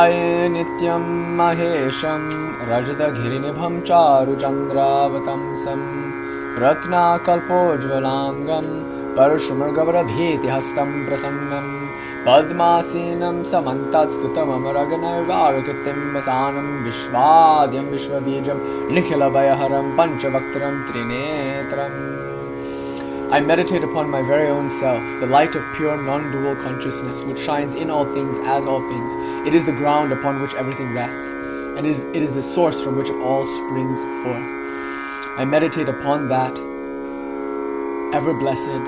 ध्याये नित्यं महेशं रजतगिरिनिभं चारुचन्द्रावतंसं रत्नाकल्पोज्ज्वलाङ्गं परशुमृगवरभीतिहस्तं प्रसन्नं पद्मासीनं समन्तत्स्तुतममरगनैर्वागकृतिं वसानं विश्वाद्यं विश्वबीजं निखिलभयहरं पञ्चवक्त्रं त्रिनेत्रम्. I meditate upon my very own self, the light of pure non-dual consciousness which shines in all things as all things. It is the ground upon which everything rests, and it is the source from which it all springs forth. I meditate upon that ever-blessed,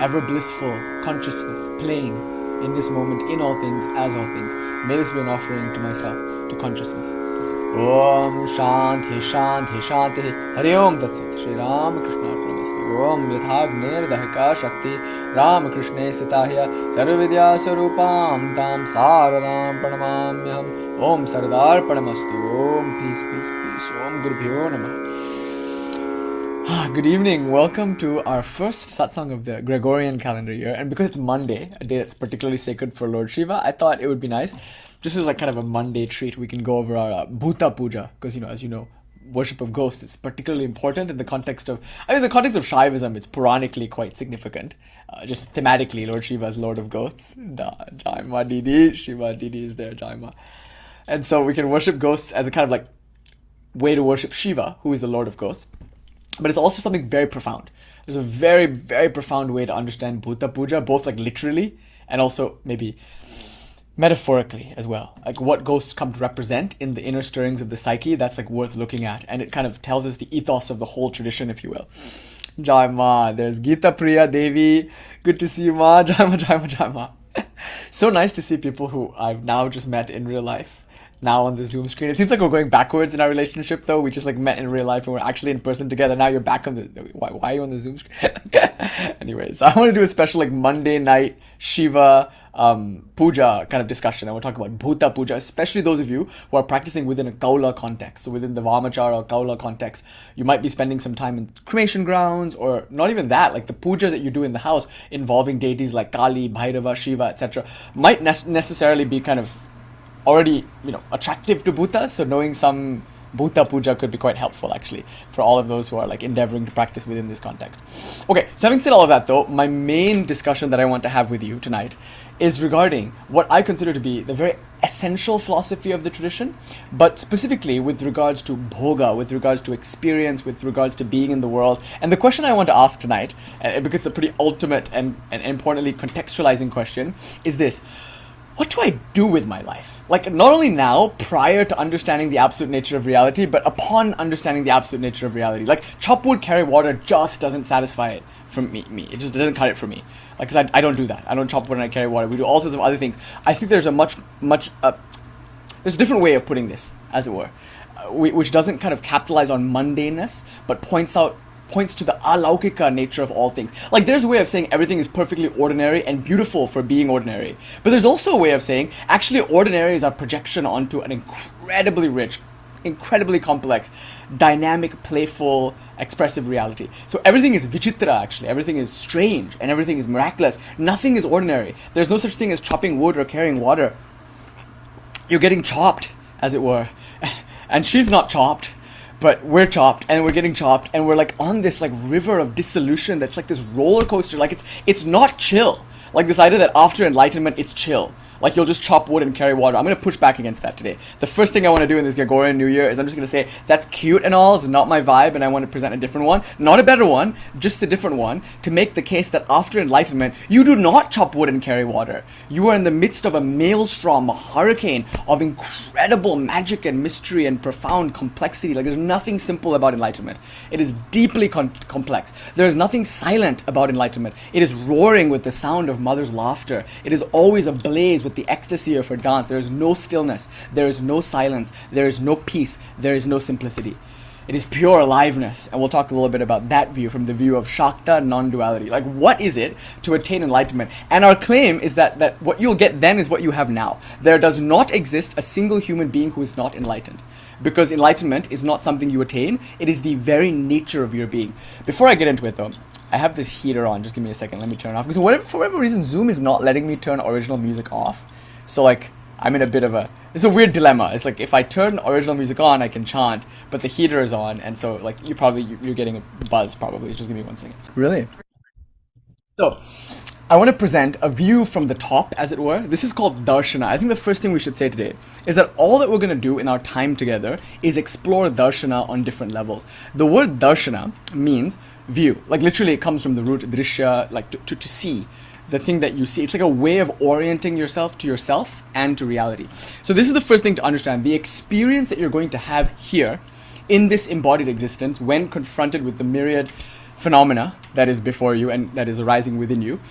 ever-blissful consciousness playing in this moment in all things as all things. May this be an offering to myself, to consciousness. Om Shanti Shanti Shanti Hari Om Tat Sat Shri Ramakrishna Om Yathagnir Dahika Shakti Ramakrishna Sitahya Sarvavidya Sarupam Tam Saradam Pranamamyam Om Sardar Pranamastu Om Peace Peace Peace Om Gurubhyo Namah. Good evening, welcome to our first satsang of the Gregorian calendar year, and because it's Monday, a day that's particularly sacred for Lord Shiva, I thought it would be nice, just as like kind of a Monday treat, we can go over our Bhuta Puja, because as you know, worship of ghosts is particularly important in the context of, the context of Shaivism, it's Puranically quite significant. Just thematically, Lord Shiva is Lord of Ghosts. Jaima Didi, Shiva Didi is there, Jaima. And so we can worship ghosts as a kind of like way to worship Shiva, who is the Lord of Ghosts. But it's also something very profound. There's a very, very profound way to understand Bhuta Puja, both like literally and also maybe metaphorically as well. Like what ghosts come to represent in the inner stirrings of the psyche, that's like worth looking at. And it kind of tells us the ethos of the whole tradition, if you will. Jai Ma, there's Gita Priya Devi. Good to see you, Ma. Jai Ma, Jai Ma, Jai Ma. So nice to see people who I've now just met in real life. Now on the Zoom screen. It seems like we're going backwards in our relationship though. We just like met in real life and we're actually in person together. Now you're back on the... Why are you on the Zoom screen? Anyways, I want to do a special like Monday night Shiva puja kind of discussion. I want to talk about Bhuta Puja, especially those of you who are practicing within a Kaula context. So within the Vamachara or Kaula context, you might be spending some time in cremation grounds, or not even that, like the pujas that you do in the house involving deities like Kali, Bhairava, Shiva, etc. might necessarily be kind of already, attractive to Bhuta, so knowing some Bhuta Puja could be quite helpful actually for all of those who are like endeavoring to practice within this context. Okay, so having said all of that though, my main discussion that I want to have with you tonight is regarding what I consider to be the very essential philosophy of the tradition, but specifically with regards to bhoga, with regards to experience, with regards to being in the world. And the question I want to ask tonight, because it's a pretty ultimate and importantly contextualizing question, is this: what do I do with my life? Like, not only now, prior to understanding the absolute nature of reality, but upon understanding the absolute nature of reality. Like, chop wood, carry water just doesn't satisfy it for me. It just doesn't cut it for me. Like, because I don't do that. I don't chop wood and I carry water. We do all sorts of other things. I think there's a there's a different way of putting this, as it were, which doesn't kind of capitalize on mundaneness, but points to the alaukika nature of all things. Like, there's a way of saying everything is perfectly ordinary and beautiful for being ordinary. But there's also a way of saying, actually, ordinary is our projection onto an incredibly rich, incredibly complex, dynamic, playful, expressive reality. So everything is vichitra, actually. Everything is strange and everything is miraculous. Nothing is ordinary. There's no such thing as chopping wood or carrying water. You're getting chopped, as it were. And she's not chopped, but we're chopped and we're getting chopped and we're like on this like river of dissolution that's like this roller coaster. Like it's not chill. Like this idea that after enlightenment it's chill. Like you'll just chop wood and carry water. I'm going to push back against that today. The first thing I want to do in this Gregorian New Year is I'm just going to say that's cute and all, it's not my vibe, and I want to present a different one. Not a better one, just a different one, to make the case that after enlightenment, you do not chop wood and carry water. You are in the midst of a maelstrom, a hurricane of incredible magic and mystery and profound complexity. Like there's nothing simple about enlightenment. It is deeply complex. There is nothing silent about enlightenment. It is roaring with the sound of mother's laughter. It is always ablaze with the ecstasy of her dance. There is no stillness. There is no silence. There is no peace. There is no simplicity. It is pure aliveness. And we'll talk a little bit about that view from the view of Shakta non-duality. Like, what is it to attain enlightenment? And our claim is that what you'll get then is what you have now. There does not exist a single human being who is not enlightened. Because enlightenment is not something you attain. It is the very nature of your being. Before I get into it though, I have this heater on. Just give me a second. Let me turn it off. Because for whatever reason, Zoom is not letting me turn original music off. So like, I'm in a bit of a It's a weird dilemma. It's like if I turn original music on, I can chant, but the heater is on, and so like you're getting a buzz probably. Just give me 1 second. Really? So, I want to present a view from the top, as it were. This is called darshana. I think the first thing we should say today is that all that we're going to do in our time together is explore darshana on different levels. The word darshana means view. Like literally it comes from the root drishya, like to see. The thing that you see. It's like a way of orienting yourself to yourself and to reality. So this is the first thing to understand. The experience that you're going to have here in this embodied existence when confronted with the myriad phenomena that is before you and that is arising within you,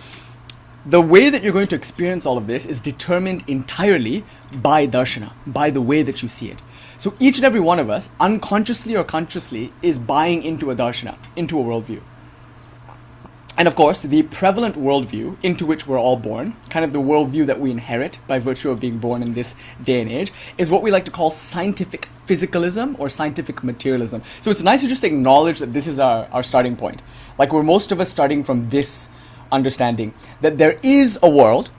the way that you're going to experience all of this is determined entirely by darshana, by the way that you see it. So each and every one of us, unconsciously or consciously, is buying into a darshana, into a worldview. And of course, the prevalent worldview into which we're all born, kind of the worldview that we inherit by virtue of being born in this day and age, is what we like to call scientific physicalism or scientific materialism. So it's nice to just acknowledge that this is our starting point. Like we're most of us starting from this understanding that there is a world.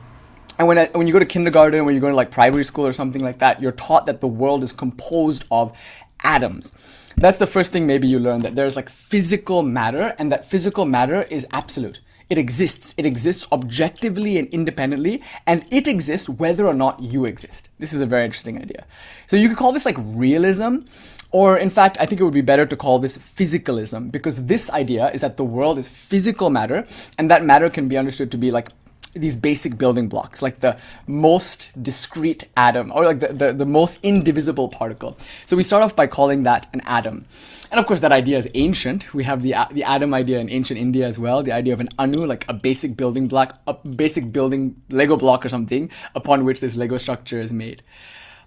And when you go to kindergarten, when you go to like primary school or something like that, you're taught that the world is composed of atoms. That's the first thing maybe you learn, that there's like physical matter, and that physical matter is absolute. It exists. It exists objectively and independently, and it exists whether or not you exist. This is a very interesting idea. So you could call this like realism, or in fact, I think it would be better to call this physicalism, because this idea is that the world is physical matter, and that matter can be understood to be like these basic building blocks, like the most discrete atom, or like the most indivisible particle. So we start off by calling that an atom. And of course that idea is ancient. We have the atom idea in ancient India as well, the idea of an anu, like a basic building block, a basic building Lego block or something, upon which this Lego structure is made.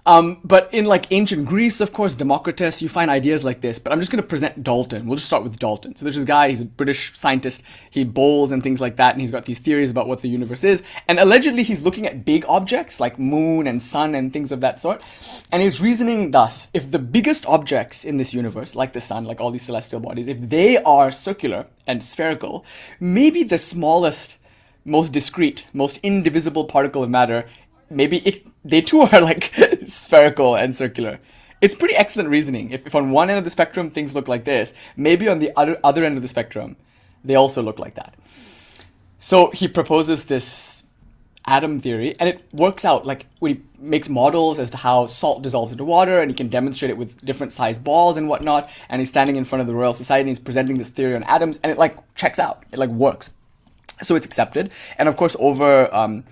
But in like ancient Greece, of course, Democritus, you find ideas like this. But I'm just going to present Dalton. We'll just start with Dalton. So there's this guy, he's a British scientist. He bowls and things like that. And he's got these theories about what the universe is. And allegedly, he's looking at big objects like moon and sun and things of that sort. And he's reasoning thus: if the biggest objects in this universe, like the sun, like all these celestial bodies, if they are circular and spherical, maybe the smallest, most discrete, most indivisible particle of matter, maybe they too are like spherical and circular. It's pretty excellent reasoning. If on one end of the spectrum things look like this, maybe on the other end of the spectrum, they also look like that. So he proposes this atom theory, and it works out. Like when he makes models as to how salt dissolves into water, and he can demonstrate it with different sized balls and whatnot, and he's standing in front of the Royal Society and he's presenting this theory on atoms, and it like checks out. It like works. So it's accepted. And of course over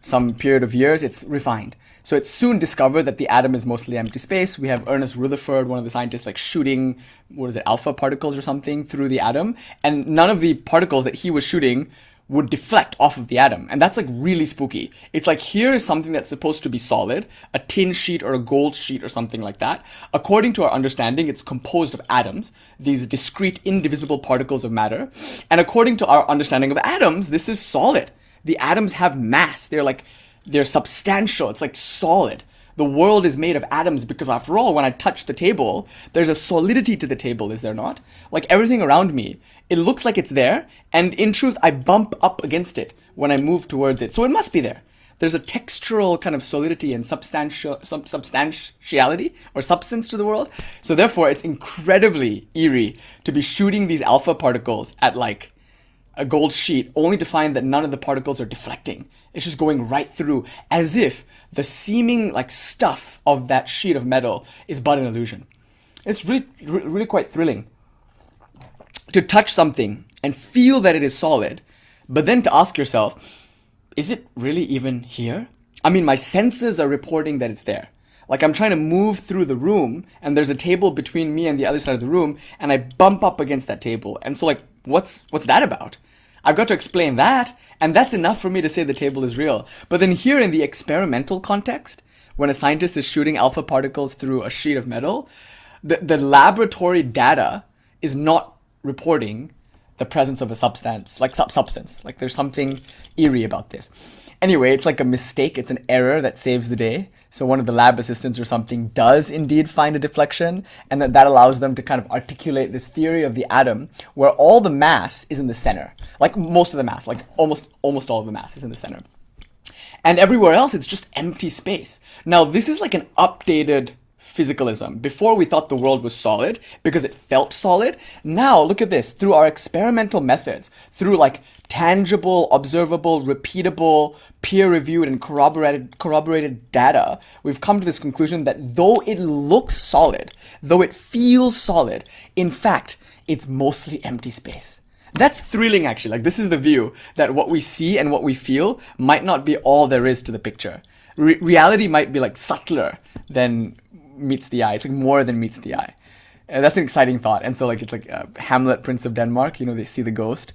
some period of years, it's refined. So it's soon discovered that the atom is mostly empty space. We have Ernest Rutherford, one of the scientists, like shooting, alpha particles or something through the atom. And none of the particles that he was shooting would deflect off of the atom. And that's like really spooky. It's like, here is something that's supposed to be solid, a tin sheet or a gold sheet or something like that. According to our understanding, it's composed of atoms, these discrete, indivisible particles of matter. And according to our understanding of atoms, this is solid. The atoms have mass. They're substantial. It's like solid. The world is made of atoms because, after all, when I touch the table, there's a solidity to the table, is there not? Like everything around me, it looks like it's there, and in truth, I bump up against it when I move towards it. So it must be there. There's a textural kind of solidity and substantiality or substance to the world. So therefore, it's incredibly eerie to be shooting these alpha particles at like a gold sheet, only to find that none of the particles are deflecting. It's just going right through, as if the seeming like stuff of that sheet of metal is but an illusion. It's really quite thrilling to touch something and feel that it is solid, but then to ask yourself, is it really even here? I mean, my senses are reporting that it's there. Like I'm trying to move through the room, and there's a table between me and the other side of the room, and I bump up against that table. And so like, what's that about? I've got to explain that, and that's enough for me to say the table is real. But then here in the experimental context, when a scientist is shooting alpha particles through a sheet of metal, the laboratory data is not reporting the presence of a substance. Like there's something eerie about this. Anyway, it's like a mistake. It's an error that saves the day. So one of the lab assistants or something does indeed find a deflection, and that allows them to kind of articulate this theory of the atom where all the mass is in the center. Like most of the mass, like almost all of the mass is in the center. And everywhere else, it's just empty space. Now, this is like an updated physicalism. Before, we thought the world was solid because it felt solid. Now, look at this. Through our experimental methods, through like tangible, observable, repeatable, peer-reviewed, and corroborated data, we've come to this conclusion that though it looks solid, though it feels solid, in fact, it's mostly empty space. That's thrilling, actually. Like, this is the view that what we see and what we feel might not be all there is to the picture. Reality might be like subtler than meets the eye. It's like more than meets the eye. That's an exciting thought. And so like it's like Hamlet, Prince of Denmark, they see the ghost.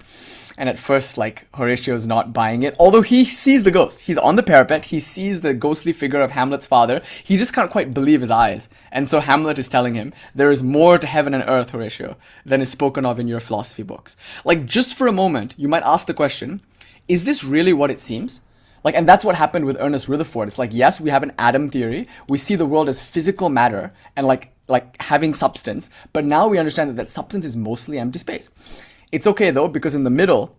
And at first, like, Horatio's not buying it, although he sees the ghost. He's on the parapet. He sees the ghostly figure of Hamlet's father. He just can't quite believe his eyes. And so Hamlet is telling him, there is more to heaven and earth, Horatio, than is spoken of in your philosophy books. Like, just for a moment, you might ask the question, is this really what it seems? Like, and that's what happened with Ernest Rutherford. It's like, yes, we have an atom theory. We see the world as physical matter and like having substance. But now we understand that substance is mostly empty space. It's okay though, because in the middle,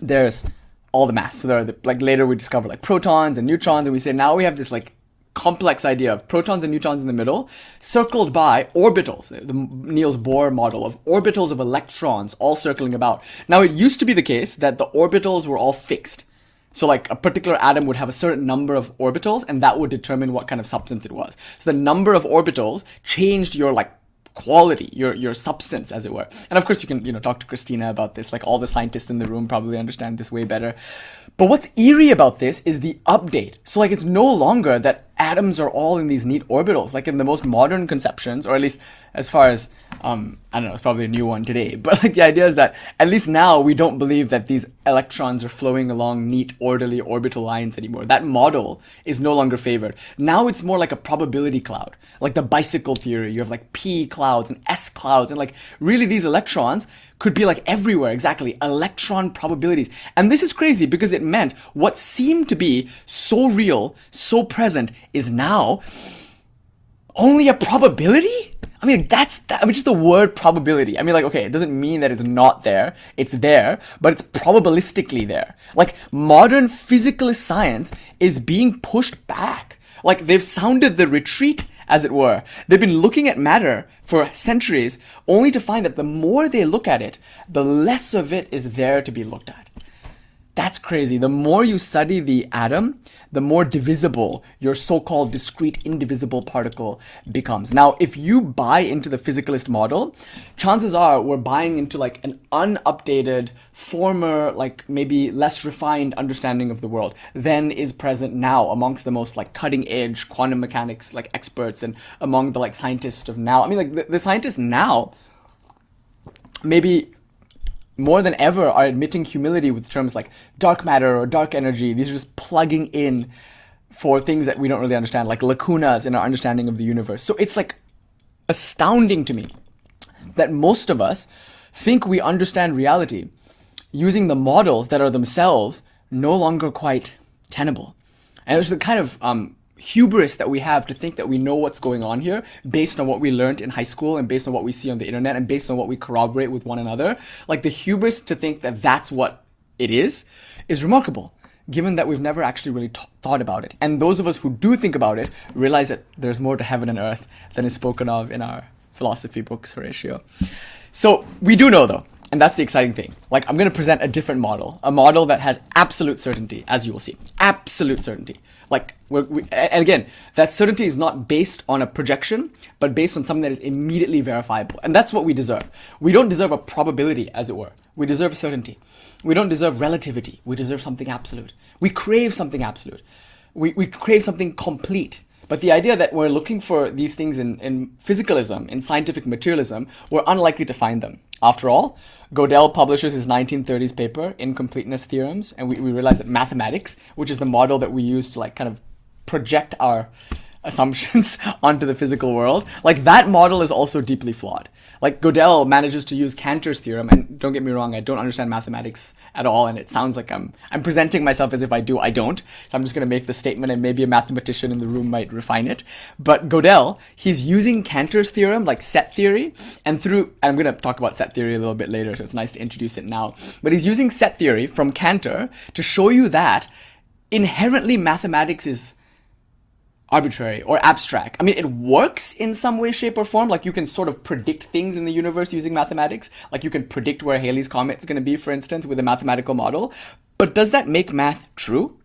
there's all the mass. So there are like later we discover like protons and neutrons, and we say now we have this like complex idea of protons and neutrons in the middle, circled by orbitals, the Niels Bohr model of orbitals of electrons all circling about. Now it used to be the case that the orbitals were all fixed. So like a particular atom would have a certain number of orbitals, and that would determine what kind of substance it was. So the number of orbitals changed your like quality, your substance, as it were. And of course you can, talk to Christina about this. Like all the scientists in the room probably understand this way better. But what's eerie about this is the update. So like it's no longer that atoms are all in these neat orbitals. Like in the most modern conceptions, or at least as far as, I don't know, it's probably a new one today. But like the idea is that at least now we don't believe that these electrons are flowing along neat, orderly orbital lines anymore. That model is no longer favored. Now it's more like a probability cloud. Like the bicycle theory, you have like P clouds and S clouds, and like really these electrons could be like everywhere, exactly, electron probabilities. And this is crazy because it meant what seemed to be so real, so present, is now only a probability? I mean, just the word probability. I mean, like, okay, it doesn't mean that it's not there. It's there, but it's probabilistically there. Like, modern physicalist science is being pushed back. Like, they've sounded the retreat, as it were. They've been looking at matter for centuries, only to find that the more they look at it, the less of it is there to be looked at. That's crazy. The more you study the atom, the more divisible your so-called discrete indivisible particle becomes. Now, if you buy into the physicalist model, chances are we're buying into like an unupdated, former, like maybe less refined understanding of the world than is present now amongst the most like cutting edge quantum mechanics like experts and among the like scientists of now. I mean, like the scientists now maybe more than ever are admitting humility with terms like dark matter or dark energy. These are just plugging in for things that we don't really understand, like lacunas in our understanding of the universe. So it's like astounding to me that most of us think we understand reality using the models that are themselves no longer quite tenable. And there's the kind of hubris that we have to think that we know what's going on here based on what we learned in high school and based on what we see on the internet and based on what we corroborate with one another. Like the hubris to think that that's what it is remarkable, given that we've never actually really thought about it. And those of us who do think about it realize that there's more to heaven and earth than is spoken of in our philosophy books, Horatio. So we do know though, and that's the exciting thing. Like I'm going to present a different model, a model that has absolute certainty, as you will see. Absolute certainty. Like, and again, that certainty is not based on a projection, but based on something that is immediately verifiable. And that's what we deserve. We don't deserve a probability, as it were. We deserve certainty. We don't deserve relativity. We deserve something absolute. We crave something absolute. We crave something complete. But the idea that we're looking for these things in physicalism, in scientific materialism, we're unlikely to find them. After all, Gödel publishes his 1930s paper, Incompleteness Theorems, and we realize that mathematics, which is the model that we use to like kind of project our assumptions onto the physical world, like that model is also deeply flawed. Like Gödel manages to use Cantor's theorem, and don't get me wrong, I don't understand mathematics at all, and it sounds like I'm presenting myself as if I do. I don't. So I'm just going to make the statement, and maybe a mathematician in the room might refine it. But Gödel, he's using Cantor's theorem, like set theory, and I'm going to talk about set theory a little bit later, so it's nice to introduce it now. But he's using set theory from Cantor to show you that inherently mathematics is arbitrary or abstract. I mean, it works in some way, shape, or form. Like, you can sort of predict things in the universe using mathematics. Like, you can predict where Halley's Comet is going to be, for instance, with a mathematical model. But does that make math true?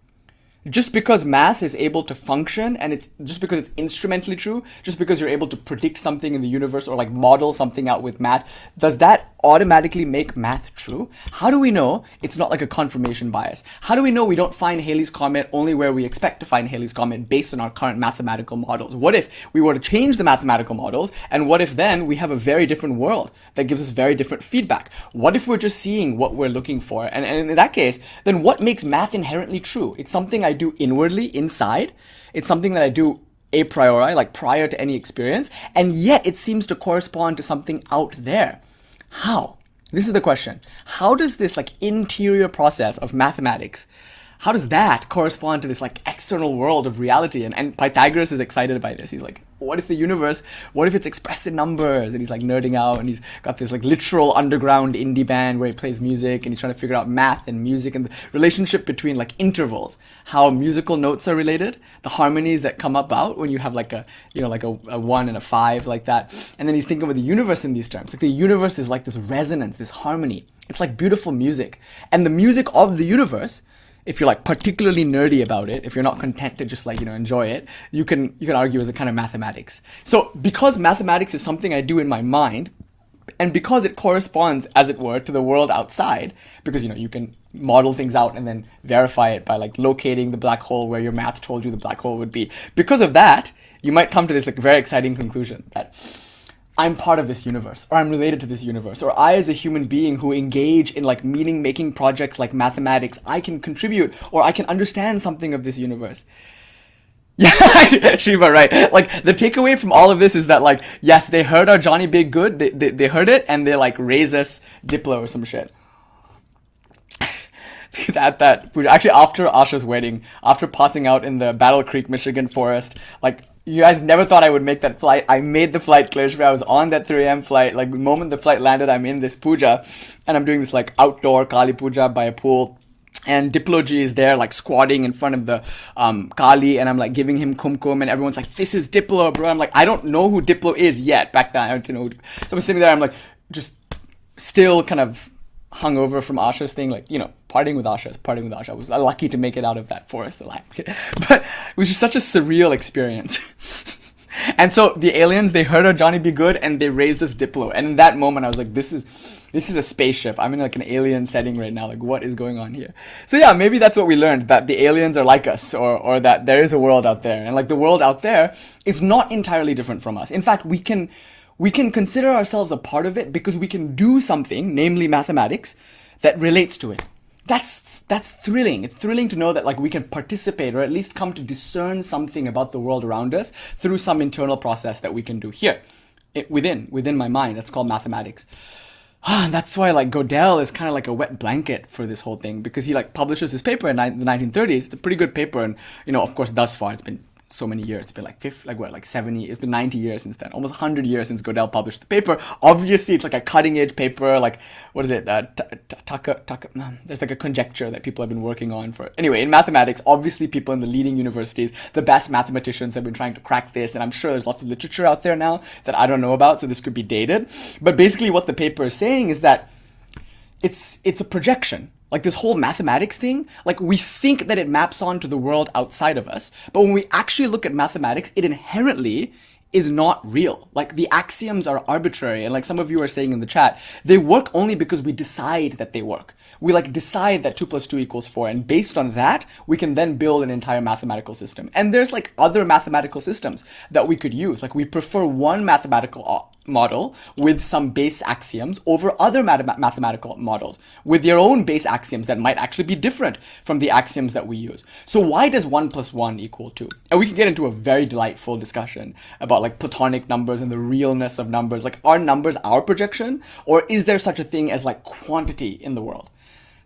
Just because math is able to function, and it's just because it's instrumentally true, just because you're able to predict something in the universe or like model something out with math, does that automatically make math true? How do we know it's not like a confirmation bias? How do we know we don't find Halley's Comet only where we expect to find Halley's Comet based on our current mathematical models? What if we were to change the mathematical models, and what if then we have a very different world that gives us very different feedback? What if we're just seeing what we're looking for? And in that case, then what makes math inherently true? It's something I do inwardly, inside. It's something that I do a priori, like prior to any experience, and yet it seems to correspond to something out there. How? This is the question. How does this like interior process of mathematics, how does that correspond to this like external world of reality? And Pythagoras is excited by this. He's like, what if the universe, what if it's expressed in numbers? And he's like nerding out, and he's got this like literal underground indie band where he plays music, and he's trying to figure out math and music and the relationship between like intervals, how musical notes are related, the harmonies that come about when you have like a, you know, like a 1 and a 5 like that. And then he's thinking about the universe in these terms. Like, the universe is like this resonance, this harmony. It's like beautiful music. And the music of the universe, if you're like particularly nerdy about it, if you're not content to just like, you know, enjoy it, you can argue as a kind of mathematics. So because mathematics is something I do in my mind, and because it corresponds, as it were, to the world outside, because, you know, you can model things out and then verify it by like locating the black hole where your math told you the black hole would be. Because of that, you might come to this like very exciting conclusion that I'm part of this universe, or I'm related to this universe, or I as a human being who engage in like meaning-making projects like mathematics, I can contribute, or I can understand something of this universe. Yeah, Shiva, right. Like, the takeaway from all of this is that, like, yes, they heard our Johnny Big Good, they heard it, and they like raise us Diplo or some shit. Actually, after Asha's wedding, after passing out in the Battle Creek, Michigan forest, like, you guys never thought I would make that flight. I made the flight, clear. I was on that 3 a.m. flight. Like, the moment the flight landed, I'm in this puja, and I'm doing this like outdoor Kali puja by a pool. And Diploji is there, like, squatting in front of the Kali, and I'm like giving him kumkum, and everyone's like, "This is Diplo, bro." I'm like, I don't know who Diplo is yet. Back then, I don't know. So I'm sitting there, I'm like, just still kind of hungover from Asha's thing, like, you know, partying with Asha. I was lucky to make it out of that forest alive. But it was just such a surreal experience. And so the aliens, they heard our Johnny Be Good, and they raised us Diplo. And in that moment, I was like, this is a spaceship. I'm in like an alien setting right now. Like, what is going on here? So yeah, maybe that's what we learned, that the aliens are like us, or that there is a world out there. And like, the world out there is not entirely different from us. In fact, we can consider ourselves a part of it because we can do something, namely mathematics, that relates to it. That's thrilling. It's thrilling to know that like we can participate, or at least come to discern something about the world around us through some internal process that we can do here, within my mind. That's called mathematics. And that's why like Gödel is kind of like a wet blanket for this whole thing, because he like publishes his paper in the 1930s. It's a pretty good paper, and, you know, of course, thus far it's been so many years. It's been like 70, it's been 90 years since then, almost 100 years since Gödel published the paper. Obviously, it's like a cutting edge paper, like, what is it? There's like a conjecture that people have been working on for, anyway, in mathematics, obviously people in the leading universities, the best mathematicians have been trying to crack this, and I'm sure there's lots of literature out there now that I don't know about, so this could be dated. But basically what the paper is saying is that it's a projection. Like, this whole mathematics thing, like, we think that it maps onto the world outside of us, but when we actually look at mathematics, it inherently is not real. Like, the axioms are arbitrary, and like some of you are saying in the chat, they work only because we decide that they work. We like decide that 2 + 2 = 4, and based on that, we can then build an entire mathematical system. And there's like other mathematical systems that we could use. Like, we prefer one mathematical model with some base axioms over other mathematical models with their own base axioms that might actually be different from the axioms that we use. So why does 1 + 1 = 2? And we can get into a very delightful discussion about like Platonic numbers and the realness of numbers. Like, are numbers our projection, or is there such a thing as like quantity in the world?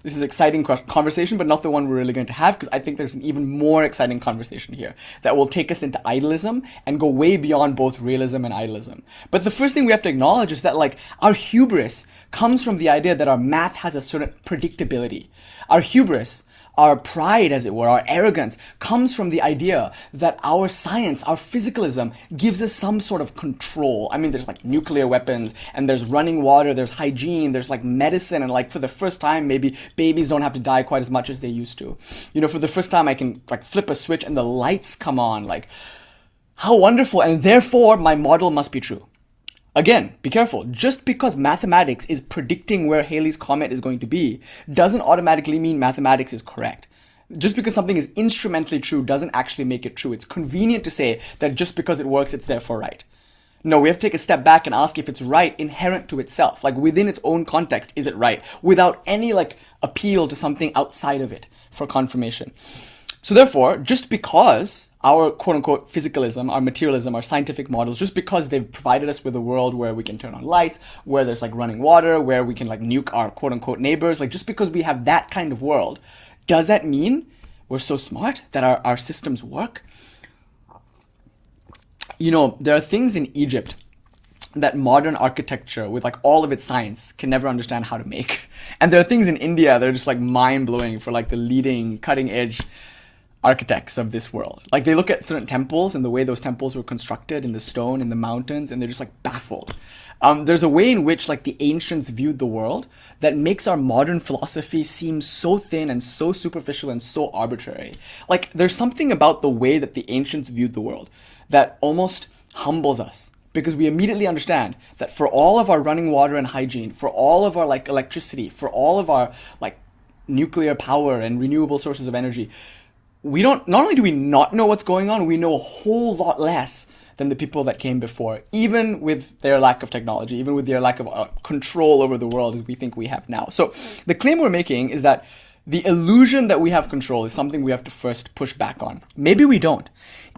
This is an exciting conversation, but not the one we're really going to have, because I think there's an even more exciting conversation here that will take us into idealism and go way beyond both realism and idealism. But the first thing we have to acknowledge is that like our hubris comes from the idea that our math has a certain predictability. Our hubris, our pride, as it were, our arrogance, comes from the idea that our science, our physicalism, gives us some sort of control. I mean, there's like nuclear weapons, and there's running water, there's hygiene, there's like medicine, and like for the first time, maybe babies don't have to die quite as much as they used to. You know, for the first time, I can like flip a switch and the lights come on. Like, how wonderful, and therefore my model must be true. Again, be careful. Just because mathematics is predicting where Halley's Comet is going to be doesn't automatically mean mathematics is correct. Just because something is instrumentally true doesn't actually make it true. It's convenient to say that just because it works, it's therefore right. No, we have to take a step back and ask if it's right inherent to itself. Like within its own context, is it right? Without any like appeal to something outside of it for confirmation. So therefore, just because our quote-unquote physicalism, our materialism, our scientific models, just because they've provided us with a world where we can turn on lights, where there's like running water, where we can like nuke our quote-unquote neighbors, like just because we have that kind of world, does that mean we're so smart that our systems work? You know, there are things in Egypt that modern architecture with like all of its science can never understand how to make. And there are things in India that are just like mind-blowing for like the leading cutting-edge architects of this world. Like they look at certain temples and the way those temples were constructed in the stone, in the mountains, and they're just like baffled. There's a way in which like the ancients viewed the world that makes our modern philosophy seem so thin and so superficial and so arbitrary. Like there's something about the way that the ancients viewed the world that almost humbles us, because we immediately understand that for all of our running water and hygiene, for all of our like electricity, for all of our like nuclear power and renewable sources of energy, we don't, not only do we not know what's going on, we know a whole lot less than the people that came before, even with their lack of technology, even with their lack of control over the world as we think we have now. So the claim we're making is that the illusion that we have control is something we have to first push back on. Maybe we don't.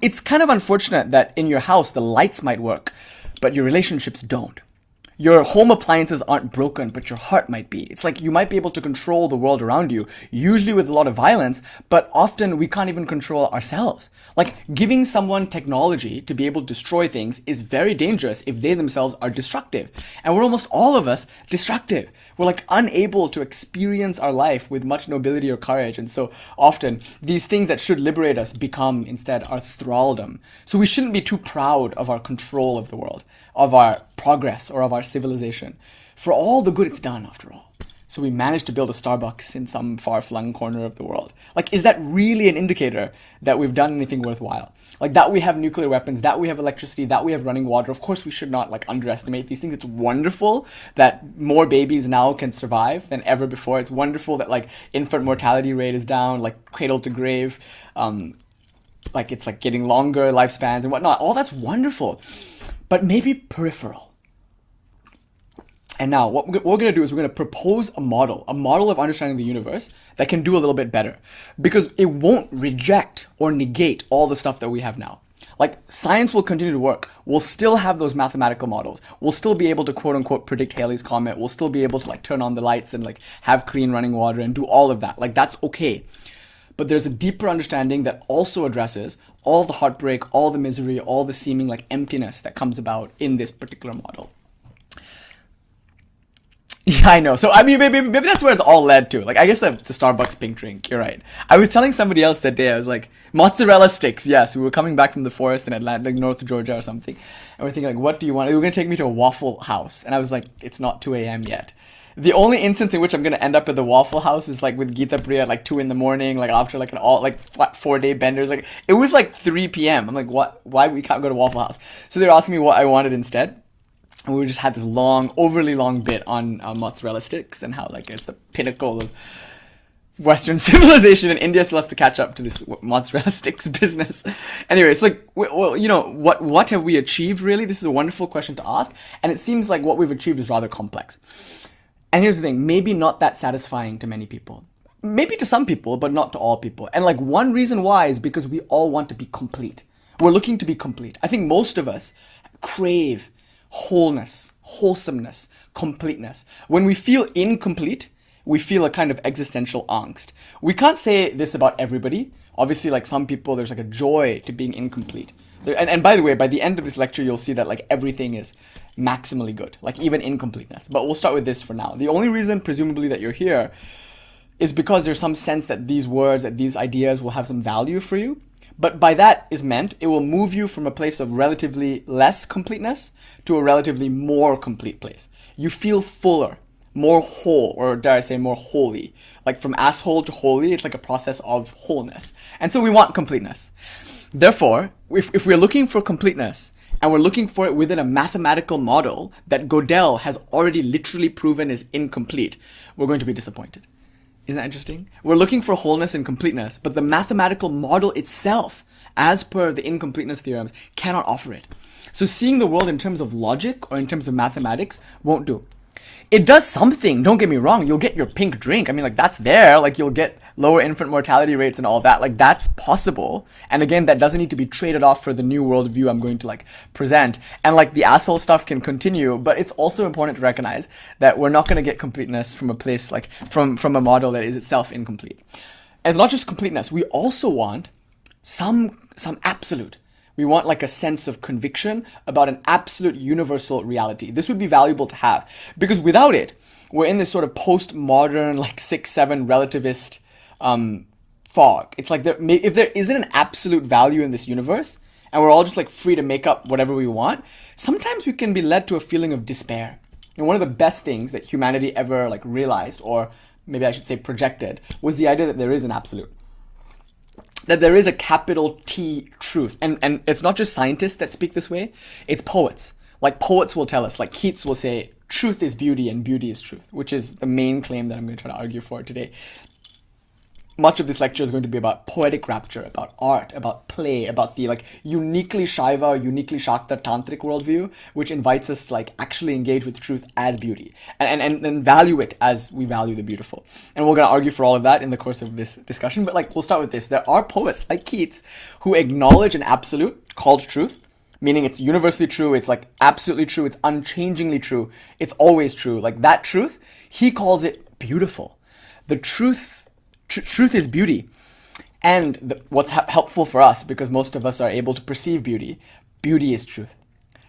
It's kind of unfortunate that in your house the lights might work, but your relationships don't. Your home appliances aren't broken, but your heart might be. It's like you might be able to control the world around you, usually with a lot of violence, but often we can't even control ourselves. Like giving someone technology to be able to destroy things is very dangerous if they themselves are destructive. And we're almost all of us destructive. We're like unable to experience our life with much nobility or courage. And so often these things that should liberate us become instead our thraldom. So we shouldn't be too proud of our control of the world, of our progress or of our civilization, for all the good it's done after all. So we managed to build a Starbucks in some far-flung corner of the world. Like, is that really an indicator that we've done anything worthwhile? Like that we have nuclear weapons, that we have electricity, that we have running water. Of course, we should not like underestimate these things. It's wonderful that more babies now can survive than ever before. It's wonderful that like infant mortality rate is down, like cradle to grave. Like it's like getting longer lifespans and whatnot. All that's wonderful, but maybe peripheral. And now what we're going to do is we're going to propose a model of understanding the universe that can do a little bit better, because it won't reject or negate all the stuff that we have now. Like science will continue to work. We'll still have those mathematical models. We'll still be able to quote unquote predict Halley's Comet. We'll still be able to like turn on the lights and like have clean running water and do all of that. Like that's okay. But there's a deeper understanding that also addresses all the heartbreak, all the misery, all the seeming like emptiness that comes about in this particular model. Yeah, I know. So, I mean, maybe that's where it's all led to. Like, I guess the Starbucks pink drink, you're right. I was telling somebody else that day, I was like, mozzarella sticks, yes. We were coming back from the forest in Atlanta, like North Georgia or something. And we're thinking, like, what do you want? They were going to take me to a Waffle House. And I was like, it's not 2 a.m. yet. The only instance in which I'm going to end up at the Waffle House is like with Geeta Priya at like 2 a.m, like after like an all like 4-day benders. Like, it was like 3 p.m. I'm like, what? Why we can't go to Waffle House? So they were asking me what I wanted instead. And we just had this overly long bit on mozzarella sticks and how like it's the pinnacle of Western civilization, and India still has to catch up to this mozzarella sticks business. Anyway, it's like, well, you know, what have we achieved really? This is a wonderful question to ask, and it seems like what we've achieved is rather complex. And here's the thing, maybe not that satisfying to many people. Maybe to some people, but not to all people. And like one reason why is because we all want to be complete. We're looking to be complete. I think most of us crave wholeness, wholesomeness, completeness. When we feel incomplete, we feel a kind of existential angst. We can't say this about everybody. Obviously, like some people, there's like a joy to being incomplete. And by the way, by the end of this lecture, you'll see that like everything is maximally good, like even incompleteness. But we'll start with this for now. The only reason, presumably, that you're here is because there's some sense that these words, that these ideas will have some value for you. But by that is meant it will move you from a place of relatively less completeness to a relatively more complete place. You feel fuller, more whole, or dare I say more holy. Like from asshole to holy, it's like a process of wholeness. And so we want completeness. Therefore, if we're looking for completeness, and we're looking for it within a mathematical model that Gödel has already literally proven is incomplete, we're going to be disappointed. Isn't that interesting? We're looking for wholeness and completeness, but the mathematical model itself, as per the incompleteness theorems, cannot offer it. So seeing the world in terms of logic or in terms of mathematics won't do. It does something, don't get me wrong, you'll get your pink drink. I mean, like, that's there, like, you'll get lower infant mortality rates and all that, like, that's possible. And again, that doesn't need to be traded off for the new worldview I'm going to, like, present. And, like, the asshole stuff can continue, but it's also important to recognize that we're not going to get completeness from a place, like, from a model that is itself incomplete. And it's not just completeness, we also want some absolute. We want like a sense of conviction about an absolute universal reality. This would be valuable to have because without it, we're in this sort of postmodern, like 6-7 relativist fog. It's like if there isn't an absolute value in this universe and we're all just like free to make up whatever we want, sometimes we can be led to a feeling of despair. And one of the best things that humanity ever like realized, or maybe I should say projected, was the idea that there is an absolute. That there is a capital T truth. And it's not just scientists that speak this way, it's poets. Like poets will tell us, like Keats will say, truth is beauty and beauty is truth, which is the main claim that I'm going to try to argue for today. Much of this lecture is going to be about poetic rapture, about art, about play, about the like uniquely Shaiva, uniquely Shakta Tāntrik worldview, which invites us to like actually engage with truth as beauty and value it as we value the beautiful. And we're going to argue for all of that in the course of this discussion. But like we'll start with this. There are poets like Keats who acknowledge an absolute called truth, meaning it's universally true, it's like absolutely true, it's unchangingly true, it's always true. Like that truth, he calls it beautiful. The truth is beauty. And what's helpful for us, because most of us are able to perceive beauty, beauty is truth.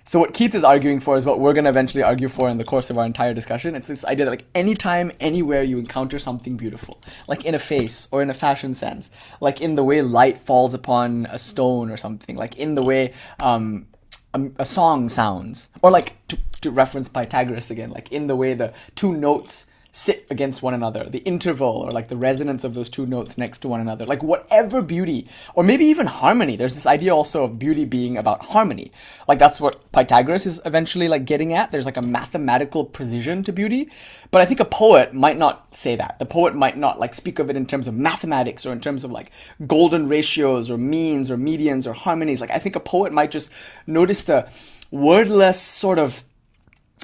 So what Keats is arguing for is what we're going to eventually argue for in the course of our entire discussion. It's this idea that like anytime, anywhere you encounter something beautiful, like in a face or in a fashion sense, like in the way light falls upon a stone or something, like in the way a song sounds, or like to reference Pythagoras again, like in the way the two notes sit against one another, the interval or like the resonance of those two notes next to one another, like whatever beauty, or maybe even harmony. There's this idea also of beauty being about harmony. Like that's what Pythagoras is eventually like getting at. There's like a mathematical precision to beauty. But I think a poet might not say that. The poet might not like speak of it in terms of mathematics or in terms of like golden ratios or means or medians or harmonies. Like I think a poet might just notice the wordless sort of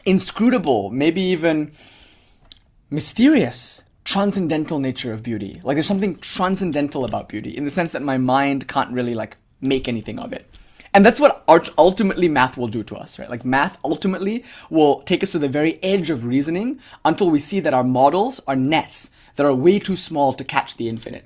inscrutable, maybe even mysterious, transcendental nature of beauty. Like there's something transcendental about beauty in the sense that my mind can't really like make anything of it. And that's what ultimately math will do to us, right? Like math ultimately will take us to the very edge of reasoning until we see that our models are nets that are way too small to catch the infinite.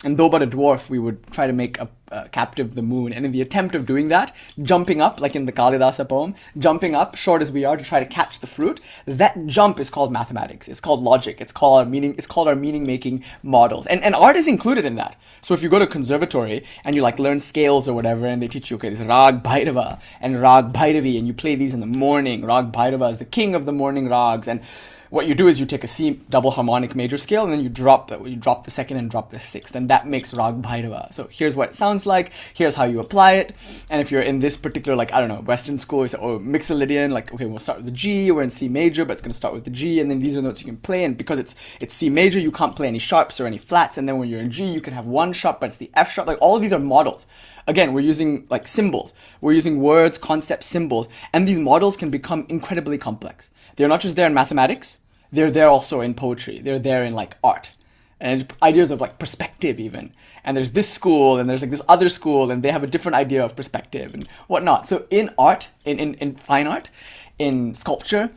And though but a dwarf, we would try to make a captive the moon. And in the attempt of doing that, jumping up, like in the Kalidasa poem, jumping up, short as we are, to try to catch the fruit, that jump is called mathematics. It's called logic. It's called our meaning-making models. And art is included in that. So if you go to conservatory and you like learn scales or whatever, and they teach you, okay, there's Rag Bhairava and Rag Bhairavi, and you play these in the morning. Rag Bhairava is the king of the morning rags. And what you do is you take a C double harmonic major scale and then you drop the second and drop the sixth, and that makes Rag Bhairava. So here's what it sounds like, here's how you apply it. And if you're in this particular, like, I don't know, Western school, you say, oh, Mixolydian, like, okay, we'll start with the G, we're in C major, but it's going to start with the G, and then these are notes you can play, and because it's C major, you can't play any sharps or any flats, and then when you're in G, you can have one sharp, but it's the F sharp. Like, all of these are models. Again, we're using, like, symbols. We're using words, concepts, symbols, and these models can become incredibly complex. They're not just there in mathematics, they're there also in poetry. They're there in like art and ideas of like perspective even. And there's this school and there's like this other school and they have a different idea of perspective and whatnot. So in art, in fine art, in sculpture,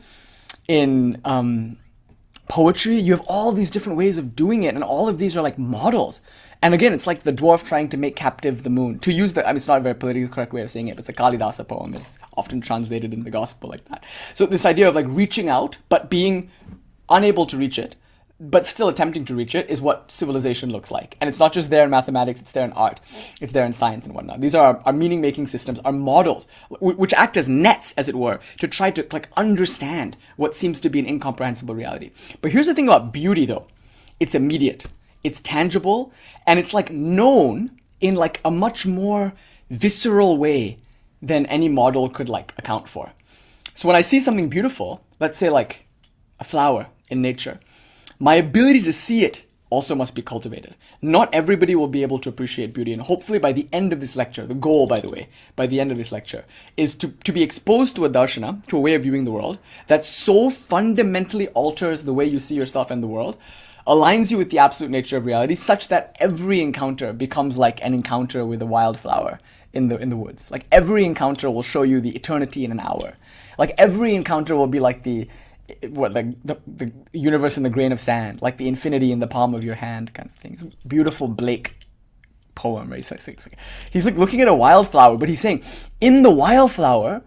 in poetry, you have all these different ways of doing it, and all of these are like models. And again, it's like the dwarf trying to make captive the moon. To use it's not a very politically correct way of saying it, but it's a Kalidasa poem. It's often translated in the gospel like that. So this idea of like reaching out, but being unable to reach it, but still attempting to reach it, is what civilization looks like. And it's not just there in mathematics, it's there in art, it's there in science and whatnot. These are our meaning-making systems, our models, which act as nets, as it were, to try to like understand what seems to be an incomprehensible reality. But here's the thing about beauty, though. It's immediate, it's tangible, and it's like known in like a much more visceral way than any model could like account for. So when I see something beautiful, let's say like a flower in nature, my ability to see it also must be cultivated. Not everybody will be able to appreciate beauty. And hopefully by the end of this lecture, the goal, by the way, by the end of this lecture, is to be exposed to a darshana, to a way of viewing the world, that so fundamentally alters the way you see yourself and the world, aligns you with the absolute nature of reality, such that every encounter becomes like an encounter with a wildflower in the woods. Like every encounter will show you the eternity in an hour. Like every encounter will be like the universe in the grain of sand, like the infinity in the palm of your hand kind of thing. It's a beautiful Blake poem, right? He's like looking at a wildflower, but he's saying, in the wildflower,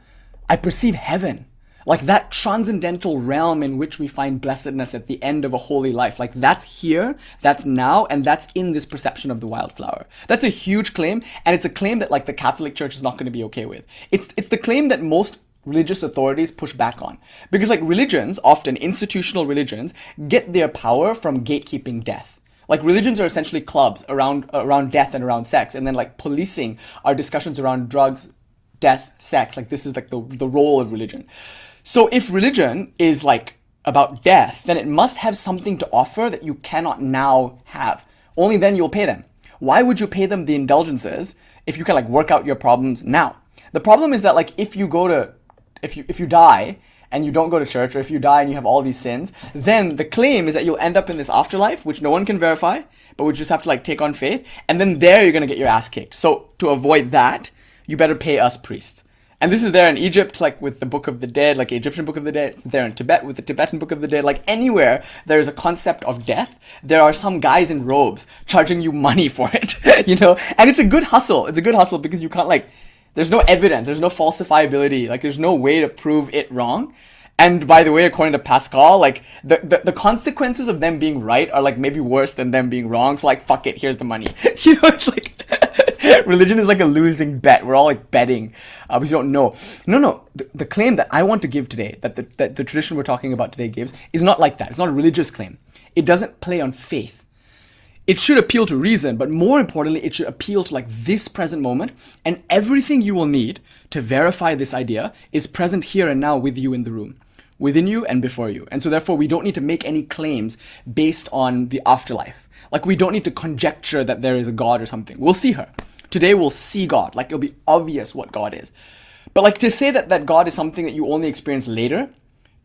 I perceive heaven. Like that transcendental realm in which we find blessedness at the end of a holy life. Like that's here, that's now, and that's in this perception of the wildflower. That's a huge claim, and it's a claim that like the Catholic Church is not going to be okay with. It's the claim that most religious authorities push back on. Because like religions, often institutional religions, get their power from gatekeeping death. Like religions are essentially clubs around death and around sex, and then like policing our discussions around drugs, death, sex. Like this is like the role of religion. So if religion is like about death, then it must have something to offer that you cannot now have. Only then you'll pay them. Why would you pay them the indulgences if you can like work out your problems now? The problem is that like if you die and you don't go to church, or if you die and you have all these sins, then the claim is that you'll end up in this afterlife, which no one can verify, but we just have to like take on faith, and then there you're going to get your ass kicked. So to avoid that, you better pay us priests. And this is there in Egypt, like with the Book of the Dead, like the Egyptian Book of the Dead. It's there in Tibet with the Tibetan Book of the Dead. Like anywhere there is a concept of death, there are some guys in robes charging you money for it, you know? And it's a good hustle. It's a good hustle because you can't like, there's no evidence, there's no falsifiability, like there's no way to prove it wrong. And by the way, according to Pascal, like the consequences of them being right are like maybe worse than them being wrong. So like, fuck it, here's the money. You know, it's like, religion is like a losing bet. We're all like betting because you don't know. No. The claim that I want to give today, that the tradition we're talking about today gives, is not like that. It's not a religious claim. It doesn't play on faith. It should appeal to reason, but more importantly, it should appeal to like this present moment, and everything you will need to verify this idea is present here and now with you in the room, within you and before you. And so therefore, we don't need to make any claims based on the afterlife. Like we don't need to conjecture that there is a God or something. We'll see her. Today we'll see God. Like it'll be obvious what God is. But like to say that God is something that you only experience later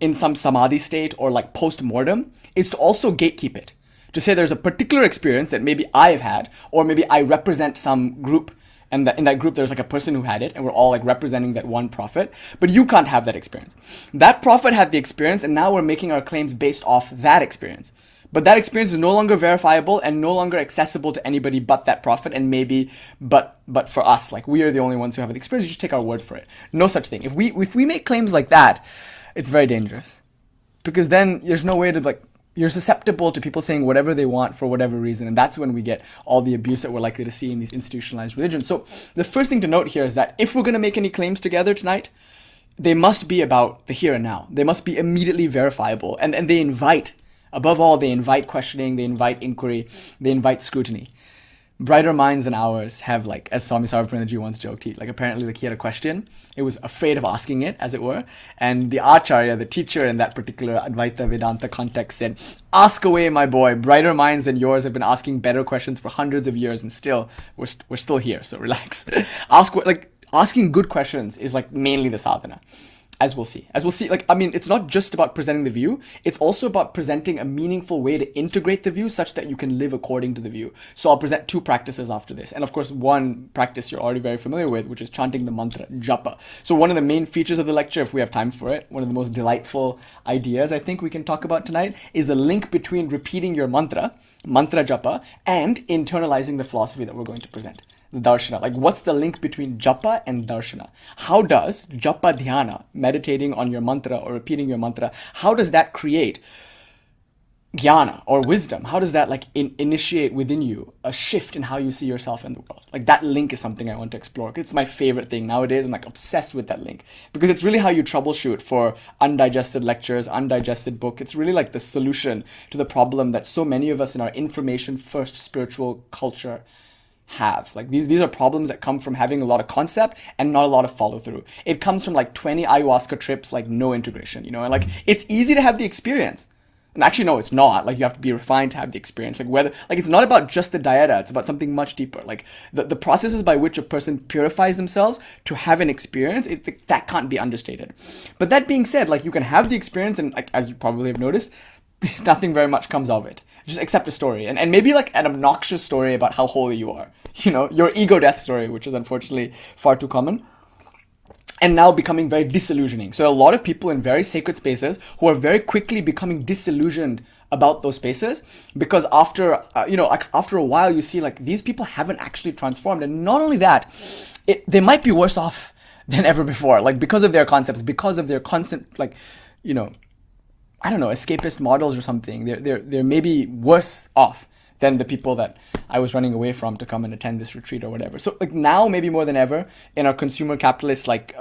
in some samadhi state or like post-mortem is to also gatekeep it. To say there's a particular experience that maybe I've had, or maybe I represent some group, and that in that group there's like a person who had it, and we're all like representing that one prophet, but you can't have that experience. That prophet had the experience, and now we're making our claims based off that experience. But that experience is no longer verifiable and no longer accessible to anybody but that prophet, and maybe but for us. Like we are the only ones who have the experience. You just take our word for it. No such thing. If we make claims like that, it's very dangerous, because then there's no way to like. You're susceptible to people saying whatever they want for whatever reason, and that's when we get all the abuse that we're likely to see in these institutionalized religions. So the first thing to note here is that if we're going to make any claims together tonight, they must be about the here and now. They must be immediately verifiable, and they invite, above all, they invite questioning, they invite inquiry, they invite scrutiny. Brighter minds than ours have, like, as Swami Sarvapranaji once joked, he had a question. It was afraid of asking it, as it were. And the Acharya, the teacher in that particular Advaita Vedanta context said, ask away, my boy. Brighter minds than yours have been asking better questions for hundreds of years, and still, we're still here, so relax. Asking good questions is, like, mainly the sadhana. As we'll see, like, I mean, it's not just about presenting the view, it's also about presenting a meaningful way to integrate the view such that you can live according to the view. So I'll present two practices after this. And of course, one practice you're already very familiar with, which is chanting the mantra, japa. So one of the main features of the lecture, if we have time for it, one of the most delightful ideas I think we can talk about tonight, is the link between repeating your mantra japa, and internalizing the philosophy that we're going to present. The darshana. Like, what's the link between japa and darshana? How does japa dhyana, meditating on your mantra or repeating your mantra, how does that create jnana or wisdom, how does that like initiate within you a shift in how you see yourself in the world? Like that link is something I want to explore. It's my favorite thing nowadays. I'm like obsessed with that link because it's really how you troubleshoot for undigested lectures, undigested book. It's really like the solution to the problem that so many of us in our information first spiritual culture have. Like these are problems that come from having a lot of concept and not a lot of follow through. It comes from like 20 ayahuasca trips, like no integration, you know, and like it's easy to have the experience. And actually, no, it's not. Like, you have to be refined to have the experience. Like, whether, like, it's not about just the dieta. It's about something much deeper. Like, the processes by which a person purifies themselves to have an experience, that can't be understated. But that being said, like, you can have the experience, and like, as you probably have noticed, nothing very much comes of it. Just accept a story. And maybe, like, an obnoxious story about how holy you are. You know, your ego death story, which is unfortunately far too common. And now becoming very disillusioning. So a lot of people in very sacred spaces who are very quickly becoming disillusioned about those spaces because after a while you see like these people haven't actually transformed. And not only that, they might be worse off than ever before, like because of their concepts, because of their constant, like, you know, I don't know, escapist models or something. They're maybe worse off than the people that I was running away from to come and attend this retreat or whatever. So like now, maybe more than ever, in our consumer capitalist, like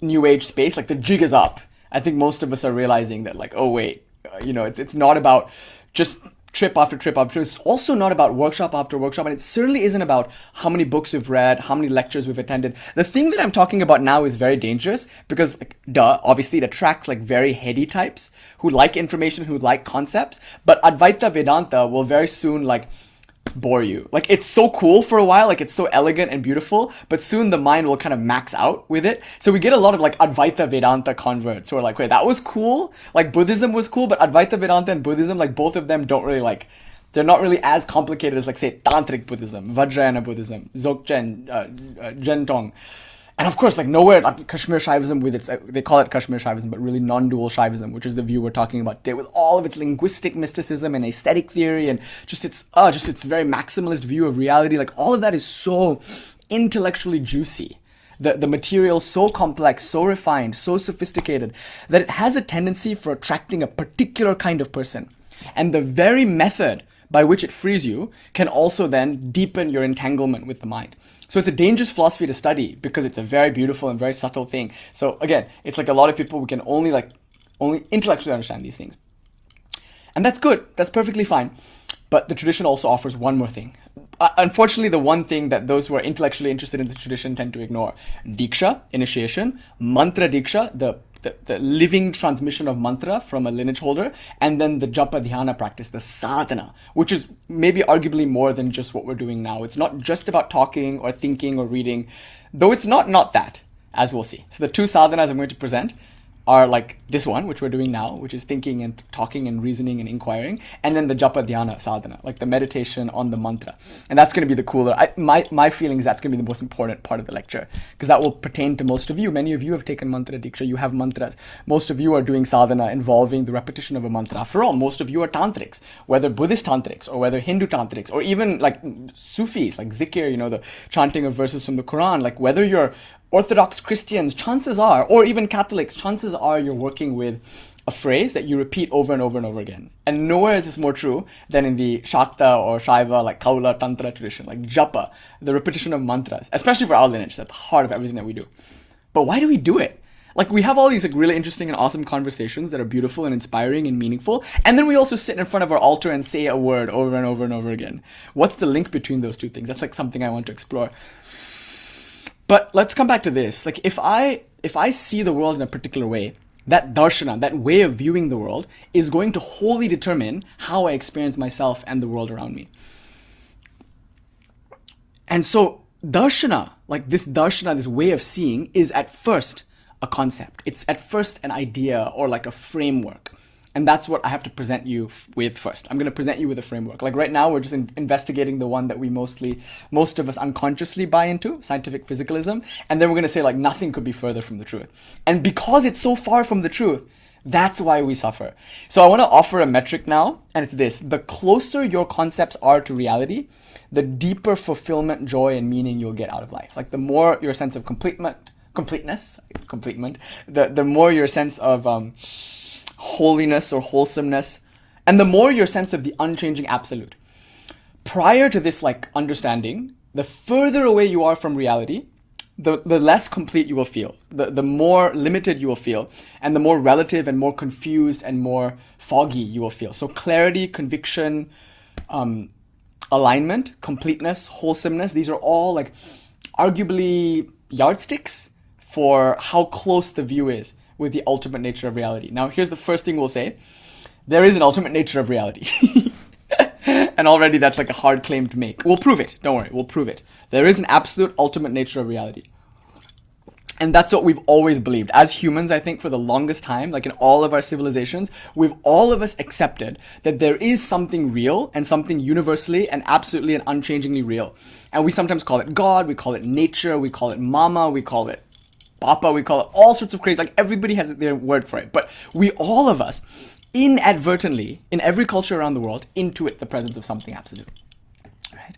new age space, like the jig is up. I think most of us are realizing that like, oh wait, you know, it's not about just trip after trip after trip. It's also not about workshop after workshop. And it certainly isn't about how many books we've read, how many lectures we've attended. The thing that I'm talking about now is very dangerous because, like, obviously it attracts like very heady types who like information, who like concepts. But Advaita Vedanta will very soon like bore you. Like, it's so cool for a while, like it's so elegant and beautiful, but soon the mind will kind of max out with it. So we get a lot of like Advaita Vedanta converts who are like, wait, that was cool, like Buddhism was cool, but Advaita Vedanta and Buddhism, like both of them don't really like, they're not really as complicated as like say Tāntrik Buddhism, Vajrayana Buddhism, Dzogchen, Gentong. And of course, like nowhere, like Kashmir Shaivism with its, they call it Kashmir Shaivism, but really non-dual Shaivism, which is the view we're talking about today, with all of its linguistic mysticism and aesthetic theory and just its very maximalist view of reality. Like all of that is so intellectually juicy. The material so complex, so refined, so sophisticated that it has a tendency for attracting a particular kind of person. And the very method by which it frees you can also then deepen your entanglement with the mind. So it's a dangerous philosophy to study because it's a very beautiful and very subtle thing. So again, it's like a lot of people who can only intellectually understand these things. And that's good. That's perfectly fine. But the tradition also offers one more thing. Unfortunately, the one thing that those who are intellectually interested in the tradition tend to ignore. Diksha, initiation, mantra diksha, the living transmission of mantra from a lineage holder, and then the japa dhyana practice, the sadhana, which is maybe arguably more than just what we're doing now. It's not just about talking or thinking or reading, though it's not that, as we'll see. So the two sadhanas I'm going to present are like this one, which we're doing now, which is thinking and talking and reasoning and inquiring, and then the japa dhyana sadhana, like the meditation on the mantra. And that's going to be the cooler, my feeling is that's going to be the most important part of the lecture, because that will pertain to most of you. Many of you have taken mantra diksha, you have mantras. Most of you are doing sadhana involving the repetition of a mantra. After all, most of you are tantrics, whether Buddhist tantrics or whether Hindu tantrics, or even like Sufis, like zikr, you know, the chanting of verses from the Quran. Like whether you're Orthodox Christians, chances are, or even Catholics, chances are you're working with a phrase that you repeat over and over and over again. And nowhere is this more true than in the Shakta or Shaiva, like Kaula, Tantra tradition, like japa, the repetition of mantras, especially for our lineage, at the heart of everything that we do. But why do we do it? Like we have all these like really interesting and awesome conversations that are beautiful and inspiring and meaningful. And then we also sit in front of our altar and say a word over and over and over again. What's the link between those two things? That's like something I want to explore. But let's come back to this. Like if I see the world in a particular way, that darshana, that way of viewing the world, is going to wholly determine how I experience myself and the world around me. And so darshana, like this darshana, this way of seeing, is at first a concept. It's at first an idea or like a framework. And that's what I have to present you with first. I'm going to present you with a framework. Like right now, we're just investigating the one that most of us unconsciously buy into, scientific physicalism. And then we're going to say like nothing could be further from the truth. And because it's so far from the truth, that's why we suffer. So I want to offer a metric now, and it's this. The closer your concepts are to reality, the deeper fulfillment, joy, and meaning you'll get out of life. Like the more your sense of completeness, the more your sense of holiness or wholesomeness And the more your sense of the unchanging absolute. Prior to this like understanding, the further away you are from reality, the less complete you will feel, the more limited you will feel, and the more relative and more confused and more foggy you will feel. So clarity, conviction, alignment, completeness, wholesomeness, these are all like arguably yardsticks for how close the view is with the ultimate nature of reality. Now, here's the first thing we'll say. There is an ultimate nature of reality. And already that's like a hard claim to make. We'll prove it. Don't worry. We'll prove it. There is an absolute ultimate nature of reality. And that's what we've always believed. As humans, I think for the longest time, like in all of our civilizations, we've all of us accepted that there is something real and something universally and absolutely and unchangingly real. And we sometimes call it God, we call it nature, we call it mama, we call it papa, we call it all sorts of crazy, like everybody has their word for it. But we, all of us, inadvertently, in every culture around the world, intuit the presence of something absolute. Right?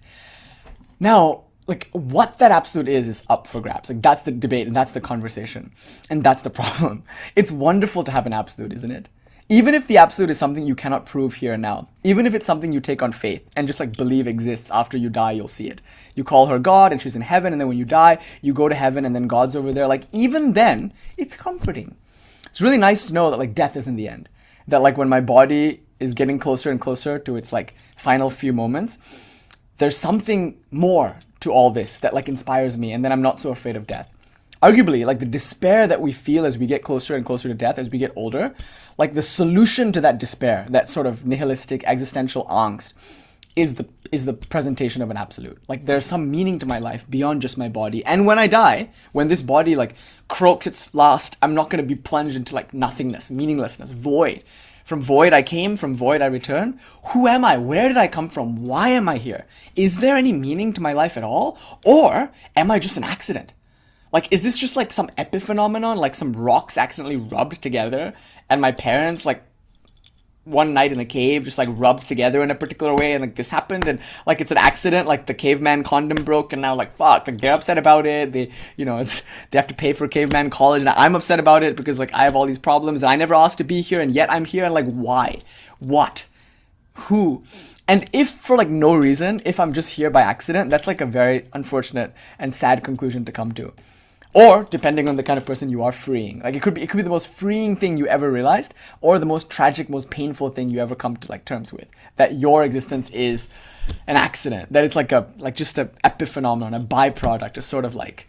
Now, like what that absolute is up for grabs. Like that's the debate and that's the conversation. And that's the problem. It's wonderful to have an absolute, isn't it? Even if the absolute is something you cannot prove here and now, even if it's something you take on faith and just like believe exists, after you die, you'll see it. You call her God and she's in heaven, and then when you die, you go to heaven and then God's over there. Like even then, it's comforting. It's really nice to know that like death isn't the end. That like when my body is getting closer and closer to its like final few moments, there's something more to all this that like inspires me, and then I'm not so afraid of death. Arguably, like the despair that we feel as we get closer and closer to death, as we get older, like the solution to that despair, that sort of nihilistic existential angst, is the presentation of an absolute. Like there's some meaning to my life beyond just my body. And when I die, when this body like croaks its last, I'm not going to be plunged into like nothingness, meaninglessness, void. From void I came, from void I return. Who am I? Where did I come from? Why am I here? Is there any meaning to my life at all? Or am I just an accident? Like, is this just like some epiphenomenon, like some rocks accidentally rubbed together, and my parents like one night in the cave just like rubbed together in a particular way, and like this happened, and like it's an accident, like the caveman condom broke, and now like fuck, like they're upset about it. They, you know, they have to pay for caveman college, and I'm upset about it because like I have all these problems and I never asked to be here, and yet I'm here, and like why? What? Who? And if for like no reason, if I'm just here by accident, that's like a very unfortunate and sad conclusion to come to. Or, depending on the kind of person you are, freeing. Like it could be the most freeing thing you ever realized, or the most tragic, most painful thing you ever come to like terms with. That your existence is an accident. That it's like just a epiphenomenon, a byproduct, a sort of like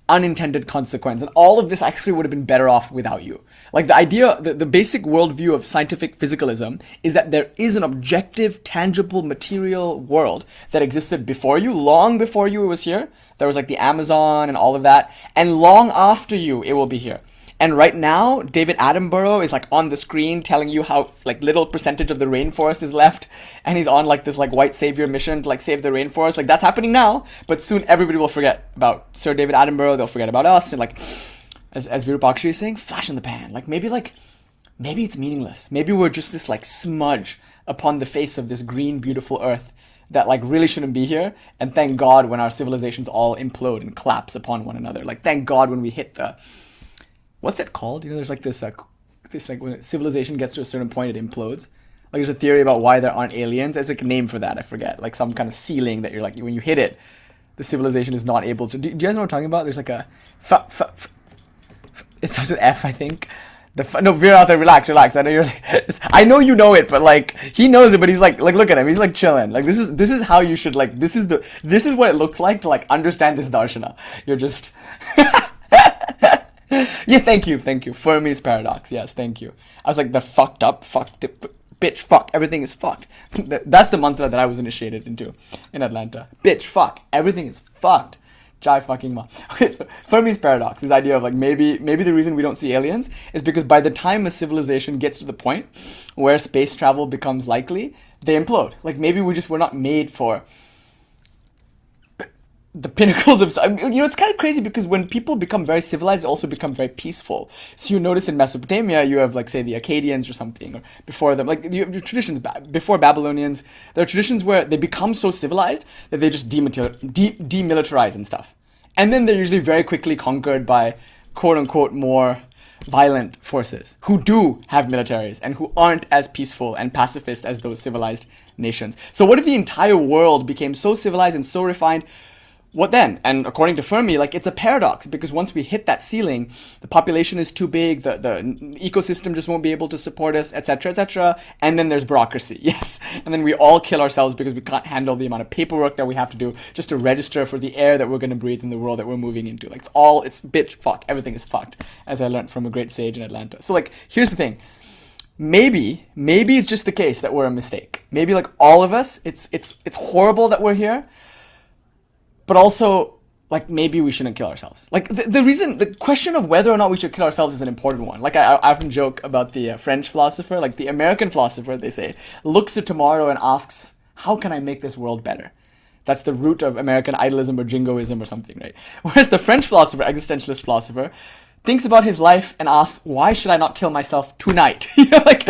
unintended consequence. And all of this actually would have been better off without you. Like the idea, the basic worldview of scientific physicalism is that there is an objective, tangible, material world that existed before you, long before you it was here. There was like the Amazon and all of that. And long after you, it will be here. And right now, David Attenborough is like on the screen telling you how like little percentage of the rainforest is left. And he's on like this like white savior mission to like save the rainforest. Like that's happening now. But soon everybody will forget about Sir David Attenborough. They'll forget about us. And like, as Virupaksha is saying, flash in the pan. Like maybe it's meaningless. Maybe we're just this like smudge upon the face of this green, beautiful earth that like really shouldn't be here. And thank God when our civilizations all implode and collapse upon one another. Like thank God when we hit the... What's it called? You know, there's like this like when civilization gets to a certain point, it implodes. Like there's a theory about why there aren't aliens. There's like a name for that. I forget. Like some kind of ceiling that you're like, when you hit it, the civilization is not able to. Do you guys know what I'm talking about? There's like a... It starts with F, I think. No, Virata, relax. I know I know you know it, but like he knows it, but he's like look at him. He's like chilling. Like this is how you should like. This is what it looks like to like understand this darshana. You're just. Yeah, thank you. Fermi's paradox. Yes, thank you. I was like the fucked up, bitch, fuck, everything is fucked. That's the mantra that I was initiated into in Atlanta. Bitch, fuck, everything is fucked. Jai fucking ma. Okay, so Fermi's paradox, this idea of like maybe the reason we don't see aliens is because by the time a civilization gets to the point where space travel becomes likely, they implode. Like maybe we're not made for the pinnacles of... You know, it's kind of crazy because when people become very civilized, they also become very peaceful. So you notice in Mesopotamia, you have like, say, the Akkadians or something, or before them, like you have traditions, before Babylonians, there are traditions where they become so civilized that they just demilitarize and stuff. And then they're usually very quickly conquered by quote-unquote more violent forces, who do have militaries, and who aren't as peaceful and pacifist as those civilized nations. So what if the entire world became so civilized and so refined? What then? And according to Fermi, like, it's a paradox, because once we hit that ceiling, the population is too big, the ecosystem just won't be able to support us, etc., etc. And then there's bureaucracy, yes. And then we all kill ourselves because we can't handle the amount of paperwork that we have to do just to register for the air that we're going to breathe in the world that we're moving into. Like, it's bitch fuck. Everything is fucked, as I learned from a great sage in Atlanta. So, like, here's the thing. Maybe it's just the case that we're a mistake. Maybe, like, all of us, it's horrible that we're here. But also, like, maybe we shouldn't kill ourselves. Like, the question of whether or not we should kill ourselves is an important one. Like, I often joke about the French philosopher, like the American philosopher, they say, looks to tomorrow and asks, how can I make this world better? That's the root of American idealism or jingoism or something, right? Whereas the French philosopher, existentialist philosopher, thinks about his life and asks, why should I not kill myself tonight? You know, like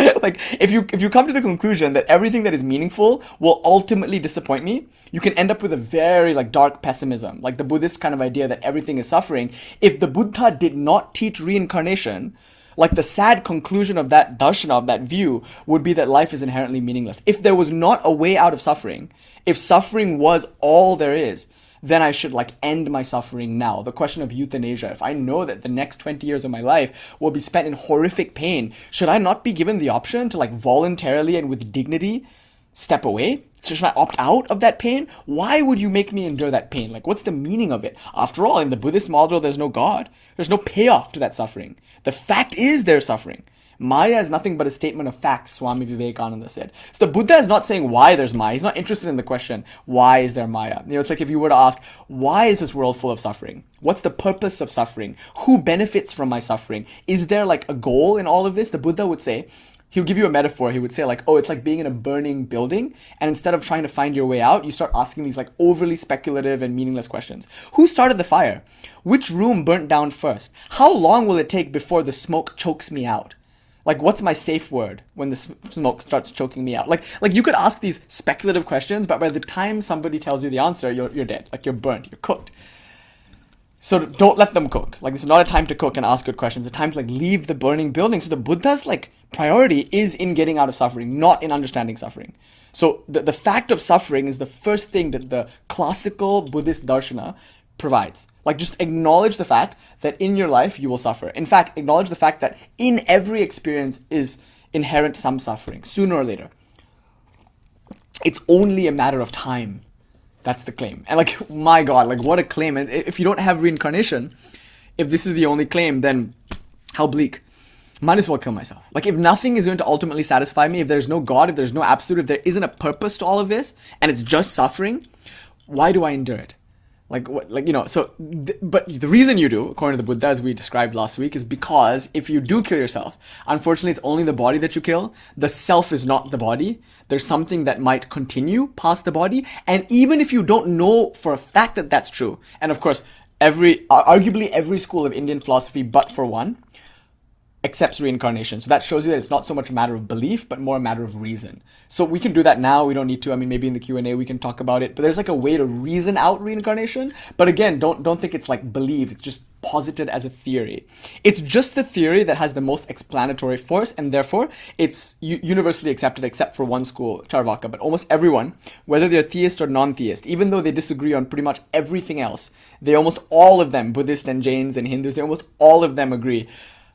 if you come to the conclusion that everything that is meaningful will ultimately disappoint me, you can end up with a very, like, dark pessimism, like the Buddhist kind of idea that everything is suffering. If the Buddha did not teach reincarnation, like, the sad conclusion of that darshana, of that view, would be that life is inherently meaningless. If there was not a way out of suffering, if suffering was all there is, then I should, like, end my suffering now. The question of euthanasia. If I know that the next 20 years of my life will be spent in horrific pain, should I not be given the option to, like, voluntarily and with dignity step away? Should I opt out of that pain? Why would you make me endure that pain? Like, what's the meaning of it? After all, in the Buddhist model, there's no God. There's no payoff to that suffering. The fact is there's suffering. Maya is nothing but a statement of facts, Swami Vivekananda said. So the Buddha is not saying why there's Maya. He's not interested in the question, why is there Maya? You know, it's like if you were to ask, why is this world full of suffering? What's the purpose of suffering? Who benefits from my suffering? Is there, like, a goal in all of this? The Buddha would say, he would give you a metaphor. He would say, like, oh, it's like being in a burning building, and instead of trying to find your way out, you start asking these, like, overly speculative and meaningless questions. Who started the fire? Which room burnt down first? How long will it take before the smoke chokes me out? Like, what's my safe word when the smoke starts choking me out? Like you could ask these speculative questions, but by the time somebody tells you the answer, you're dead. Like, you're burnt, you're cooked. So don't let them cook. Like, this is not a time to cook and ask good questions. It's a time to, like, leave the burning building. So the Buddha's, like, priority is in getting out of suffering, not in understanding suffering. So the fact of suffering is the first thing that the classical Buddhist darshana provides. Like, just acknowledge the fact that in your life you will suffer. In fact, acknowledge the fact that in every experience is inherent some suffering, sooner or later. It's only a matter of time. That's the claim. And, like, my God, like, what a claim. And if you don't have reincarnation, if this is the only claim, then how bleak. Might as well kill myself. Like, if nothing is going to ultimately satisfy me, if there's no God, if there's no absolute, if there isn't a purpose to all of this, and it's just suffering, why do I endure it? Like, what, like, you know, so, but the reason you do, according to the Buddha, as we described last week, is because if you do kill yourself, unfortunately, it's only the body that you kill. The self is not the body. There's something that might continue past the body. And even if you don't know for a fact that that's true, and of course, arguably every school of Indian philosophy, but for one, accepts reincarnation. So that shows you that it's not so much a matter of belief, but more a matter of reason. So we can do that now. We don't need to. I mean, maybe in the Q&A we can talk about it. But there's, like, a way to reason out reincarnation. But again, don't think it's, like, believed. It's just posited as a theory. It's just the theory that has the most explanatory force, and therefore it's universally accepted except for one school, Cārvāka. But almost everyone, whether they're theist or non-theist, even though they disagree on pretty much everything else, they almost all of them, Buddhists and Jains and Hindus, they almost all of them agree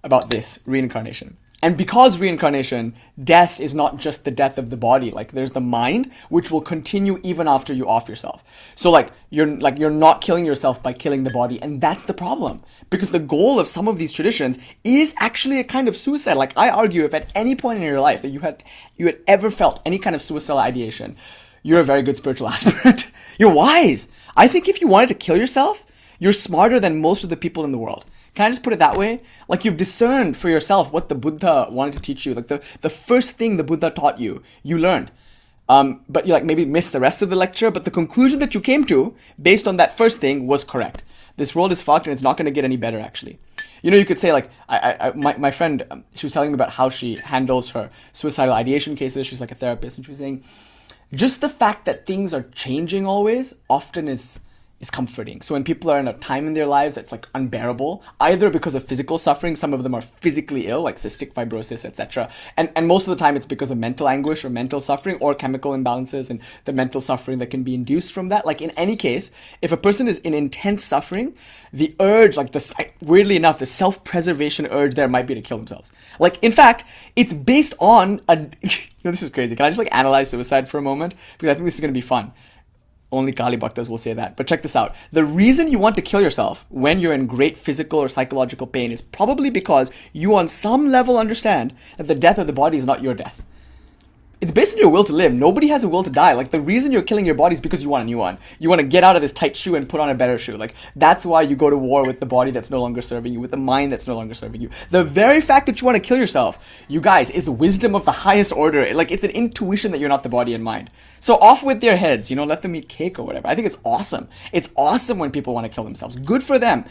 about this, reincarnation. And because reincarnation, death is not just the death of the body. Like, there's the mind, which will continue even after you off yourself. So, you're not killing yourself by killing the body, and that's the problem. Because the goal of some of these traditions is actually a kind of suicide. Like, I argue, if at any point in your life that you had ever felt any kind of suicidal ideation, you're a very good spiritual aspirant. You're wise. I think if you wanted to kill yourself, you're smarter than most of the people in the world. Can I just put it that way? Like, you've discerned for yourself what the Buddha wanted to teach you. Like, the first thing the Buddha taught you, you learned. But you, like, maybe missed the rest of the lecture, but the conclusion that you came to, based on that first thing, was correct. This world is fucked and it's not going to get any better, actually. You know, you could say, like, my friend, she was telling me about how she handles her suicidal ideation cases. She's, like, a therapist, and she was saying, just the fact that things are changing always often is is comforting. So when people are in a time in their lives that's like unbearable, either because of physical suffering, some of them are physically ill, like cystic fibrosis, etc. And most of the time it's because of mental anguish or mental suffering or chemical imbalances and the mental suffering that can be induced from that. Like in any case, if a person is in intense suffering, the urge, like weirdly enough, the self-preservation urge there might be to kill themselves. Like, in fact, it's based on this is crazy. Can I just like analyze suicide for a moment? Because I think this is going to be fun. Only Kali Bhaktas will say that. But check this out. The reason you want to kill yourself when you're in great physical or psychological pain is probably because you on some level understand that the death of the body is not your death. It's based on your will to live. Nobody has a will to die. Like, the reason you're killing your body is because you want a new one. You want to get out of this tight shoe and put on a better shoe. Like, that's why you go to war with the body that's no longer serving you, with the mind that's no longer serving you. The very fact that you want to kill yourself, you guys, is wisdom of the highest order. Like, it's an intuition that you're not the body and mind. So off with their heads, let them eat cake or whatever. I think it's awesome. It's awesome when people want to kill themselves. Good for them.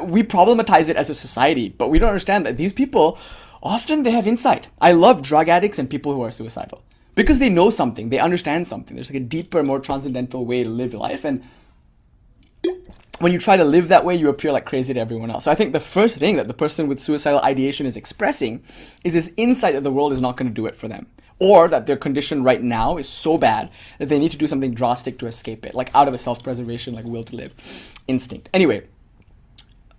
We problematize it as a society, but we don't understand that these people, often they have insight. I love drug addicts and people who are suicidal. Because they know something, they understand something. There's like a deeper, more transcendental way to live life. And when you try to live that way, you appear like crazy to everyone else. So I think the first thing that the person with suicidal ideation is expressing is this insight that the world is not going to do it for them. Or that their condition right now is so bad that they need to do something drastic to escape it. Like out of a self-preservation, like will to live instinct. Anyway,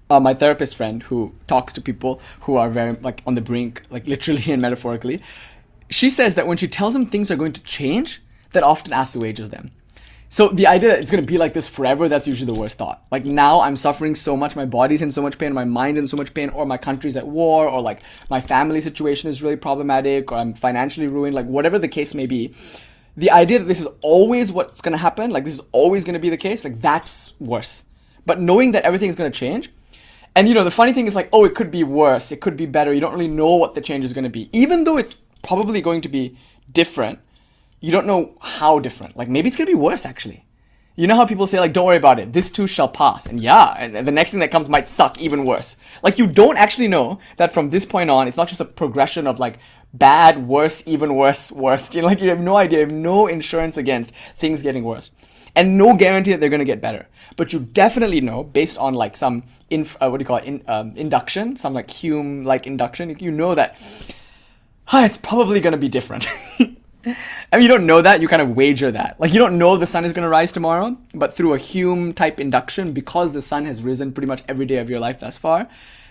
my therapist friend who talks to people who are very like on the brink, like literally and metaphorically, she says that when she tells them things are going to change, that often assuages them. So the idea that it's going to be like this forever, that's usually the worst thought. Like now I'm suffering so much, my body's in so much pain, my mind's in so much pain, or my country's at war, or like my family situation is really problematic, or I'm financially ruined, like whatever the case may be. The idea that this is always what's going to happen, like this is always going to be the case, like that's worse. But knowing that everything is going to change, and the funny thing is like, oh, it could be worse, it could be better, you don't really know what the change is going to be. Even though it's probably going to be different, you don't know how different. Like maybe it's going to be worse actually. You know how people say like, don't worry about it, this too shall pass. And yeah, and the next thing that comes might suck even worse. Like you don't actually know that from this point on, it's not just a progression of like bad, worse, even worse, worst. Like you have no idea, you have no insurance against things getting worse. And no guarantee that they're going to get better. But you definitely know, based on like some, induction, some like Hume-like induction, you know that it's probably going to be different. I mean, you don't know that, you kind of wager that. Like, you don't know the sun is going to rise tomorrow, but through a Hume-type induction, because the sun has risen pretty much every day of your life thus far,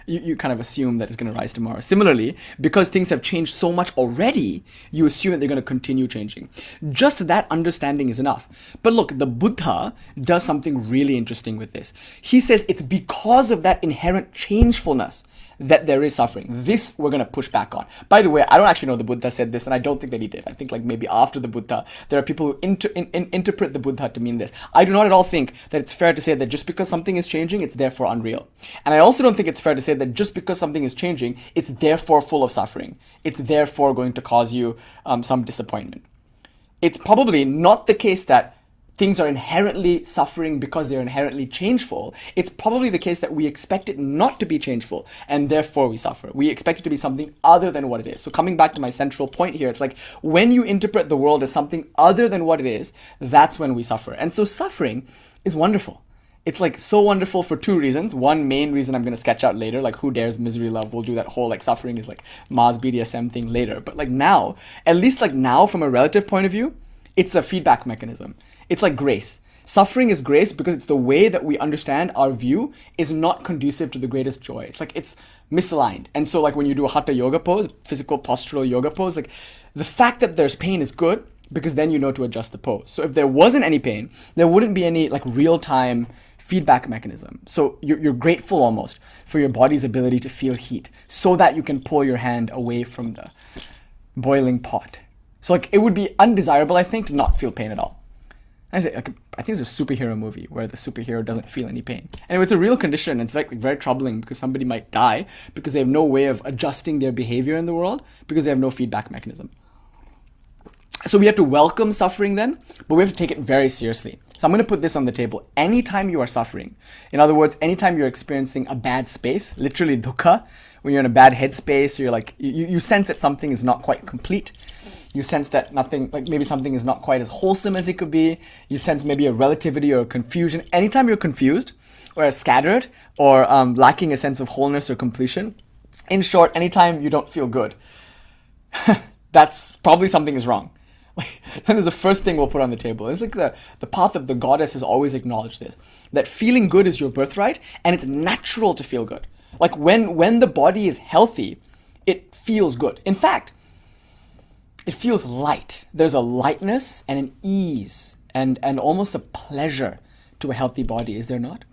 you kind of assume that it's going to rise tomorrow. Similarly, because things have changed so much already, you assume that they're going to continue changing. Just that understanding is enough. But look, the Buddha does something really interesting with this. He says it's because of that inherent changefulness that there is suffering. This we're going to push back on. By the way, I don't actually know the Buddha said this, and I don't think that he did. I think like maybe after the Buddha, there are people who interpret the Buddha to mean this. I do not at all think that it's fair to say that just because something is changing, it's therefore unreal. And I also don't think it's fair to say that just because something is changing, it's therefore full of suffering. It's therefore going to cause you some disappointment. It's probably not the case that things are inherently suffering because they're inherently changeful. It's probably the case that we expect it not to be changeful, and therefore we suffer. We expect it to be something other than what it is. So coming back to my central point here, it's like when you interpret the world as something other than what it is, that's when we suffer. And so suffering is wonderful. It's like so wonderful for two reasons. One main reason I'm going to sketch out later, like who dares misery love, we'll do that whole like suffering is like Ma's BDSM thing later. But like now, at least like now from a relative point of view, it's a feedback mechanism. It's like grace. Suffering is grace because it's the way that we understand our view is not conducive to the greatest joy. It's like it's misaligned. And so like when you do a hatha yoga pose, physical postural yoga pose, like the fact that there's pain is good because then you know to adjust the pose. So if there wasn't any pain, there wouldn't be any like real-time feedback mechanism. So you're grateful almost for your body's ability to feel heat so that you can pull your hand away from the boiling pot. So like it would be undesirable, I think, to not feel pain at all. I think there's a superhero movie where the superhero doesn't feel any pain. And it's a real condition. It's like very troubling because somebody might die because they have no way of adjusting their behavior in the world because they have no feedback mechanism. So we have to welcome suffering then, but we have to take it very seriously. So I'm going to put this on the table. Anytime you are suffering, in other words, anytime you're experiencing a bad space, literally dukkha, when you're in a bad headspace, or you're like, you sense that something is not quite complete, You sense that nothing, like maybe something is not quite as wholesome as it could be. You sense maybe a relativity or a confusion. Anytime you're confused or scattered or lacking a sense of wholeness or completion, in short, anytime you don't feel good, that's probably something is wrong. Like, that is the first thing we'll put on the table. It's like the path of the goddess has always acknowledged this, that feeling good is your birthright, and it's natural to feel good. Like when the body is healthy, it feels good. In fact, it feels light. There's a lightness and an ease and almost a pleasure to a healthy body, is there not?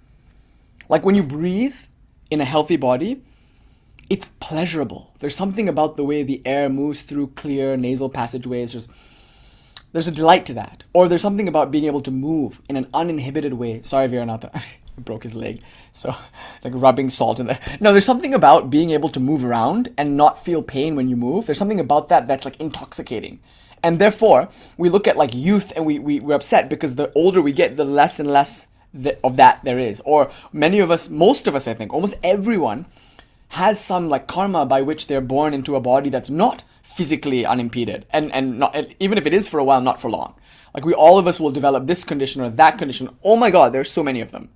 Like when you breathe in a healthy body, it's pleasurable. There's something about the way the air moves through clear nasal passageways. There's a delight to that. Or there's something about being able to move in an uninhibited way. Sorry, Viranatha. He broke his leg. So, like rubbing salt in there. No, there's something about being able to move around and not feel pain when you move. There's something about that that's like intoxicating. And therefore, we look at like youth and we're upset because the older we get, the less and less of that there is. Or many of us, most of us, I think, almost everyone has some like karma by which they're born into a body that's not physically unimpeded and not, even if it is for a while, not for long. Like all of us will develop this condition or that condition. Oh my God, there's so many of them.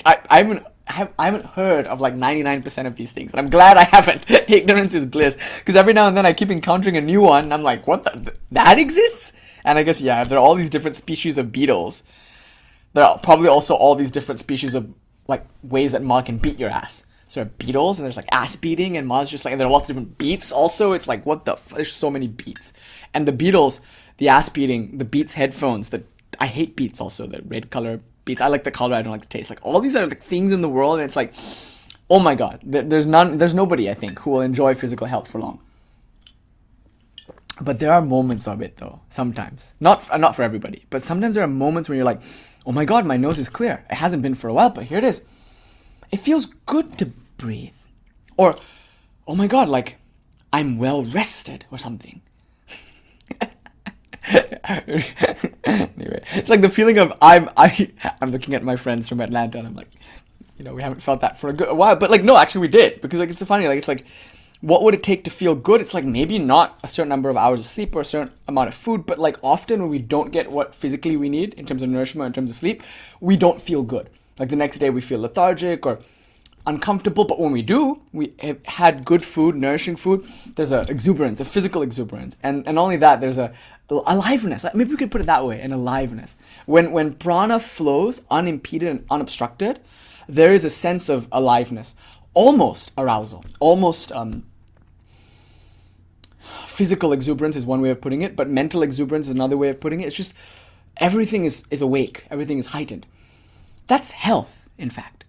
I haven't heard of like 99% of these things, and I'm glad I haven't. Ignorance is bliss, because every now and then I keep encountering a new one and I'm like, what that exists? And I guess, yeah, there are all these different species of beetles. There are probably also all these different species of like ways that Ma can beat your ass. So there are beetles, and there's like ass beating, and Ma's just like, and there are lots of different beats also. It's like, what the there's so many beats. And the Beatles, the ass beating, the Beats headphones, I hate Beats also, the red color Beats. I like the color, I don't like the taste. Like all these are like things in the world, and it's like, oh my God, there's nobody, I think, who will enjoy physical health for long. But there are moments of it though, sometimes. Not for everybody, but sometimes there are moments when you're like, oh my God, my nose is clear. It hasn't been for a while, but here it is. It feels good to breathe. Or, oh my God, like I'm well rested or something. Anyway, it's like the feeling of I'm looking at my friends from Atlanta and I'm like, we haven't felt that for a while, but like, no, actually we did, because like, it's so funny. Like, it's like, what would it take to feel good? It's like maybe not a certain number of hours of sleep or a certain amount of food, but like often when we don't get what physically we need in terms of nourishment, in terms of sleep, we don't feel good. Like the next day we feel lethargic or uncomfortable, but when we do, we have had good food, nourishing food, there's a exuberance, a physical exuberance. And not only that, there's a aliveness. Maybe we could put it that way, an aliveness. When prana flows unimpeded and unobstructed, there is a sense of aliveness, almost arousal, almost physical exuberance is one way of putting it, but mental exuberance is another way of putting it. It's just everything is awake, everything is heightened. That's health, in fact.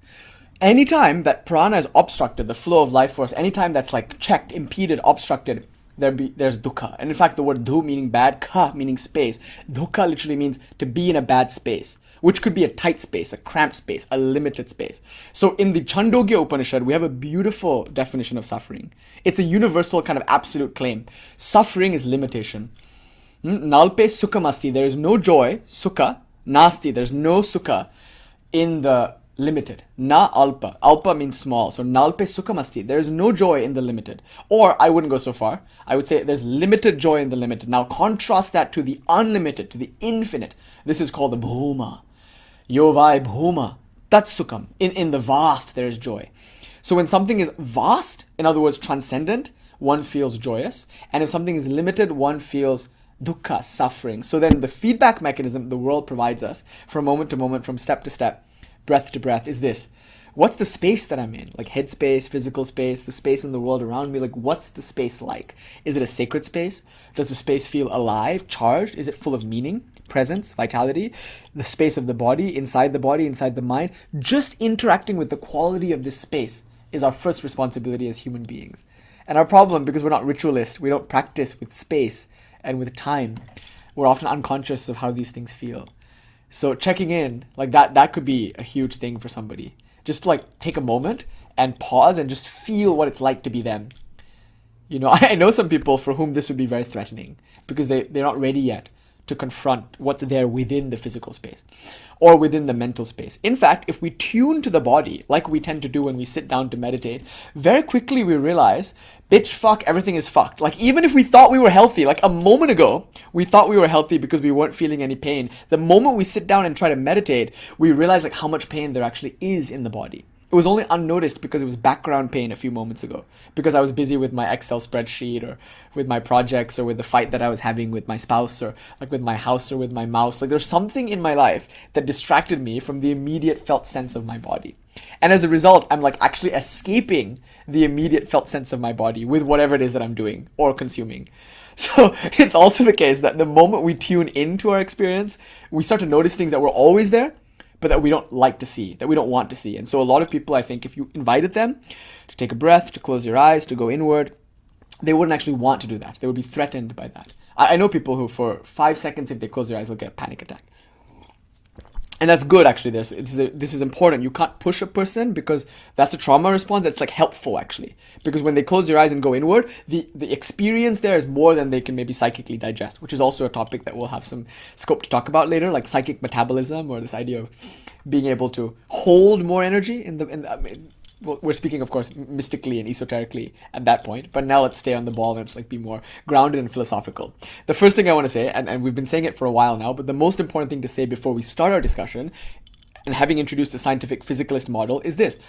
Anytime that prana is obstructed, the flow of life force, anytime that's like checked, impeded, obstructed, there's dukkha. And in fact, the word dhu meaning bad, ka meaning space. Dukkha literally means to be in a bad space, which could be a tight space, a cramped space, a limited space. So in the Chandogya Upanishad, we have a beautiful definition of suffering. It's a universal kind of absolute claim. Suffering is limitation. Nalpe sukham asti, there is no joy, sukha, nasti, there's no sukha in the limited. Na alpa. Alpa means small. So nalpe sukham asti. There is no joy in the limited. Or I wouldn't go so far. I would say there's limited joy in the limited. Now contrast that to the unlimited, to the infinite. This is called the bhūma. Yovai bhūma. That's sukham. In the vast there is joy. So when something is vast, in other words transcendent, one feels joyous. And if something is limited, one feels dukkha, suffering. So then the feedback mechanism the world provides us from moment to moment, from step to step, breath to breath, is this. What's the space that I'm in? Like head space, physical space, the space in the world around me. Like what's the space like? Is it a sacred space? Does the space feel alive, charged? Is it full of meaning, presence, vitality? The space of the body, inside the mind. Just interacting with the quality of this space is our first responsibility as human beings. And our problem, because we're not ritualists, we don't practice with space and with time, we're often unconscious of how these things feel. So checking in, like that could be a huge thing for somebody. Just to like take a moment and pause and just feel what it's like to be them. I know some people for whom this would be very threatening because they're not ready yet to confront what's there within the physical space or within the mental space. In fact, if we tune to the body, like we tend to do when we sit down to meditate, very quickly we realize, bitch, fuck, everything is fucked. Like, even if we thought we were healthy, like a moment ago, we thought we were healthy because we weren't feeling any pain. The moment we sit down and try to meditate, we realize like how much pain there actually is in the body. It was only unnoticed because it was background pain a few moments ago, because I was busy with my Excel spreadsheet or with my projects or with the fight that I was having with my spouse or like with my house or with my mouse. Like, there's something in my life that distracted me from the immediate felt sense of my body. And as a result, I'm like actually escaping the immediate felt sense of my body with whatever it is that I'm doing or consuming. So it's also the case that the moment we tune into our experience, we start to notice things that were always there, but that we don't like to see, that we don't want to see. And so a lot of people, I think, if you invited them to take a breath, to close your eyes, to go inward, they wouldn't actually want to do that. They would be threatened by that. I know people who for 5 seconds, if they close their eyes, they'll get a panic attack. And that's good, actually. This is important. You can't push a person because that's a trauma response. That's like helpful, actually. Because when they close their eyes and go inward, the experience there is more than they can maybe psychically digest, which is also a topic that we'll have some scope to talk about later, like psychic metabolism, or this idea of being able to hold more energy well, we're speaking, of course, mystically and esoterically at that point, but now let's stay on the ball and let's like be more grounded and philosophical. The first thing I want to say, and we've been saying it for a while now, but the most important thing to say before we start our discussion, and having introduced the scientific physicalist model, is this.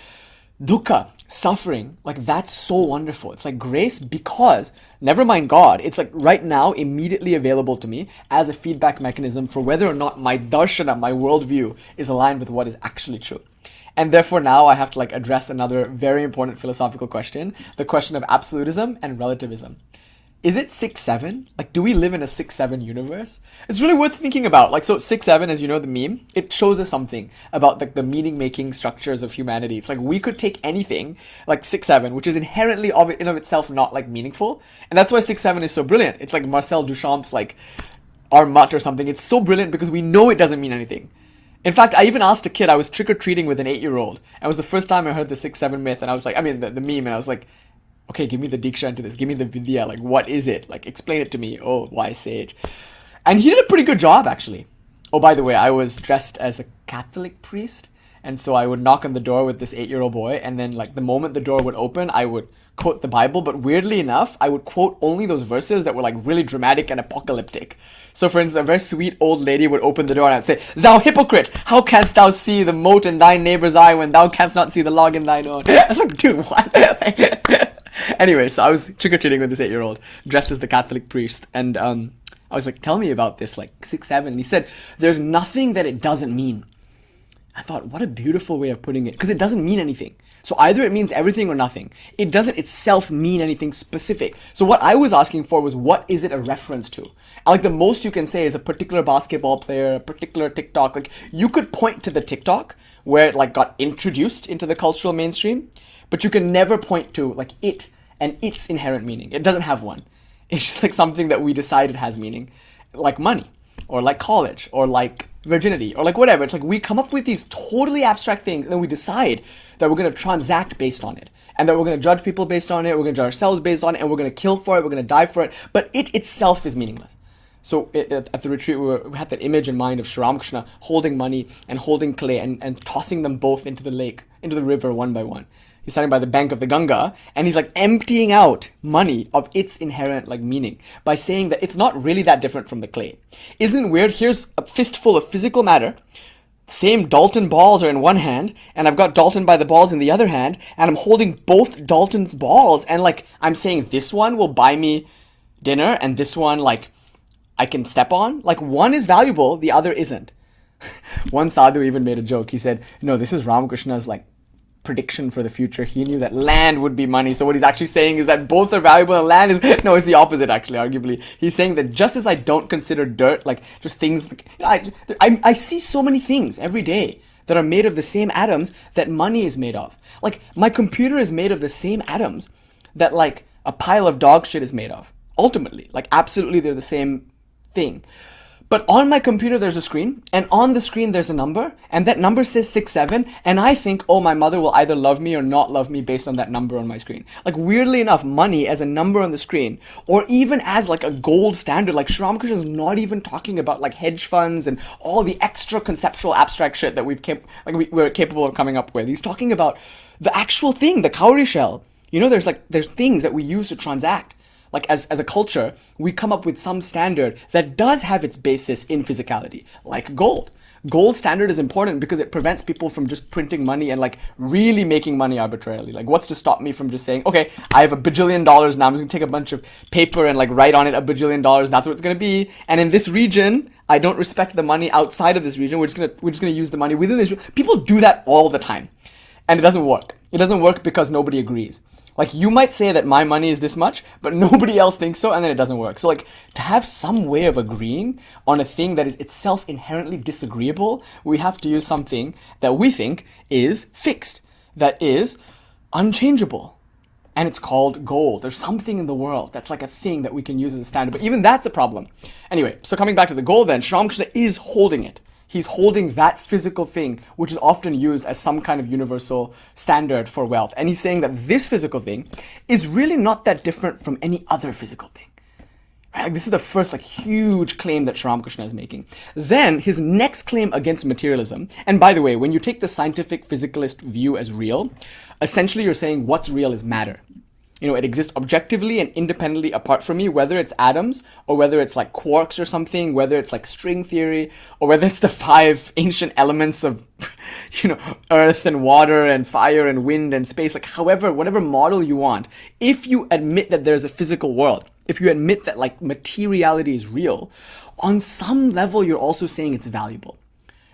Dukkha, suffering, like that's so wonderful. It's like grace because, never mind God, it's like right now immediately available to me as a feedback mechanism for whether or not my darshana, my worldview, is aligned with what is actually true. And therefore now I have to like address another very important philosophical question, the question of absolutism and relativism. Is it 6-7? Like, do we live in a 6-7 universe? It's really worth thinking about. Like, so 6-7, as you know, the meme, it shows us something about like the meaning-making structures of humanity. It's like we could take anything, like 6-7, which is inherently in of itself not like meaningful. And that's why 6-7 is so brilliant. It's like Marcel Duchamp's like Armat or something. It's so brilliant because we know it doesn't mean anything. In fact, I even asked a kid, I was trick-or-treating with an 8-year-old. And it was the first time I heard the 6-7 myth. And I was like, the meme, and I was like, okay, give me the diksha into this. Give me the vidya. Like, what is it? Like, explain it to me. Oh, wise sage. And he did a pretty good job, actually. Oh, by the way, I was dressed as a Catholic priest. And so I would knock on the door with this 8-year-old boy. And then, like, the moment the door would open, I would quote the Bible. But weirdly enough, I would quote only those verses that were, like, really dramatic and apocalyptic. So, for instance, a very sweet old lady would open the door and I'd say, "Thou hypocrite, how canst thou see the mote in thy neighbor's eye when thou canst not see the log in thine own?" I was like, dude, what? Anyway, so I was trick-or-treating with this 8-year-old, dressed as the Catholic priest, and I was like, tell me about this, like, 6-7. And he said, there's nothing that it doesn't mean. I thought, what a beautiful way of putting it, because it doesn't mean anything. So either it means everything or nothing. It doesn't itself mean anything specific. So what I was asking for was, what is it a reference to? And like the most you can say is a particular basketball player, a particular TikTok. Like, you could point to the TikTok where it like got introduced into the cultural mainstream, but you can never point to like it and its inherent meaning. It doesn't have one. It's just like something that we decided has meaning, like money, or like college, or like virginity, or like whatever. It's like we come up with these totally abstract things, and then we decide that we're going to transact based on it, and that we're going to judge people based on it, we're going to judge ourselves based on it, and we're going to kill for it, we're going to die for it, but it itself is meaningless. So at the retreat, we had that image in mind of Sri Ramakrishna holding money and holding clay and tossing them both into the lake, into the river one by one. He's standing by the bank of the Ganga, and he's like emptying out money of its inherent like meaning by saying that it's not really that different from the clay. Isn't it weird? Here's a fistful of physical matter. Same Dalton balls are in one hand, and I've got Dalton by the balls in the other hand, and I'm holding both Dalton's balls, and like I'm saying this one will buy me dinner, and this one like I can step on. Like one is valuable, the other isn't. One sadhu even made a joke. He said, no, this is Ramakrishna's like prediction for the future. He knew that land would be money. So what he's actually saying is that both are valuable and land is... No, it's the opposite actually, arguably. He's saying that just as I don't consider dirt, like just things... I see so many things every day that are made of the same atoms that money is made of. Like my computer is made of the same atoms that like a pile of dog shit is made of. Ultimately, like absolutely they're the same thing. But on my computer, there's a screen, and on the screen, there's a number, and that number says 67, and I think, oh, my mother will either love me or not love me based on that number on my screen. Like, weirdly enough, money as a number on the screen, or even as like a gold standard, like Sri Ramakrishna is not even talking about like hedge funds and all the extra conceptual abstract shit that we're capable of coming up with. He's talking about the actual thing, the cowrie shell. You know, there's things that we use to transact. Like as a culture, we come up with some standard that does have its basis in physicality, like gold. Gold standard is important because it prevents people from just printing money and like really making money arbitrarily. Like, what's to stop me from just saying, okay, I have $1 billion now, I'm just gonna take a bunch of paper and like write on it $1 billion, that's what it's gonna be. And in this region, I don't respect the money outside of this region, we're just gonna use the money within this region. People do that all the time. And it doesn't work. It doesn't work because nobody agrees. Like, you might say that my money is this much, but nobody else thinks so, and then it doesn't work. So, like, to have some way of agreeing on a thing that is itself inherently disagreeable, we have to use something that we think is fixed, that is unchangeable. And it's called gold. There's something in the world that's like a thing that we can use as a standard, but even that's a problem. Anyway, so coming back to the gold then, Sri Ramakrishna is holding it. He's holding that physical thing, which is often used as some kind of universal standard for wealth. And he's saying that this physical thing is really not that different from any other physical thing. Right? Like, this is the first like huge claim that Sri Ramakrishna is making. Then his next claim against materialism, and by the way, when you take the scientific physicalist view as real, essentially you're saying what's real is matter. You know, it exists objectively and independently apart from me, whether it's atoms or whether it's like quarks or something, whether it's like string theory or whether it's the 5 ancient elements of, you know, earth and water and fire and wind and space, like however, whatever model you want. If you admit that there's a physical world, if you admit that like materiality is real, on some level, you're also saying it's valuable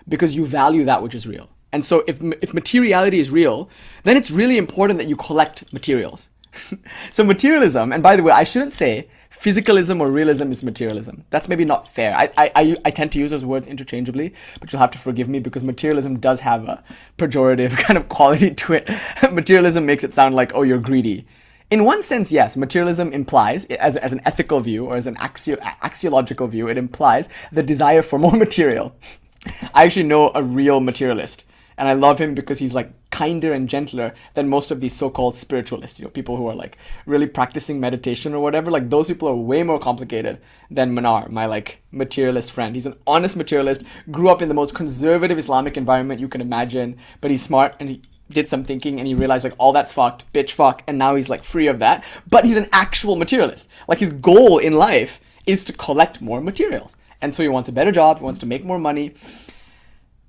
because you value that which is real. And so if materiality is real, then it's really important that you collect materials. So materialism, and by the way, I shouldn't say physicalism or realism is materialism. That's maybe not fair. I tend to use those words interchangeably, but you'll have to forgive me because materialism does have a pejorative kind of quality to it. Materialism makes it sound like, oh, you're greedy. In one sense, yes, materialism implies, as an ethical view or as an axiological view, it implies the desire for more material. I actually know a real materialist. And I love him because he's like kinder and gentler than most of these so-called spiritualists, you know, people who are like really practicing meditation or whatever. Like, those people are way more complicated than Manar, my like materialist friend. He's an honest materialist, grew up in the most conservative Islamic environment you can imagine, but he's smart and he did some thinking and he realized like all that's fucked, bitch fuck, and now he's like free of that. But he's an actual materialist. Like, his goal in life is to collect more materials. And so he wants a better job, he wants to make more money.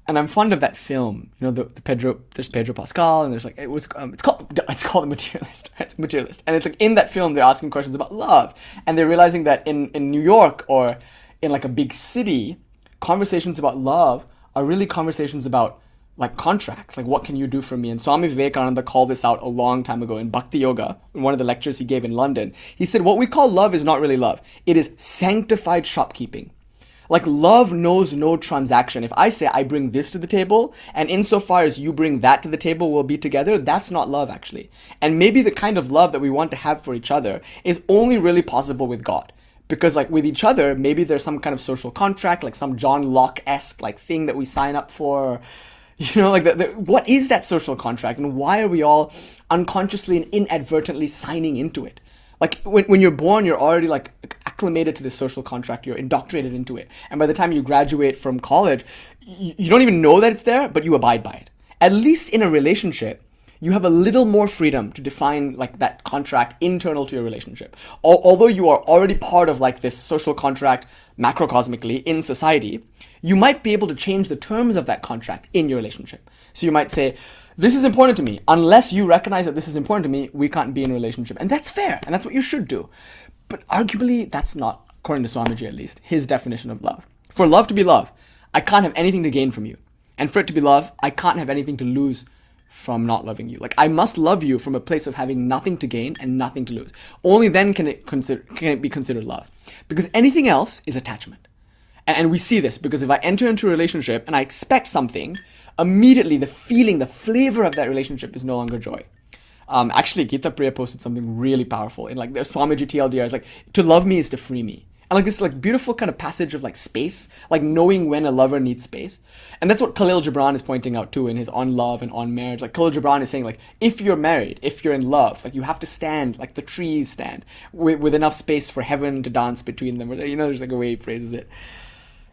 And I'm fond of that film, you know, there's Pedro Pascal, and there's like, it's called The Materialist, right? It's Materialist. And it's like, in that film, they're asking questions about love. And they're realizing that in New York or in like a big city, conversations about love are really conversations about like contracts, like what can you do for me? And Swami Vivekananda called this out a long time ago in Bhakti Yoga, in one of the lectures he gave in London. He said, what we call love is not really love. It is sanctified shopkeeping. Like, love knows no transaction. If I say I bring this to the table, and insofar as you bring that to the table, we'll be together, that's not love, actually. And maybe the kind of love that we want to have for each other is only really possible with God. Because, like, with each other, maybe there's some kind of social contract, like some John Locke-esque, like, thing that we sign up for. You know, like, what is that social contract? And why are we all unconsciously and inadvertently signing into it? Like, when you're born, you're already, like, acclimated to this social contract. You're indoctrinated into it. And by the time you graduate from college, you don't even know that it's there, but you abide by it. At least in a relationship, you have a little more freedom to define, like, that contract internal to your relationship. Although you are already part of, like, this social contract macrocosmically in society, you might be able to change the terms of that contract in your relationship. So you might say, this is important to me. Unless you recognize that this is important to me, we can't be in a relationship. And that's fair. And that's what you should do. But arguably, that's not, according to Swamiji at least, his definition of love. For love to be love, I can't have anything to gain from you. And for it to be love, I can't have anything to lose from not loving you. Like, I must love you from a place of having nothing to gain and nothing to lose. Only then can it be considered love. Because anything else is attachment. And we see this because if I enter into a relationship and I expect something, immediately the feeling, the flavor of that relationship is no longer joy. Actually, Gita Priya posted something really powerful in like their Swamiji TLDR. It's like, to love me is to free me. And like this like beautiful kind of passage of like space, like knowing when a lover needs space. And that's what Khalil Gibran is pointing out too in his On Love and On Marriage. Like Khalil Gibran is saying like, if you're married, if you're in love, like you have to stand like the trees stand with enough space for heaven to dance between them. Or, you know, there's like a way he phrases it.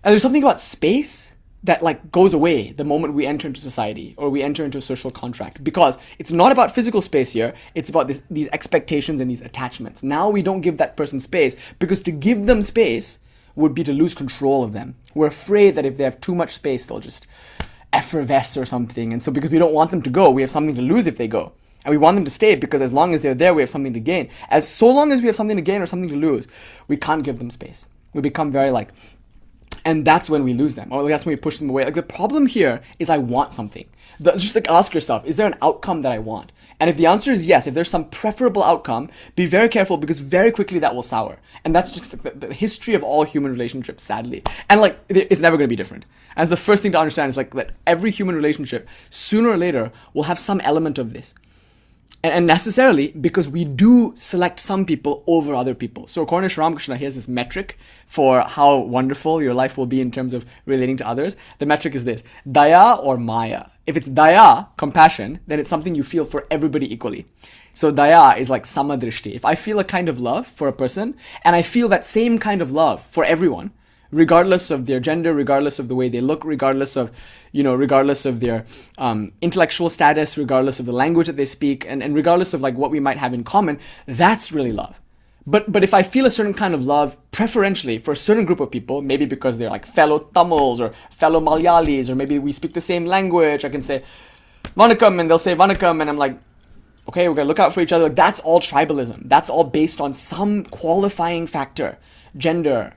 And there's something about space that like goes away the moment we enter into society or we enter into a social contract, because it's not about physical space here. It's about these expectations and these attachments. Now we don't give that person space, because to give them space would be to lose control of them. We're afraid that if they have too much space, they'll just effervesce or something. And so because we don't want them to go, we have something to lose if they go. And we want them to stay because as long as they're there, we have something to gain. So long as we have something to gain or something to lose, we can't give them space. We become very like, and that's when we lose them, or that's when we push them away. Like the problem here is I want something. Just like ask yourself, is there an outcome that I want? And if the answer is yes, if there's some preferable outcome, be very careful, because very quickly that will sour. And that's just the history of all human relationships, sadly. And like, it's never going to be different. And the first thing to understand is like that every human relationship, sooner or later, will have some element of this. And necessarily because we do select some people over other people. So according to Sri Ramakrishna, here's this metric for how wonderful your life will be in terms of relating to others. The metric is this: daya or maya. If it's daya, compassion, then it's something you feel for everybody equally. So daya is like samadrishti. If I feel a kind of love for a person, and I feel that same kind of love for everyone, regardless of their gender, regardless of the way they look, regardless of their intellectual status, regardless of the language that they speak, and regardless of like what we might have in common, that's really love. But if I feel a certain kind of love preferentially for a certain group of people, maybe because they're like fellow Tamils or fellow Malayalis, or maybe we speak the same language, I can say Vanakkam and they'll say Vanakkam, and I'm like, okay, we're gonna look out for each other. Like, that's all tribalism. That's all based on some qualifying factor, gender,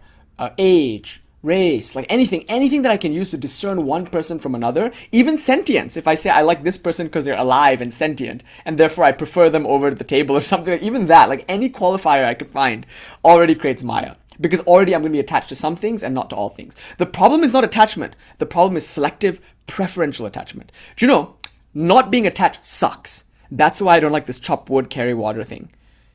age, race, like anything that I can use to discern one person from another, even sentience. If I say I like this person because they're alive and sentient, and therefore I prefer them over the table or something, like even that, like any qualifier I could find already creates Maya. Because already I'm going to be attached to some things and not to all things. The problem is not attachment. The problem is selective preferential attachment. Do you know, not being attached sucks. That's why I don't like this chop wood, carry water thing.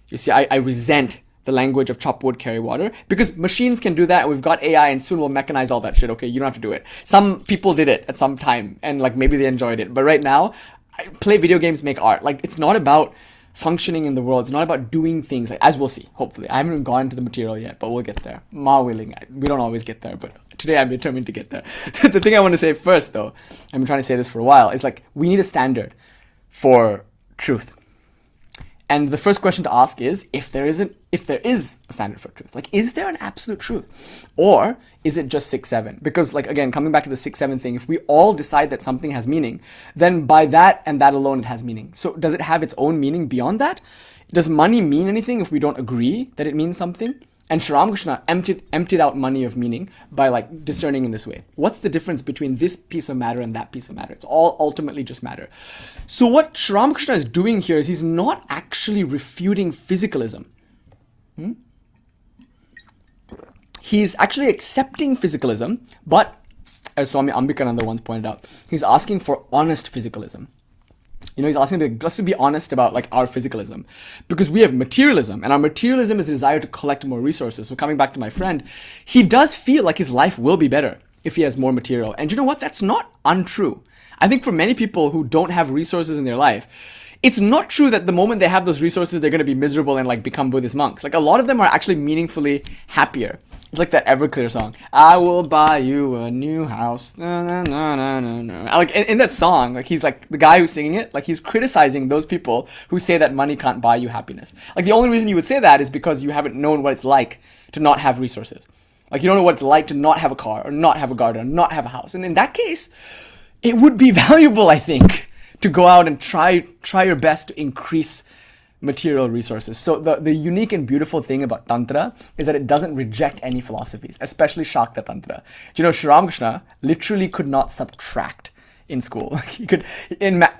You see, I resent the language of chop wood, carry water, because machines can do that, and we've got AI, and soon we'll mechanize all that shit. Okay, you don't have to do it. Some people did it at some time, and like maybe they enjoyed it, but right now, play video games, make art. Like, it's not about functioning in the world. It's not about doing things, like, as we'll see, hopefully. I haven't even gone into the material yet, but we'll get there. Ma willing. We don't always get there, but today I'm determined to get there. The thing I want to say first, though, I've been trying to say this for a while, is like, we need a standard for truth. And the first question to ask is, if there is a standard for truth, like, is there an absolute truth? Or is it just 6, 7? Because, like, again, coming back to the 6, 7 thing, if we all decide that something has meaning, then by that and that alone, it has meaning. So does it have its own meaning beyond that? Does money mean anything if we don't agree that it means something? And Sri Ramakrishna emptied out money of meaning by like discerning in this way. What's the difference between this piece of matter and that piece of matter? It's all ultimately just matter. So what Sri Ramakrishna is doing here is he's not actually refuting physicalism. He's actually accepting physicalism, but as Swami Ambikananda once pointed out, he's asking for honest physicalism. You know, he's asking us to be honest about like our physicalism, because we have materialism, and our materialism is a desire to collect more resources. So coming back to my friend, he does feel like his life will be better if he has more material. And you know what? That's not untrue. I think for many people who don't have resources in their life, it's not true that the moment they have those resources, they're going to be miserable and like become Buddhist monks. Like, a lot of them are actually meaningfully happier. It's like that Everclear song, I will buy you a new house. Na, na, na, na, na, na. Like in that song, like he's like the guy who's singing it, like he's criticizing those people who say that money can't buy you happiness. Like, the only reason you would say that is because you haven't known what it's like to not have resources. Like, you don't know what it's like to not have a car or not have a garden or not have a house. And in that case, it would be valuable, I think, to go out and try your best to increase material resources. So the unique and beautiful thing about Tantra is that it doesn't reject any philosophies, especially Shakta Tantra. Do you know, Sri Ramakrishna literally could not subtract in school.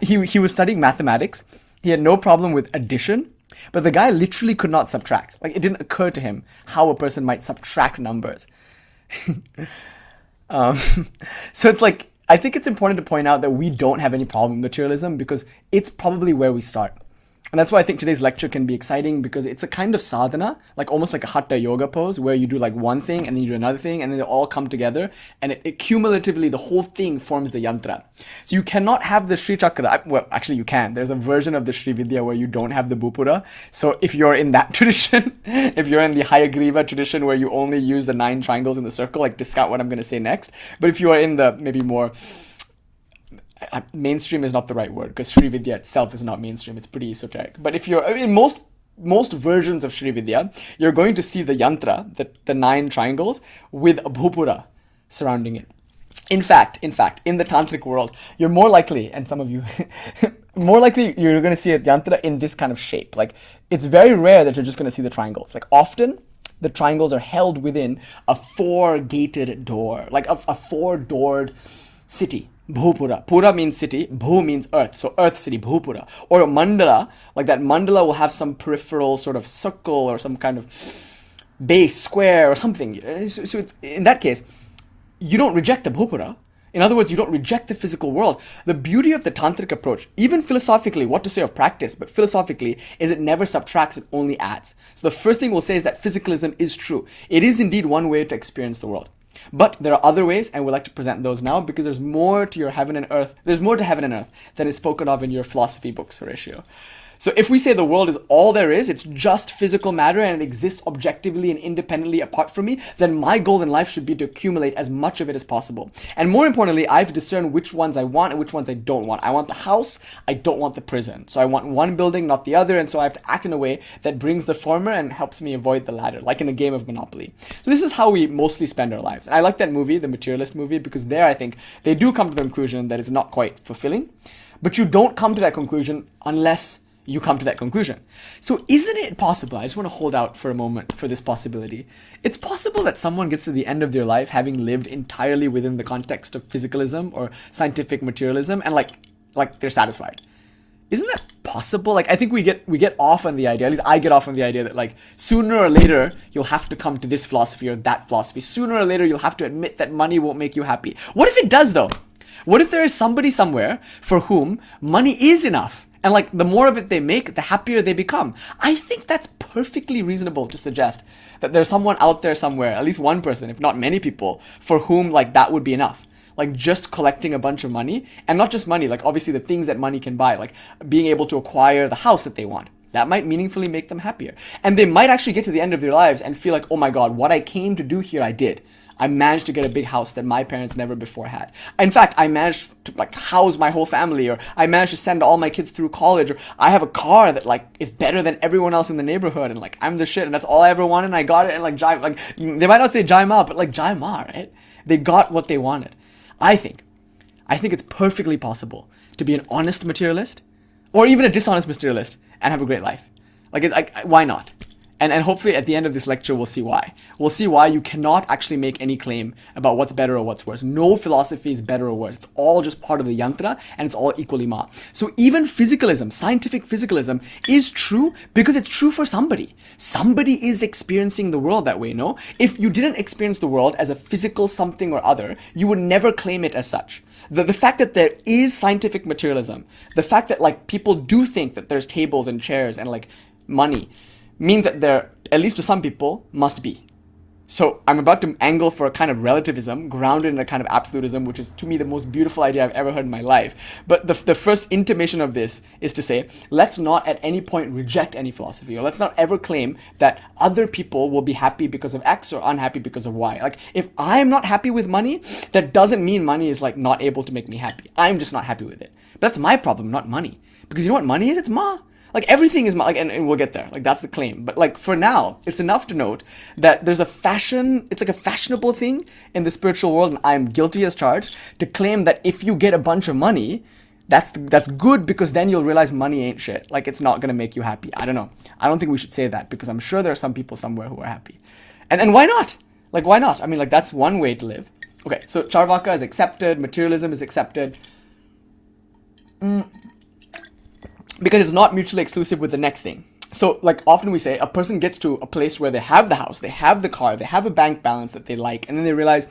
He was studying mathematics. He had no problem with addition, but the guy literally could not subtract. Like, it didn't occur to him how a person might subtract numbers. So it's like, I think it's important to point out that we don't have any problem with materialism, because it's probably where we start. And that's why I think today's lecture can be exciting, because it's a kind of sadhana, like almost like a hatha yoga pose, where you do like one thing and then you do another thing and then they all come together, and it cumulatively, the whole thing forms the yantra. So you cannot have the Sri Chakra. Well, actually you can. There's a version of the Sri Vidya where you don't have the bhūpura. So if you're in that tradition, if you're in the Hayagriva tradition where you only use the 9 triangles in the circle, like discount what I'm going to say next. But if you are in the maybe more... mainstream is not the right word, because Sri Vidya itself is not mainstream. It's pretty esoteric. But if you're in most versions of Sri Vidya, you're going to see the yantra, the 9 triangles, with a bhūpura surrounding it. In fact, in the Tāntrik world, you're more likely, and some of you, more likely you're going to see a yantra in this kind of shape. Like, it's very rare that you're just going to see the triangles. Like, often the triangles are held within a 4-gated door, like a 4-doored city. Bhūpura. Pura means city, bhū means earth, so earth city, bhūpura. Or a mandala, like that mandala will have some peripheral sort of circle or some kind of base, square or something. So it's, in that case, you don't reject the bhūpura. In other words, you don't reject the physical world. The beauty of the Tantric approach, even philosophically, what to say of practice, but philosophically, is it never subtracts, it only adds. So the first thing we'll say is that physicalism is true. It is indeed one way to experience the world. But there are other ways, and we'd like to present those now, because there's more to your heaven and earth. There's more to heaven and earth than is spoken of in your philosophy books, Horatio. So if we say the world is all there is, it's just physical matter and it exists objectively and independently apart from me, then my goal in life should be to accumulate as much of it as possible. And more importantly, I've discerned which ones I want and which ones I don't want. I want the house, I don't want the prison. So I want one building, not the other, and so I have to act in a way that brings the former and helps me avoid the latter, like in a game of Monopoly. So this is how we mostly spend our lives. And I like that movie, the Materialist movie, because there I think they do come to the conclusion that it's not quite fulfilling. But you don't come to that conclusion unless you come to that conclusion. So isn't it possible, I just want to hold out for a moment for this possibility, it's possible that someone gets to the end of their life having lived entirely within the context of physicalism or scientific materialism, and like they're satisfied. Isn't that possible? Like, I think we get off on the idea, at least I get off on the idea that like sooner or later you'll have to come to this philosophy or that philosophy. Sooner or later you'll have to admit that money won't make you happy. What if it does though? What if there is somebody somewhere for whom money is enough? And like the more of it they make, the happier they become. I think that's perfectly reasonable to suggest that there's someone out there somewhere, at least one person, if not many people, for whom like that would be enough. Like just collecting a bunch of money, and not just money, like obviously the things that money can buy, like being able to acquire the house that they want. That might meaningfully make them happier. And they might actually get to the end of their lives and feel like, oh my God, what I came to do here, I did. I managed to get a big house that my parents never before had. In fact, I managed to like house my whole family, or I managed to send all my kids through college, or I have a car that like is better than everyone else in the neighborhood, and like I'm the shit, and that's all I ever wanted, and I got it, and like they might not say Jai Ma, but like Jai Ma, right? They got what they wanted. I think it's perfectly possible to be an honest materialist, or even a dishonest materialist, and have a great life. Like why not? And hopefully at the end of this lecture, we'll see why. We'll see why you cannot actually make any claim about what's better or what's worse. No philosophy is better or worse. It's all just part of the yantra, and it's all equally ma. So even physicalism, scientific physicalism, is true because it's true for somebody. Somebody is experiencing the world that way, no? If you didn't experience the world as a physical something or other, you would never claim it as such. The fact that there is scientific materialism, the fact that like people do think that there's tables and chairs and like money, means that there, at least to some people, must be. So I'm about to angle for a kind of relativism grounded in a kind of absolutism, which is to me the most beautiful idea I've ever heard in my life. But the first intimation of this is to say, let's not at any point reject any philosophy, or let's not ever claim that other people will be happy because of X or unhappy because of Y. Like, if I'm not happy with money, that doesn't mean money is like not able to make me happy. I'm just not happy with it. But that's my problem, not money. Because you know what money is? It's ma. Like everything is like, and we'll get there. Like that's the claim. But like for now, it's enough to note that there's a fashion. It's like a fashionable thing in the spiritual world, and I'm guilty as charged to claim that if you get a bunch of money, that's good, because then you'll realize money ain't shit. Like it's not gonna make you happy. I don't know. I don't think we should say that, because I'm sure there are some people somewhere who are happy. And why not? Like why not? I mean, like that's one way to live. Okay, so Cārvāka is accepted. Materialism is accepted. Because it's not mutually exclusive with the next thing. So like often we say a person gets to a place where they have the house, they have the car, they have a bank balance that they like, and then they realize,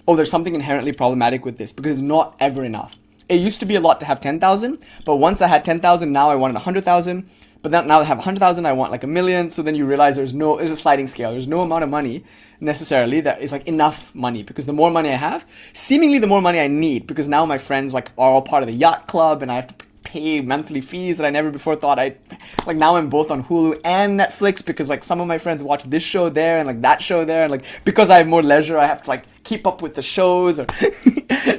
oh, there's something inherently problematic with this because it's not ever enough. It used to be a lot to have 10,000, but once I had 10,000, now I wanted 100,000. But then now I have 100,000, I want like 1,000,000. So then you realize there's a sliding scale. There's no amount of money necessarily that is like enough money, because the more money I have, seemingly the more money I need, because now my friends like are all part of the yacht club and I have to pay monthly fees that I never before thought like. Now I'm both on Hulu and Netflix, because like some of my friends watch this show there and like that show there, and like because I have more leisure I have to like keep up with the shows, or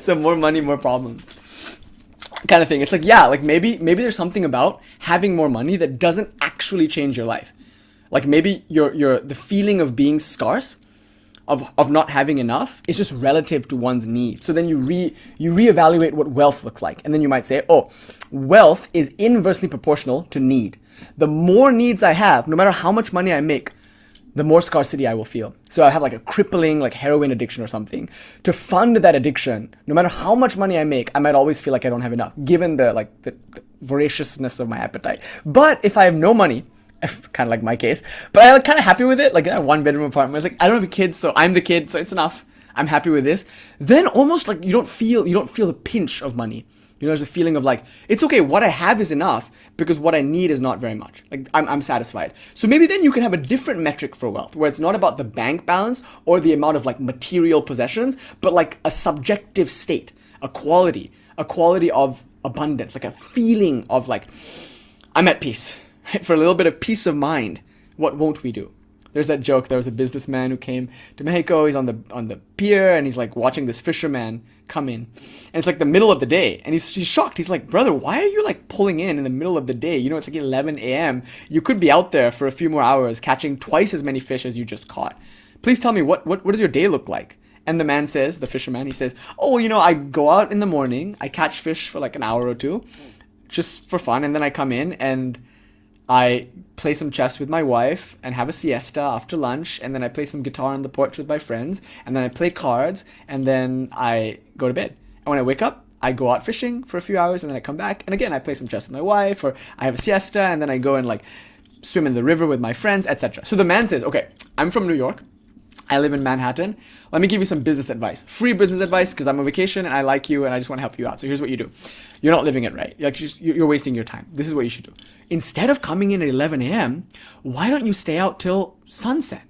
so more money, more problems kind of thing. It's like, yeah, like maybe there's something about having more money that doesn't actually change your life. Like maybe your the feeling of being scarce, of not having enough, is just relative to one's needs. So then you reevaluate what wealth looks like, and then you might say, oh, wealth is inversely proportional to need. The more needs I have, no matter how much money I make, the more scarcity I will feel. So I have like a crippling like heroin addiction or something. To fund that addiction, no matter how much money I make, I might always feel like I don't have enough, given the voraciousness of my appetite. But if I have no money, kind of like my case, but I'm kind of happy with it. Like a 1-bedroom apartment. It's like, I don't have kids, so I'm the kid, so it's enough. I'm happy with this. Then almost like you don't feel the pinch of money. You know, there's a feeling of like, it's okay, what I have is enough, because what I need is not very much. Like I'm satisfied. So maybe then you can have a different metric for wealth, where it's not about the bank balance or the amount of like material possessions, but like a subjective state, a quality of abundance, like a feeling of like, I'm at peace. For a little bit of peace of mind, what won't we do? There's that joke. There was a businessman who came to Mexico. He's on the pier, and he's like watching this fisherman come in, and it's like the middle of the day, and he's shocked. He's like, brother, why are you like pulling in the middle of the day? You know, it's like 11 a.m. You could be out there for a few more hours catching twice as many fish as you just caught. Please tell me, what does your day look like? And the man says, the fisherman, he says, oh, you know, I go out in the morning, I catch fish for like an hour or two, just for fun, and then I come in and I play some chess with my wife and have a siesta after lunch, and then I play some guitar on the porch with my friends, and then I play cards, and then I go to bed. And when I wake up, I go out fishing for a few hours, and then I come back, and again, I play some chess with my wife, or I have a siesta, and then I go and like swim in the river with my friends, etc. So the man says, okay, I'm from New York. I live in Manhattan. Let me give you some business advice. Free business advice, because I'm on vacation and I like you and I just want to help you out. So here's what you do. You're not living it right. You're wasting your time. This is what you should do. Instead of coming in at 11 a.m., why don't you stay out till sunset?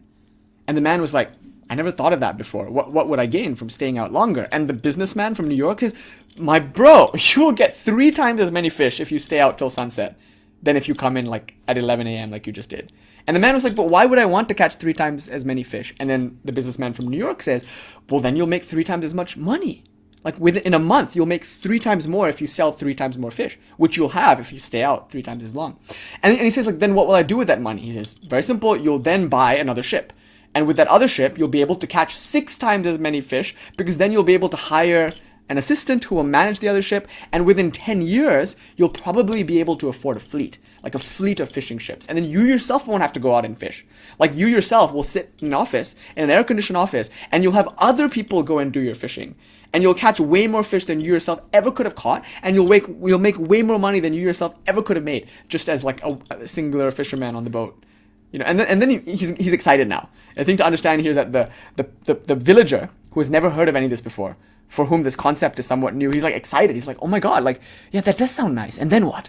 And the man was like, I never thought of that before. What would I gain from staying out longer? And the businessman from New York says, my bro, you will get 3 times as many fish if you stay out till sunset than if you come in like at 11 a.m. like you just did. And the man was like, but why would I want to catch 3 times as many fish? And then the businessman from New York says, well, then you'll make 3 times as much money. Like within a month, you'll make 3 times more if you sell 3 times more fish, which you'll have if you stay out 3 times as long. And he says, like, then what will I do with that money? He says, very simple, you'll then buy another ship. And with that other ship, you'll be able to catch 6 times as many fish, because then you'll be able to hire an assistant who will manage the other ship. And within 10 years, you'll probably be able to afford a fleet, like a fleet of fishing ships. And then you yourself won't have to go out and fish. Like you yourself will sit in an office, in an air-conditioned office, and you'll have other people go and do your fishing. And you'll catch way more fish than you yourself ever could have caught, and you'll make way more money than you yourself ever could have made, just as like a singular fisherman on the boat. You know, and then he's excited now. I think to understand here is that the villager who has never heard of any of this before, for whom this concept is somewhat new, he's like excited. He's like, oh my God, like, yeah, that does sound nice. And then what?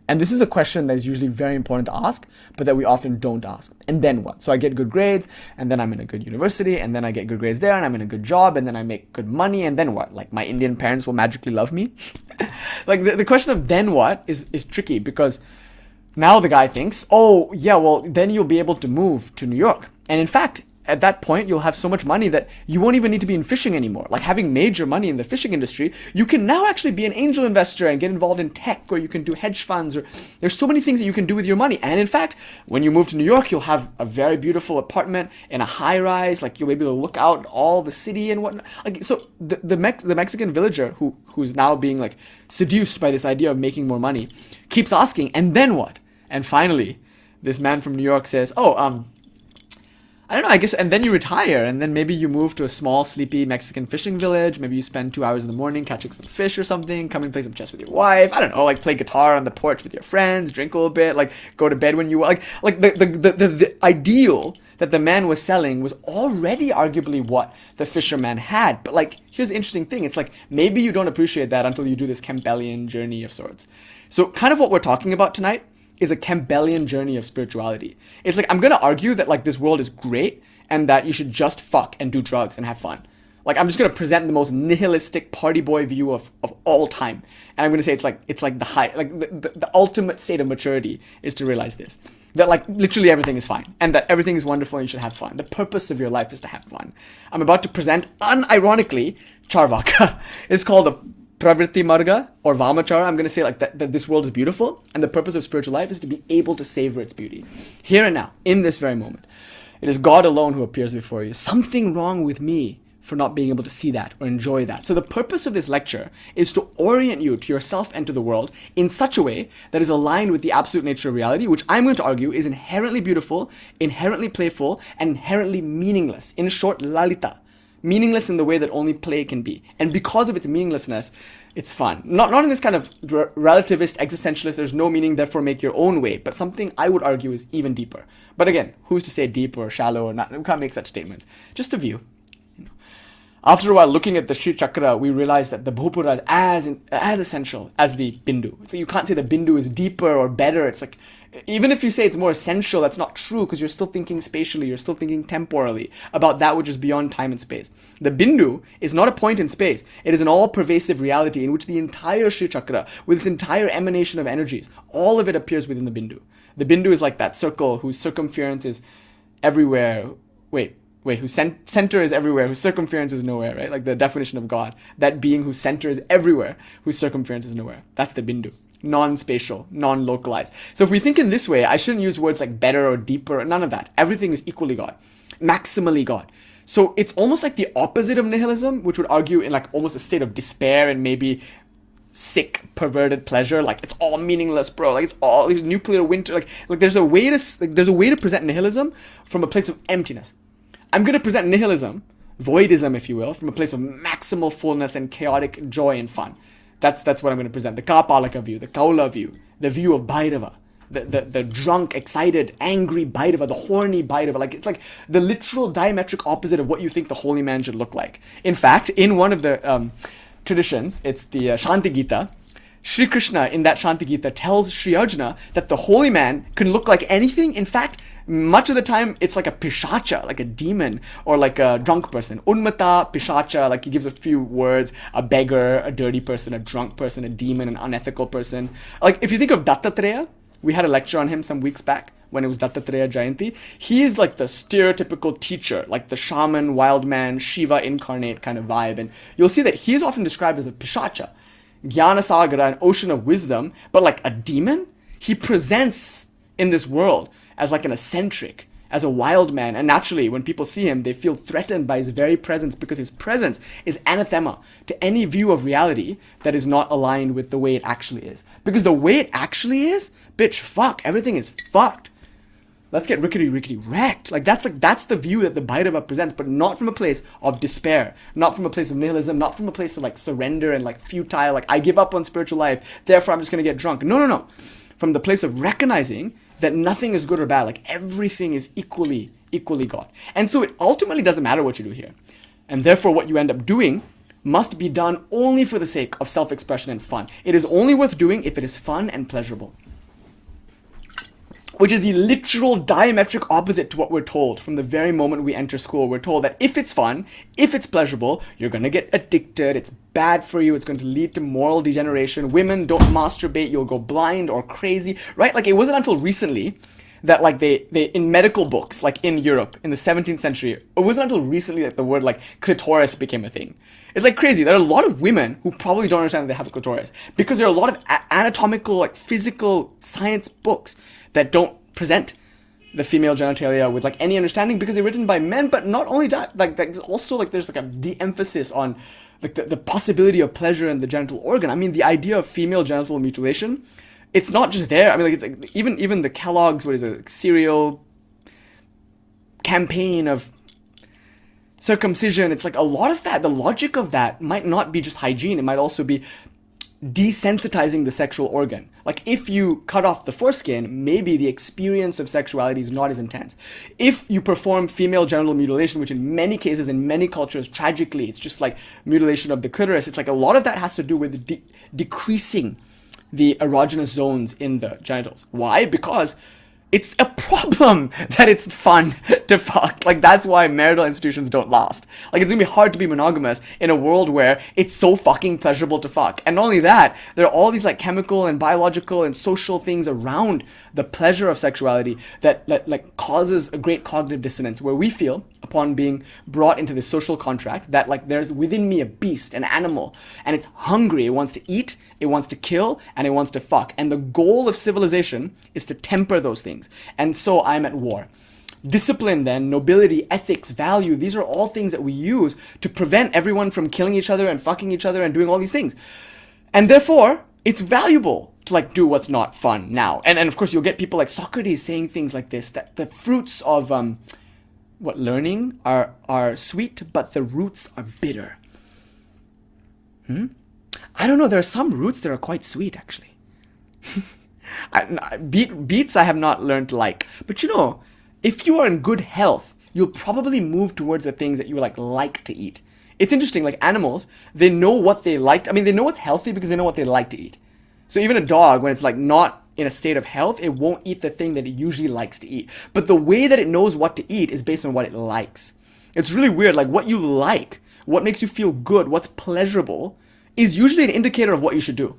And this is a question that is usually very important to ask, but that we often don't ask. And then what? So I get good grades, and then I'm in a good university, and then I get good grades there, and I'm in a good job, and then I make good money, and then what? Like my Indian parents will magically love me? Like the question of then what is tricky, because now the guy thinks, oh yeah, well then you'll be able to move to New York. And in fact, at that point, you'll have so much money that you won't even need to be in fishing anymore. Like having made your money in the fishing industry, you can now actually be an angel investor and get involved in tech, or you can do hedge funds, or there's so many things that you can do with your money. And in fact, when you move to New York, you'll have a very beautiful apartment in a high rise, like you'll be able to look out all the city and whatnot. Like, so the Mexican villager who's now being like seduced by this idea of making more money keeps asking, and then what? And finally, this man from New York says, I don't know, I guess, and then you retire, and then maybe you move to a small, sleepy Mexican fishing village. Maybe you spend 2 hours in the morning catching some fish or something, come and play some chess with your wife. I don't know, like play guitar on the porch with your friends, drink a little bit, like go to bed when you like the ideal that the man was selling was already arguably what the fisherman had. But like, here's the interesting thing. It's like, maybe you don't appreciate that until you do this Campbellian journey of sorts. So kind of what we're talking about tonight is a Campbellian journey of spirituality. It's like, I'm going to argue that like this world is great and that you should just fuck and do drugs and have fun. Like, I'm just going to present the most nihilistic party boy view of all time. And I'm going to say it's like the high, like the ultimate state of maturity is to realize this. That like literally everything is fine and that everything is wonderful and you should have fun. The purpose of your life is to have fun. I'm about to present, unironically, Cārvāka. It's called the Pravritti Marga or Vamachara. I'm going to say like that this world is beautiful and the purpose of spiritual life is to be able to savor its beauty. Here and now, in this very moment. It is God alone who appears before you. Something wrong with me for not being able to see that or enjoy that. So the purpose of this lecture is to orient you to yourself and to the world in such a way that is aligned with the absolute nature of reality, which I'm going to argue is inherently beautiful, inherently playful, and inherently meaningless. In short, lalita. Meaningless in the way that only play can be. And because of its meaninglessness, it's fun. Not in this kind of relativist, existentialist, there's no meaning, therefore make your own way, but something I would argue is even deeper. But again, who's to say deep or shallow or not? We can't make such statements. Just a view. After a while, looking at the Sri Chakra, we realized that the bhūpura is as essential as the Bindu. So you can't say the Bindu is deeper or better. It's like, even if you say it's more essential, that's not true because you're still thinking spatially, you're still thinking temporally about that which is beyond time and space. The Bindu is not a point in space. It is an all-pervasive reality in which the entire Sri Chakra, with its entire emanation of energies, all of it appears within the Bindu. The Bindu is like that circle whose circumference is everywhere. Whose center is everywhere, whose circumference is nowhere, right? Like the definition of God. That being whose center is everywhere, whose circumference is nowhere. That's the Bindu. Non-spatial, non-localized. So if we think in this way, I shouldn't use words like better or deeper, none of that. Everything is equally God. Maximally God. So it's almost like the opposite of nihilism, which would argue in like almost a state of despair and maybe sick, perverted pleasure, like it's all meaningless, bro. Like it's all nuclear winter. Like there's a way to present nihilism from a place of emptiness. I'm going to present nihilism, voidism, if you will, from a place of maximal fullness and chaotic joy and fun. That's what I'm going to present. The Kapalaka view, the Kaula view, the view of Bhairava, the drunk, excited, angry Bhairava, the horny Bhairava. Like it's like the literal diametric opposite of what you think the holy man should look like. In fact, in one of the traditions, it's the Shanti Gita, Sri Krishna in that Shanti Gita tells Sri Arjuna that the holy man can look like anything. In fact, much of the time, it's like a pishacha, like a demon, or like a drunk person. Unmata, pishacha, like he gives a few words, a beggar, a dirty person, a drunk person, a demon, an unethical person. Like if you think of Dattatreya, we had a lecture on him some weeks back when it was Dattatreya Jayanti. He is like the stereotypical teacher, like the shaman, wild man, Shiva incarnate kind of vibe. And you'll see that he is often described as a pishacha, Jnanasagara, an ocean of wisdom, but like a demon. He presents in this world as like an eccentric, as a wild man. And naturally, when people see him, they feel threatened by his very presence because his presence is anathema to any view of reality that is not aligned with the way it actually is. Because the way it actually is, bitch, fuck, everything is fucked. Let's get rickety wrecked. Like that's the view that the Bhairava presents, but not from a place of despair, not from a place of nihilism, not from a place of like surrender and like futile, like I give up on spiritual life, therefore I'm just gonna get drunk. No. From the place of recognizing that nothing is good or bad, like everything is equally God. And so it ultimately doesn't matter what you do here. And therefore what you end up doing must be done only for the sake of self-expression and fun. It is only worth doing if it is fun and pleasurable. Which is the literal diametric opposite to what we're told from the very moment we enter school. We're told that if it's fun, if it's pleasurable, you're going to get addicted, it's bad for you, it's going to lead to moral degeneration. Women, don't masturbate, you'll go blind or crazy, right? Like it wasn't until recently that like they in medical books, like in Europe in the 17th century, it wasn't until recently that the word like clitoris became a thing. It's like crazy. There are a lot of women who probably don't understand that they have a clitoris because there are a lot of anatomical, like physical science books that don't present the female genitalia with like any understanding because they're written by men. But not only that, like also like there's like a de-emphasis on like the possibility of pleasure in the genital organ. I mean, the idea of female genital mutilation, it's not just there. I mean, like it's like even the Kellogg's, what is it, cereal campaign of circumcision. It's like a lot of that. The logic of that might not be just hygiene. It might also be desensitizing the sexual organ. Like if you cut off the foreskin, maybe the experience of sexuality is not as intense. If you perform female genital mutilation, which in many cases, in many cultures, tragically, it's just like mutilation of the clitoris. It's like a lot of that has to do with decreasing the erogenous zones in the genitals. Why? Because it's a problem that it's fun to fuck. Like, that's why marital institutions don't last. Like, it's gonna be hard to be monogamous in a world where it's so fucking pleasurable to fuck. And not only that, there are all these like chemical and biological and social things around the pleasure of sexuality that like causes a great cognitive dissonance, where we feel, upon being brought into this social contract, that like there's within me a beast, an animal, and it's hungry, it wants to eat, it wants to kill, and it wants to fuck. And the goal of civilization is to temper those things. And so I'm at war. Discipline then, nobility, ethics, value, these are all things that we use to prevent everyone from killing each other and fucking each other and doing all these things. And therefore, it's valuable to like do what's not fun now. And of course, you'll get people like Socrates saying things like this, that the fruits of learning are sweet, but the roots are bitter. I don't know, there are some roots that are quite sweet, actually. Beets I have not learned to like. But you know, if you are in good health, you'll probably move towards the things that you like to eat. It's interesting, like animals, they know what they like. I mean, they know what's healthy because they know what they like to eat. So even a dog, when it's like not in a state of health, it won't eat the thing that it usually likes to eat. But the way that it knows what to eat is based on what it likes. It's really weird, like what you like, what makes you feel good, what's pleasurable, is usually an indicator of what you should do.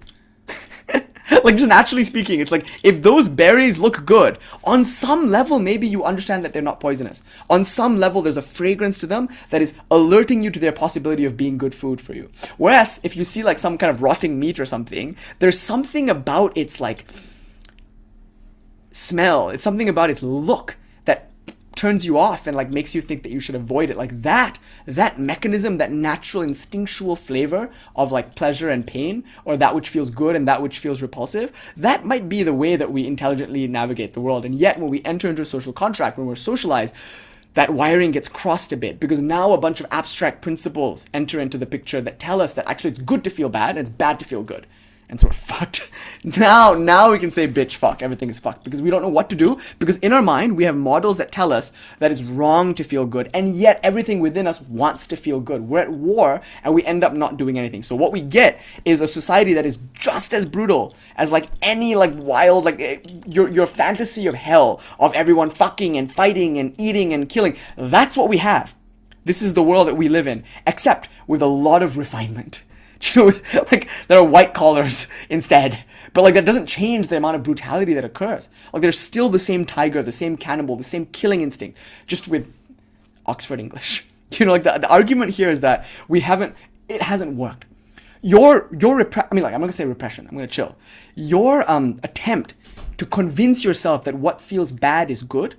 Like, just naturally speaking, it's like, if those berries look good, on some level, maybe you understand that they're not poisonous. On some level, there's a fragrance to them that is alerting you to their possibility of being good food for you. Whereas, if you see like some kind of rotting meat or something, there's something about its like smell, it's something about its look that turns you off and like makes you think that you should avoid it. Like that mechanism, that natural instinctual flavor of like pleasure and pain, or that which feels good and that which feels repulsive, that might be the way that we intelligently navigate the world. And yet when we enter into a social contract, when we're socialized, that wiring gets crossed a bit, because now a bunch of abstract principles enter into the picture that tell us that actually it's good to feel bad and it's bad to feel good. And so we're fucked. Now we can say, bitch, fuck, everything is fucked, because we don't know what to do, because in our mind we have models that tell us that it's wrong to feel good, and yet everything within us wants to feel good. We're at war and we end up not doing anything. So what we get is a society that is just as brutal as like any like wild, like your fantasy of hell, of everyone fucking and fighting and eating and killing. That's what we have. This is the world that we live in, except with a lot of refinement. You know, like there are white collars instead, but like that doesn't change the amount of brutality that occurs. Like there's still the same tiger, the same cannibal, the same killing instinct, just with Oxford English. You know, like the argument here is that it hasn't worked. I'm not gonna say repression, I'm gonna chill. Your attempt to convince yourself that what feels bad is good,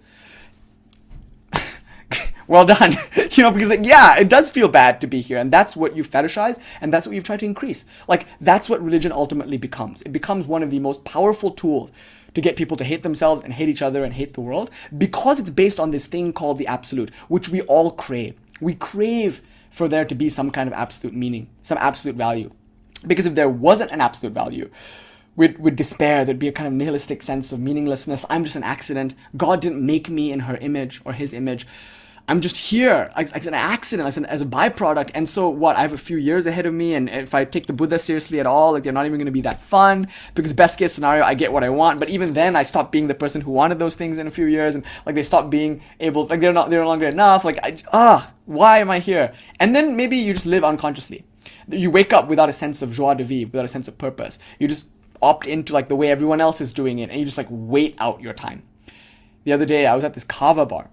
well done. You know, because like, yeah, it does feel bad to be here, and that's what you fetishize, and that's what you've tried to increase. Like, that's what religion ultimately becomes. It becomes one of the most powerful tools to get people to hate themselves and hate each other and hate the world, because it's based on this thing called the absolute, which we all crave. We crave for there to be some kind of absolute meaning, some absolute value. Because if there wasn't an absolute value, we'd despair. There'd be a kind of nihilistic sense of meaninglessness. I'm just an accident. God didn't make me in her image or his image. I'm just here as an accident, as a byproduct. And so what? I have a few years ahead of me, and if I take the Buddha seriously at all, like they're not even going to be that fun, because best case scenario, I get what I want. But even then, I stop being the person who wanted those things in a few years, and like they stop being able, like they're no longer enough. Like, why am I here? And then maybe you just live unconsciously. You wake up without a sense of joie de vivre, without a sense of purpose. You just opt into like the way everyone else is doing it, and you just like wait out your time. The other day, I was at this kava bar.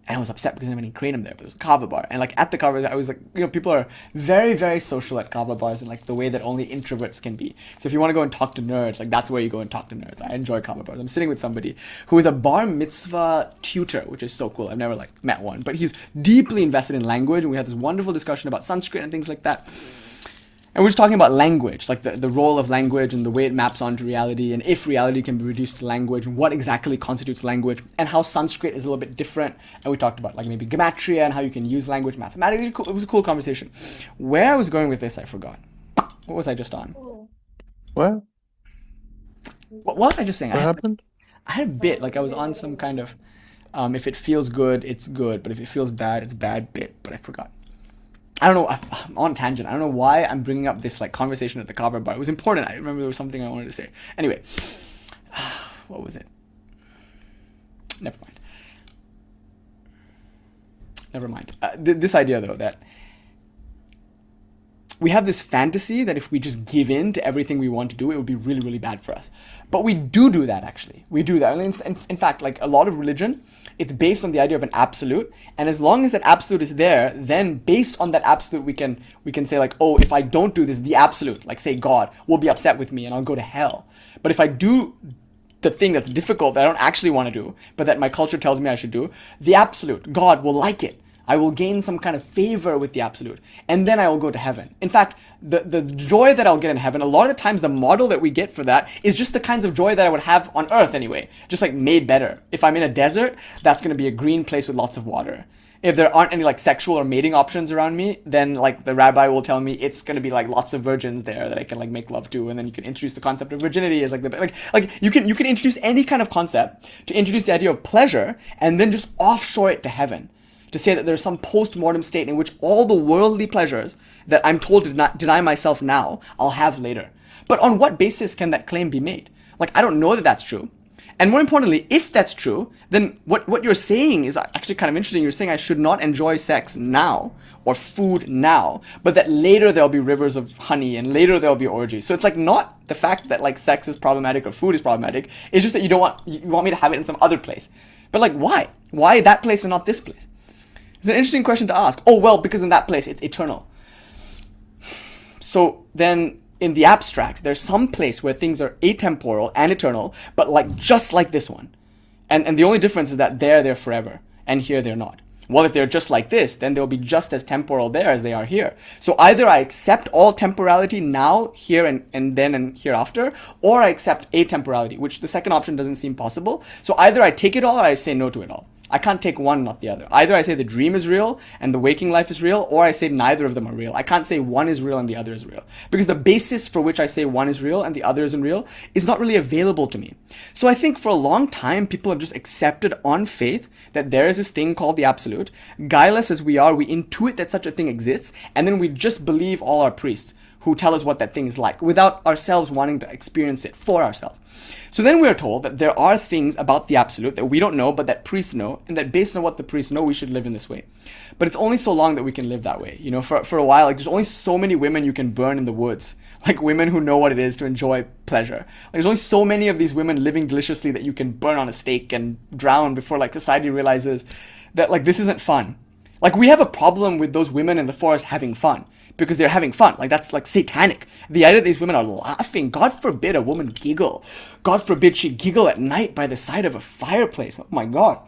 And I was upset because I didn't have any kratom there, but it was a kava bar. And like at the kava bar, I was like, you know, people are very, very social at kava bars in like the way that only introverts can be. So if you want to go and talk to nerds, like that's where you go and talk to nerds. I enjoy kava bars. I'm sitting with somebody who is a bar mitzvah tutor, which is so cool. I've never like met one, but he's deeply invested in language. And we had this wonderful discussion about Sanskrit and things like that. And we're just talking about language, like the role of language and the way it maps onto reality, and if reality can be reduced to language, and what exactly constitutes language, and how Sanskrit is a little bit different. And we talked about like maybe gematria and how you can use language mathematically. It was a cool conversation. Where I was going with this, I forgot. What was I just on? What? What was I just saying? What happened? I had a bit, like I was on some kind of, if it feels good, it's good, but if it feels bad, it's bad bit, but I forgot. I don't know, I'm on tangent. I don't know why I'm bringing up this like conversation at the Cārvāka bar. It was important. I remember there was something I wanted to say. Anyway, what was it? Never mind. This idea though, that we have this fantasy that if we just give in to everything we want to do, it would be really, really bad for us. But we do that, actually. We do that. In fact, like a lot of religion, it's based on the idea of an absolute. And as long as that absolute is there, then based on that absolute, we can say like, oh, if I don't do this, the absolute, like say God, will be upset with me and I'll go to hell. But if I do the thing that's difficult that I don't actually want to do, but that my culture tells me I should do, the absolute, God, will like it. I will gain some kind of favor with the absolute, and then I will go to heaven. In fact, the joy that I'll get in heaven, a lot of the times the model that we get for that is just the kinds of joy that I would have on earth anyway, just like made better. If I'm in a desert, that's going to be a green place with lots of water. If there aren't any like sexual or mating options around me, then like the rabbi will tell me it's going to be like lots of virgins there that I can like make love to, and then you can introduce the concept of virginity as like you can introduce any kind of concept to introduce the idea of pleasure, and then just offshore it to heaven. To say that there's some post-mortem state in which all the worldly pleasures that I'm told to not deny myself now, I'll have later. But on what basis can that claim be made? Like, I don't know that that's true. And more importantly, if that's true, then what you're saying is actually kind of interesting. You're saying I should not enjoy sex now or food now, but that later there'll be rivers of honey and later there'll be orgies. So it's like not the fact that like sex is problematic or food is problematic. It's just that you want me to have it in some other place. But like, why? Why that place and not this place? It's an interesting question to ask. Oh, well, because in that place, it's eternal. So then, in the abstract, there's some place where things are atemporal and eternal, but like just like this one. And the only difference is that there they're forever, and here they're not. Well, if they're just like this, then they'll be just as temporal there as they are here. So either I accept all temporality now, here, and then and hereafter, or I accept atemporality, which the second option doesn't seem possible. So either I take it all or I say no to it all. I can't take one, not the other. Either I say the dream is real and the waking life is real, or I say neither of them are real. I can't say one is real and the other is real. Because the basis for which I say one is real and the other isn't real is not really available to me. So I think for a long time, people have just accepted on faith that there is this thing called the absolute. Guileless as we are, we intuit that such a thing exists, and then we just believe all our priests who tell us what that thing is like, without ourselves wanting to experience it for ourselves. So then we are told that there are things about the absolute that we don't know, but that priests know, and that based on what the priests know, we should live in this way. But it's only so long that we can live that way. You know, for a while, like there's only so many women you can burn in the woods, like women who know what it is to enjoy pleasure. Like there's only so many of these women living deliciously that you can burn on a stake and drown before like society realizes that like this isn't fun. Like we have a problem with those women in the forest having fun, because they're having fun. Like that's like satanic. The idea that these women are laughing. God forbid a woman giggle. God forbid she giggle at night by the side of a fireplace. Oh my God.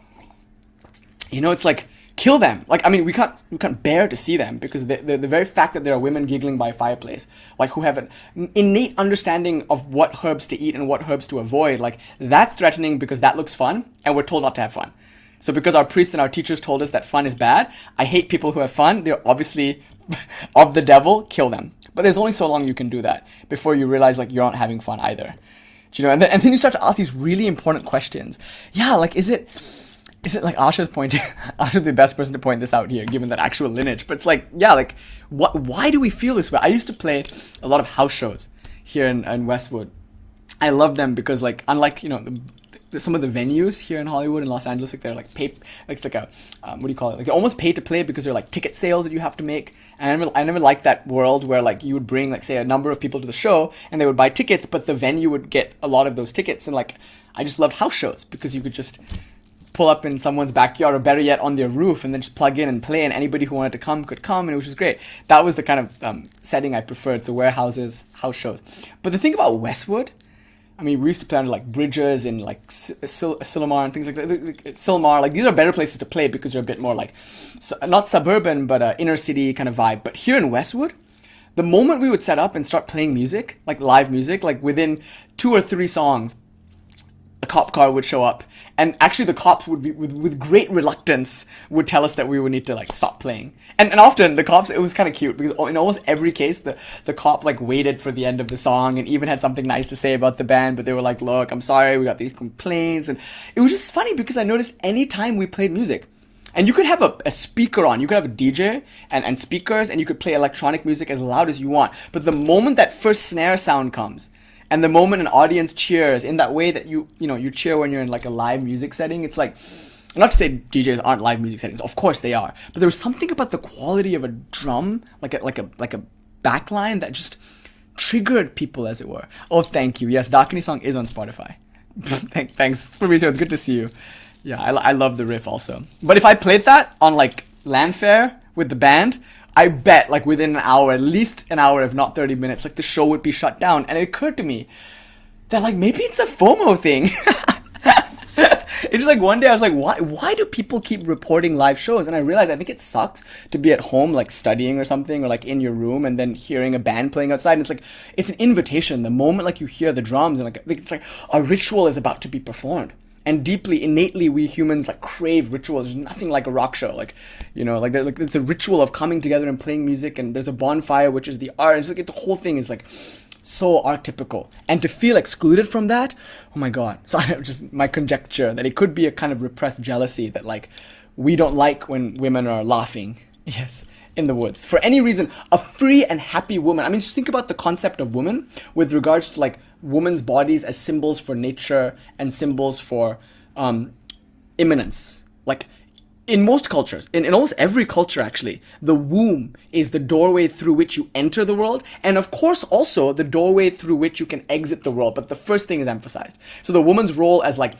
You know, it's like, kill them. Like, I mean, we can't bear to see them, because the very fact that there are women giggling by a fireplace, like who have an innate understanding of what herbs to eat and what herbs to avoid, like that's threatening because that looks fun and we're told not to have fun. So because our priests and our teachers told us that fun is bad, I hate people who have fun. They're obviously of the devil, kill them. But there's only so long you can do that before you realize like you're not having fun either. Do you know? And then you start to ask these really important questions. Yeah, like is it like Asha's pointing? Asha's the best person to point this out here, given that actual lineage. But it's like, yeah, like why do we feel this way? I used to play a lot of house shows here in Westwood. I love them because like unlike, you know, some of the venues here in Hollywood and Los Angeles, like they're like it's like a what do you call it? Like they're almost pay to play, because they're like ticket sales that you have to make. And I never liked that world where like you would bring like say a number of people to the show and they would buy tickets, but the venue would get a lot of those tickets. And like I just loved house shows because you could just pull up in someone's backyard, or better yet on their roof, and then just plug in and play, and anybody who wanted to come could come, and it was just great. That was the kind of setting I preferred. So warehouses, house shows. But the thing about Westwood, I mean, we used to play under like bridges in like Silmar and things like that. Silmar, like these are better places to play because they're a bit more like, not suburban, but inner city kind of vibe. But here in Westwood, the moment we would set up and start playing music, like live music, like within 2 or 3 songs, a cop car would show up. And actually the cops would be, with great reluctance, would tell us that we would need to like stop playing. And often the cops, it was kind of cute, because in almost every case, the cop like waited for the end of the song and even had something nice to say about the band, but they were like, look, I'm sorry, we got these complaints. And it was just funny because I noticed any time we played music, And you could have a speaker on, you could have a DJ and speakers, and you could play electronic music as loud as you want. But the moment that first snare sound comes, and the moment an audience cheers in that way that you cheer when you're in like a live music setting, it's like, not to say DJs aren't live music settings, of course they are, but there was something about the quality of a drum, like a backline that just triggered people, as it were. Oh, thank you. Yes, Dakini song is on Spotify. Thanks, Fabrizio. It's good to see you. Yeah, I love the riff also. But if I played that on like Landfair with the band, I bet like within an hour, at least an hour, if not 30 minutes, like the show would be shut down. And it occurred to me that like maybe it's a FOMO thing. It's just like one day I was like, why do people keep reporting live shows? And I realized I think it sucks to be at home like studying or something, or like in your room and then hearing a band playing outside. And it's like, it's an invitation. The moment like you hear the drums and like it's like a ritual is about to be performed. And deeply, innately, we humans like crave rituals. There's nothing like a rock show, like it's a ritual of coming together and playing music. And there's a bonfire, which is the art. It's like the whole thing is like so archetypical. And to feel excluded from that, oh my god. So just my conjecture that it could be a kind of repressed jealousy that like we don't like when women are laughing. Yes. In the woods. For any reason, a free and happy woman. I mean, just think about the concept of woman with regards to like women's bodies as symbols for nature and symbols for immanence. Like in most cultures, in almost every culture actually, the womb is the doorway through which you enter the world, and of course also the doorway through which you can exit the world, but the first thing is emphasized. So the woman's role as like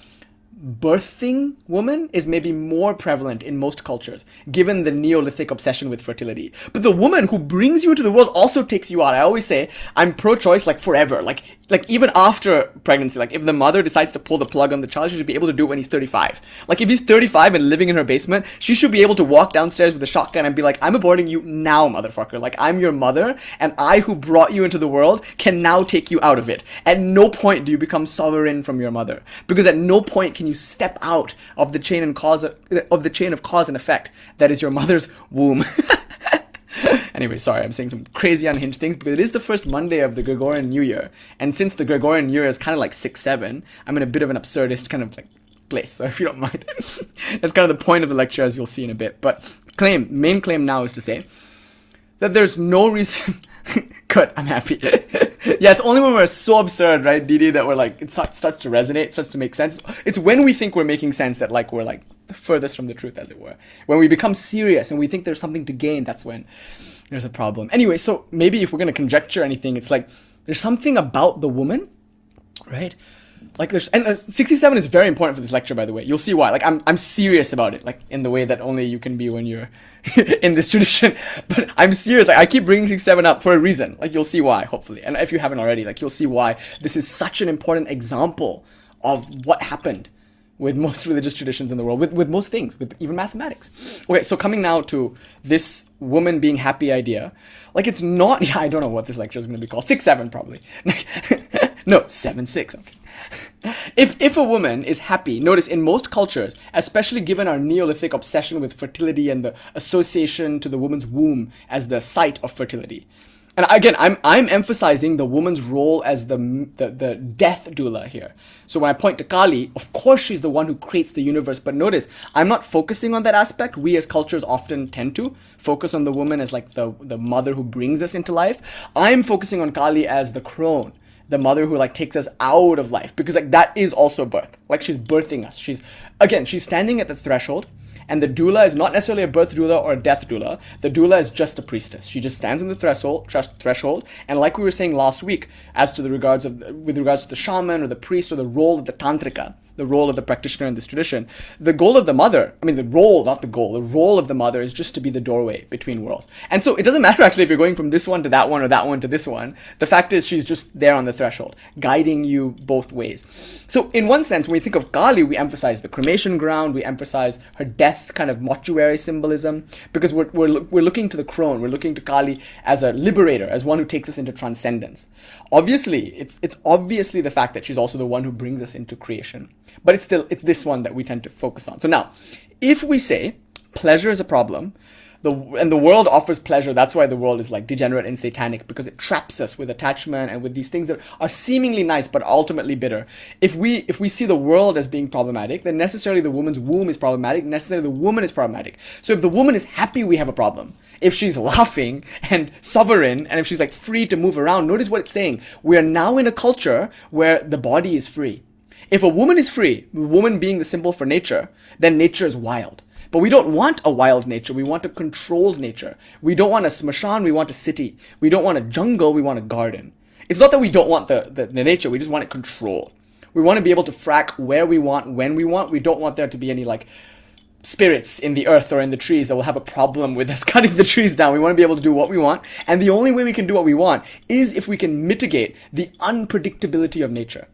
birthing woman is maybe more prevalent in most cultures, given the Neolithic obsession with fertility. But the woman who brings you into the world also takes you out. I always say I'm pro-choice like forever. Like even after pregnancy, like if the mother decides to pull the plug on the child, she should be able to do it when he's 35. Like if he's 35 and living in her basement, she should be able to walk downstairs with a shotgun and be like, I'm aborting you now, motherfucker. Like I'm your mother, and I who brought you into the world can now take you out of it. At no point do you become sovereign from your mother, because at no point can you step out of the chain of cause and effect that is your mother's womb. Anyway, sorry, I'm saying some crazy unhinged things because it is the first Monday of the Gregorian New Year, and since the Gregorian New Year is kind of like 6-7, I'm in a bit of an absurdist kind of like place, so if you don't mind. That's kind of the point of the lecture, as you'll see in a bit. But main claim now is to say that there's no reason. Good, I'm happy. Yeah, it's only when we're so absurd, right, Didi, that we're like, it starts to resonate, starts to make sense. It's when we think we're making sense that like we're like the furthest from the truth, as it were. When we become serious and we think there's something to gain, that's when there's a problem. Anyway, so maybe if we're going to conjecture anything, it's like there's something about the woman, right? Like there's, and 67 is very important for this lecture, by the way. You'll see why. Like I'm serious about it, like in the way that only you can be when you're in this tradition. But I'm serious. Like I keep bringing 67 up for a reason. Like you'll see why, hopefully. And if you haven't already, like you'll see why this is such an important example of what happened with most religious traditions in the world, with most things, with even mathematics. Okay, so coming now to this woman being happy idea, like it's not, yeah, I don't know what this lecture is going to be called, 6-7 probably. No, 7-6, okay. If a woman is happy, notice in most cultures, especially given our Neolithic obsession with fertility and the association to the woman's womb as the site of fertility. And again, I'm emphasizing the woman's role as the death doula here. So when I point to Kali, of course she's the one who creates the universe. But notice, I'm not focusing on that aspect. We as cultures often tend to focus on the woman as like the mother who brings us into life. I'm focusing on Kali as the crone, the mother who like takes us out of life, because like that is also birth. Like she's birthing us. She's standing at the threshold. And the doula is not necessarily a birth doula or a death doula. The doula is just a priestess. She just stands on the threshold. And like we were saying last week, with regards to the shaman or the priest or the role of the Tantrika, the role of the practitioner in this tradition, the role of the mother is just to be the doorway between worlds. And so it doesn't matter actually if you're going from this one to that one or that one to this one. The fact is she's just there on the threshold, guiding you both ways. So in one sense, when we think of Kali, we emphasize the cremation ground, we emphasize her death kind of mortuary symbolism, because we're looking to the crone, we're looking to Kali as a liberator, as one who takes us into transcendence. Obviously, it's obviously the fact that she's also the one who brings us into creation. But it's this one that we tend to focus on. So now, if we say pleasure is a problem, And the world offers pleasure. That's why the world is like degenerate and satanic, because it traps us with attachment and with these things that are seemingly nice but ultimately bitter. If we see the world as being problematic, then necessarily the woman's womb is problematic, necessarily the woman is problematic. So if the woman is happy, we have a problem. If she's laughing and sovereign, and if she's like free to move around, notice what it's saying. We are now in a culture where the body is free. If a woman is free, the woman being the symbol for nature, then nature is wild. But we don't want a wild nature. We want a controlled nature. We don't want a smashan, we want a city. We don't want a jungle, we want a garden. It's not that we don't want the nature, we just want it controlled. We want to be able to frack where we want, when we want. We don't want there to be any like spirits in the earth or in the trees that will have a problem with us cutting the trees down. We want to be able to do what we want. And the only way we can do what we want is if we can mitigate the unpredictability of nature.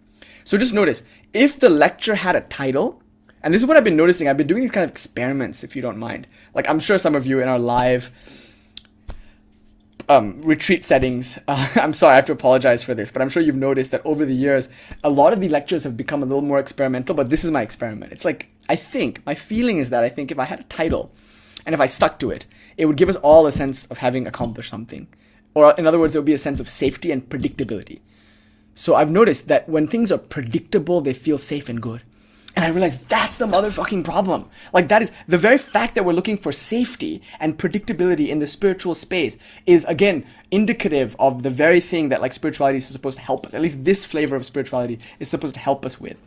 So just notice, if the lecture had a title, and this is what I've been noticing. I've been doing these kind of experiments, if you don't mind. Like, I'm sure some of you in our live retreat settings, I'm sorry, I have to apologize for this, but I'm sure you've noticed that over the years, a lot of the lectures have become a little more experimental, but this is my experiment. It's like, my feeling is that I think if I had a title, and if I stuck to it, it would give us all a sense of having accomplished something. Or in other words, there would be a sense of safety and predictability. So I've noticed that when things are predictable, they feel safe and good. And I realized that's the motherfucking problem. Like, that is the very fact that we're looking for safety and predictability in the spiritual space is, again, indicative of the very thing that, like, spirituality is supposed to help us. At least this flavor of spirituality is supposed to help us with.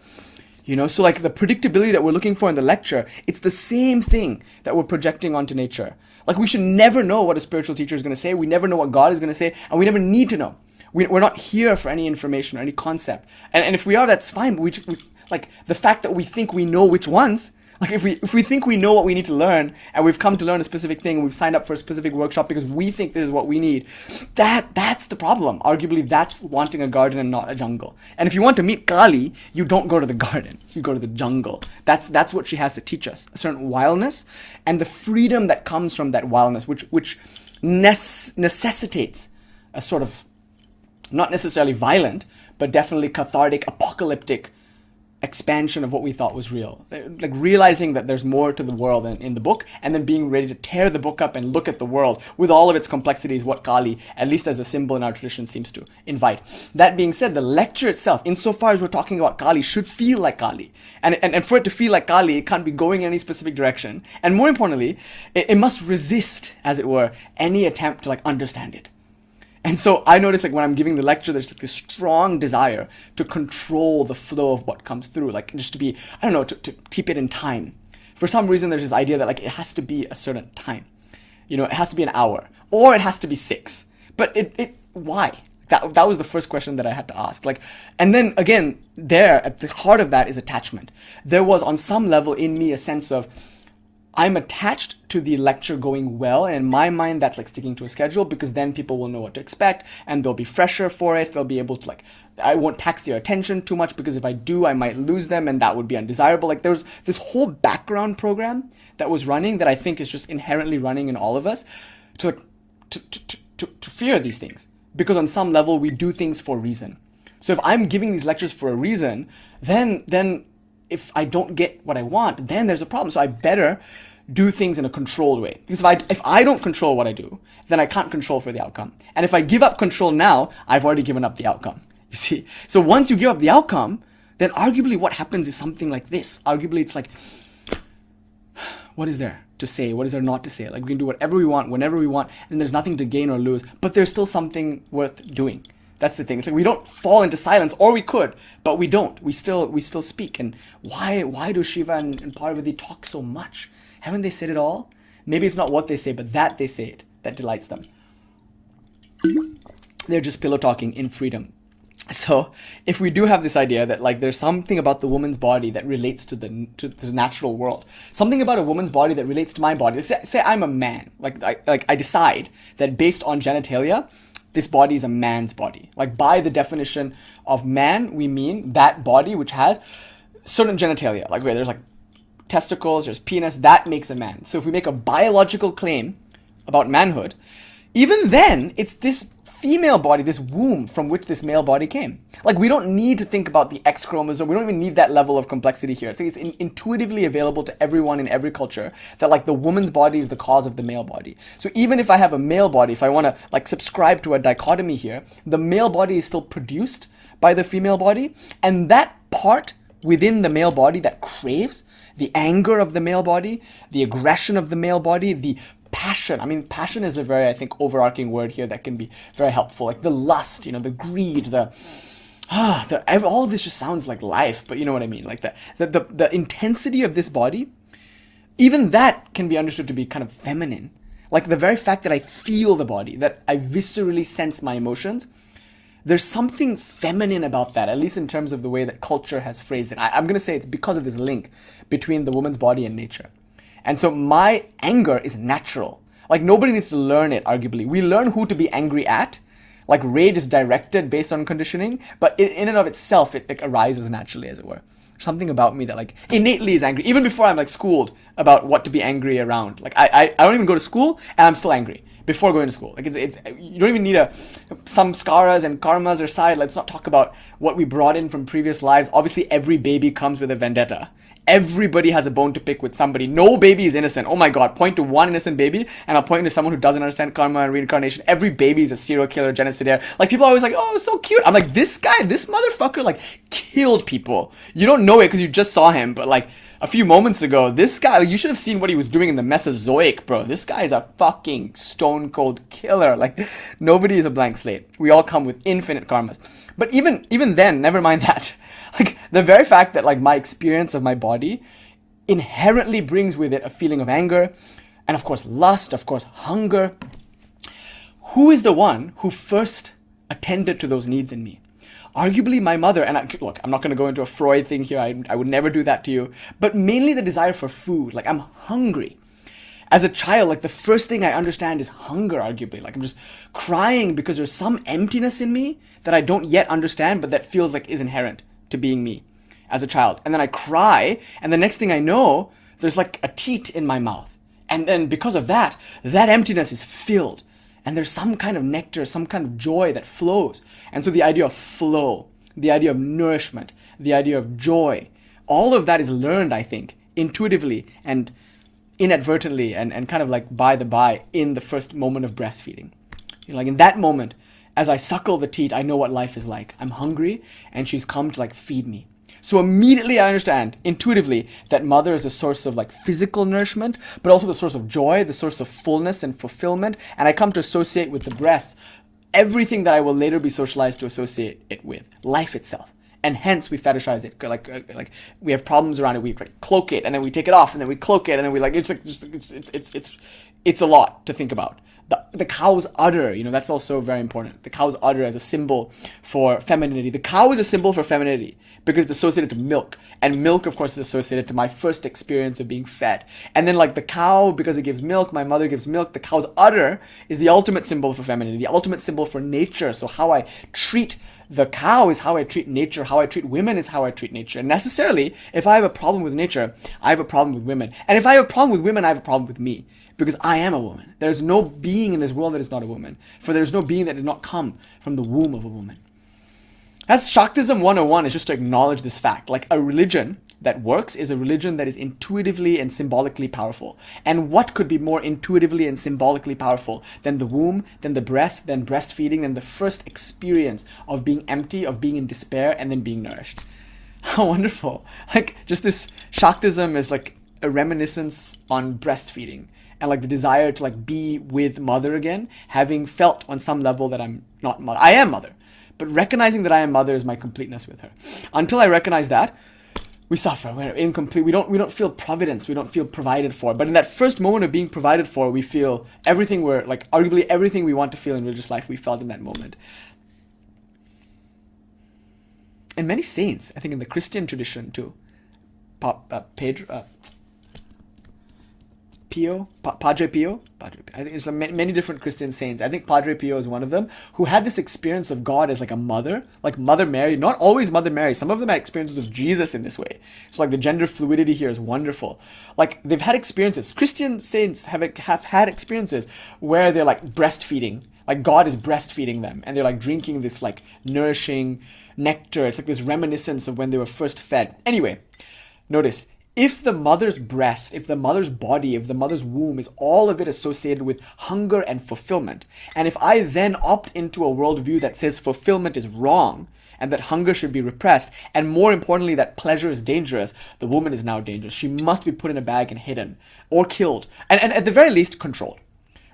You know, so like the predictability that we're looking for in the lecture, it's the same thing that we're projecting onto nature. Like, we should never know what a spiritual teacher is going to say. We never know what God is going to say, and we never need to know. We're not here for any information or any concept. And if we are, that's fine. But like, the fact that we think we know which ones, like if we think we know what we need to learn, and we've come to learn a specific thing, and we've signed up for a specific workshop because we think this is what we need, that's the problem. Arguably, that's wanting a garden and not a jungle. And if you want to meet Kali, you don't go to the garden. You go to the jungle. That's what she has to teach us. A certain wildness and the freedom that comes from that wildness, which necessitates a sort of, not necessarily violent, but definitely cathartic, apocalyptic expansion of what we thought was real. Like realizing that there's more to the world than in the book, and then being ready to tear the book up and look at the world with all of its complexities, what Kali, at least as a symbol in our tradition, seems to invite. That being said, the lecture itself, insofar as we're talking about Kali, should feel like Kali. And for it to feel like Kali, it can't be going in any specific direction. And more importantly, it must resist, as it were, any attempt to like understand it. And so I notice, like, when I'm giving the lecture, there's like this strong desire to control the flow of what comes through, like just to be, I don't know, to keep it in time. For some reason, there's this idea that like it has to be a certain time. You know, it has to be an hour, or it has to be 6. But why? That was the first question that I had to ask. Like, and then again, there at the heart of that is attachment. There was on some level in me a sense of, I'm attached to the lecture going well, and in my mind that's like sticking to a schedule, because then people will know what to expect and they'll be fresher for it. They'll be able to, like, I won't tax their attention too much, because if I do, I might lose them, and that would be undesirable. Like, there's this whole background program that was running that I think is just inherently running in all of us to fear these things, because on some level we do things for a reason. So if I'm giving these lectures for a reason, then if I don't get what I want, then there's a problem. So I better do things in a controlled way. Because if I don't control what I do, then I can't control for the outcome. And if I give up control now, I've already given up the outcome. You see? So once you give up the outcome, then arguably what happens is something like this. Arguably it's like, what is there to say? What is there not to say? Like, we can do whatever we want, whenever we want, and there's nothing to gain or lose, but there's still something worth doing. That's the thing. It's like we don't fall into silence, or we could, but we don't. We still speak. And why do Shiva and Parvati talk so much? Haven't they said it all? Maybe it's not what they say, but that they say it. That delights them. They're just pillow talking in freedom. So if we do have this idea that like there's something about the woman's body that relates to the natural world, something about a woman's body that relates to my body. Say I'm a man. I decide that based on genitalia, this body is a man's body. Like, by the definition of man, we mean that body which has certain genitalia. Like, where there's like testicles, there's penis, that makes a man. So if we make a biological claim about manhood, even then, it's this female body, this womb from which this male body came. Like, we don't need to think about the X chromosome. We don't even need that level of complexity here. It's intuitively available to everyone in every culture that, like, the woman's body is the cause of the male body. So even if I have a male body, if I want to, like, subscribe to a dichotomy here, the male body is still produced by the female body, and that part within the male body that craves the anger of the male body, the aggression of the male body, the passion. I mean, passion is a very, I think, overarching word here that can be very helpful. Like the lust, the greed, all of this just sounds like life, but you know what I mean? Like the intensity of this body, even that can be understood to be kind of feminine. Like the very fact that I feel the body, that I viscerally sense my emotions, there's something feminine about that, at least in terms of the way that culture has phrased it. I'm going to say it's because of this link between the woman's body and nature. And so my anger is natural. Like nobody needs to learn it, arguably. We learn who to be angry at. Like rage is directed based on conditioning, but in and of itself, it like arises naturally, as it were. Something about me that like innately is angry, even before I'm like schooled about what to be angry around. Like I don't even go to school and I'm still angry before going to school. Like it's you don't even need some skaras and karmas aside. Let's not talk about what we brought in from previous lives. Obviously, every baby comes with a vendetta. Everybody has a bone to pick with somebody. No baby is innocent. Oh my God, point to one innocent baby and I'll point to someone who doesn't understand karma and reincarnation. Every baby is a serial killer, genocidaire. Like people are always like, oh, so cute. I'm like, this guy, this motherfucker like killed people. You don't know it because you just saw him, but like a few moments ago, this guy, like, you should have seen what he was doing in the Mesozoic, bro. This guy is a fucking stone cold killer. Like nobody is a blank slate. We all come with infinite karmas. But even then, never mind that. Like the very fact that like my experience of my body inherently brings with it a feeling of anger and of course lust, of course hunger. Who is the one who first attended to those needs in me? Arguably my mother. And look, I'm not going to go into a Freud thing here. I would never do that to you. But mainly the desire for food. Like I'm hungry. As a child, like the first thing I understand is hunger, arguably. Like I'm just crying because there's some emptiness in me that I don't yet understand, but that feels like is inherent to being me as a child. And then I cry, and the next thing I know, there's like a teat in my mouth. And then because of that, that emptiness is filled. And there's some kind of nectar, some kind of joy that flows. And so the idea of flow, the idea of nourishment, the idea of joy, all of that is learned, I think, intuitively and inadvertently and kind of like by the by in the first moment of breastfeeding. Like in that moment, as I suckle the teat, I know what life is like. I'm hungry and she's come to like feed me. So immediately I understand intuitively that mother is a source of like physical nourishment, but also the source of joy, the source of fullness and fulfillment. And I come to associate with the breast everything that I will later be socialized to associate it with, life itself. And hence we fetishize it. Like we have problems around it. We like cloak it, and then we take it off, and then we cloak it, and then we like it's a lot to think about. The cow's udder, that's also very important. The cow's udder as a symbol for femininity. The cow is a symbol for femininity because it's associated to milk. And milk, of course, is associated to my first experience of being fed. And then like the cow, because it gives milk, my mother gives milk. The cow's udder is the ultimate symbol for femininity, the ultimate symbol for nature. So how I treat the cow is how I treat nature. How I treat women is how I treat nature. And necessarily, if I have a problem with nature, I have a problem with women. And if I have a problem with women, I have a problem with me. Because I am a woman. There's no being in this world that is not a woman. For there's no being that did not come from the womb of a woman. That's Shaktism 101, is just to acknowledge this fact. Like a religion that works is a religion that is intuitively and symbolically powerful. And what could be more intuitively and symbolically powerful than the womb, than the breast, than breastfeeding, than the first experience of being empty, of being in despair, and then being nourished. How wonderful. Like just this Shaktism is like a reminiscence on breastfeeding. And like the desire to like be with mother again, having felt on some level that I'm not mother. I am mother, but recognizing that I am mother is my completeness with her. Until I recognize that, we suffer. We're incomplete. We don't feel providence. We don't feel provided for. But in that first moment of being provided for, we feel everything we're like, arguably everything we want to feel in religious life, we felt in that moment. And many saints, I think in the Christian tradition too, Padre Pio. I think there's many different Christian saints. I think Padre Pio is one of them, who had this experience of God as like a mother, like Mother Mary. Not always Mother Mary. Some of them had experiences of Jesus in this way. So like the gender fluidity here is wonderful. Like they've had experiences. Christian saints have had experiences where they're like breastfeeding Like God is breastfeeding them and they're like drinking this like nourishing nectar. It's like this reminiscence of when they were first fed. Anyway, notice, if the mother's breast, if the mother's body, if the mother's womb is all of it associated with hunger and fulfillment, and if I then opt into a worldview that says fulfillment is wrong and that hunger should be repressed, and more importantly that pleasure is dangerous, the woman is now dangerous. She must be put in a bag and hidden or killed, and at the very least controlled.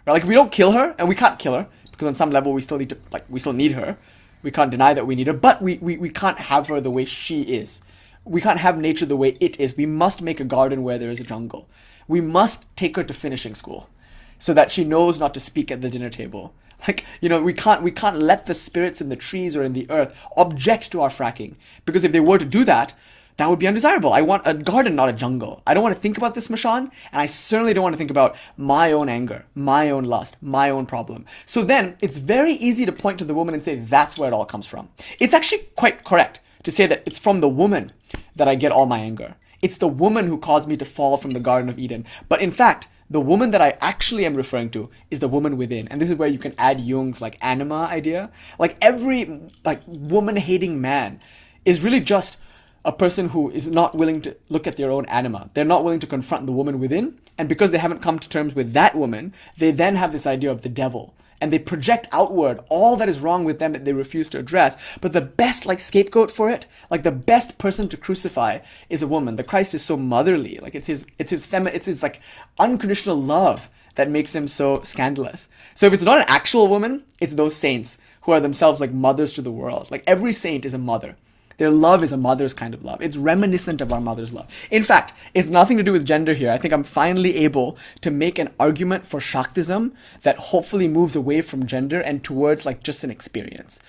Right? Like if we don't kill her, and we can't kill her because on some level we still need her. We can't deny that we need her, but we can't have her the way she is. We can't have nature the way it is. We must make a garden where there is a jungle. We must take her to finishing school so that she knows not to speak at the dinner table. Like, we can't let the spirits in the trees or in the earth object to our fracking, because if they were to do that, that would be undesirable. I want a garden, not a jungle. I don't want to think about this Mashan, and I certainly don't want to think about my own anger, my own lust, my own problem. So then it's very easy to point to the woman and say that's where it all comes from. It's actually quite correct to say that it's from the woman that I get all my anger. It's the woman who caused me to fall from the Garden of Eden. But in fact, the woman that I actually am referring to is the woman within. And this is where you can add Jung's like anima idea. Like every like woman-hating man is really just a person who is not willing to look at their own anima. They're not willing to confront the woman within. And because they haven't come to terms with that woman, they then have this idea of the devil. And they project outward all that is wrong with them that they refuse to address. But the best like scapegoat for it, like the best person to crucify is a woman. The Christ is so motherly. Like it's his like unconditional love that makes him so scandalous. So if it's not an actual woman, it's those saints who are themselves like mothers to the world. Like every saint is a mother. Their love is a mother's kind of love. It's reminiscent of our mother's love. In fact, it's nothing to do with gender here. I think I'm finally able to make an argument for Shaktism that hopefully moves away from gender and towards like just an experience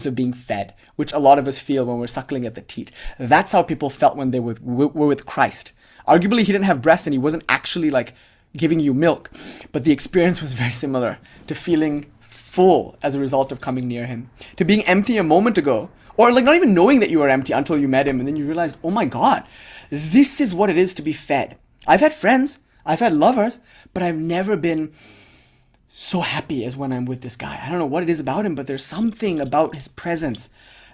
of being fed, which a lot of us feel when we're suckling at the teat. That's how people felt when they were with Christ. Arguably, he didn't have breasts and he wasn't actually like giving you milk, but the experience was very similar to feeling full as a result of coming near him, to being empty a moment ago, or like not even knowing that you were empty until you met him and then you realized, oh my God, this is what it is to be fed. I've had friends, I've had lovers, but I've never been so happy as when I'm with this guy. I don't know what it is about him, but there's something about his presence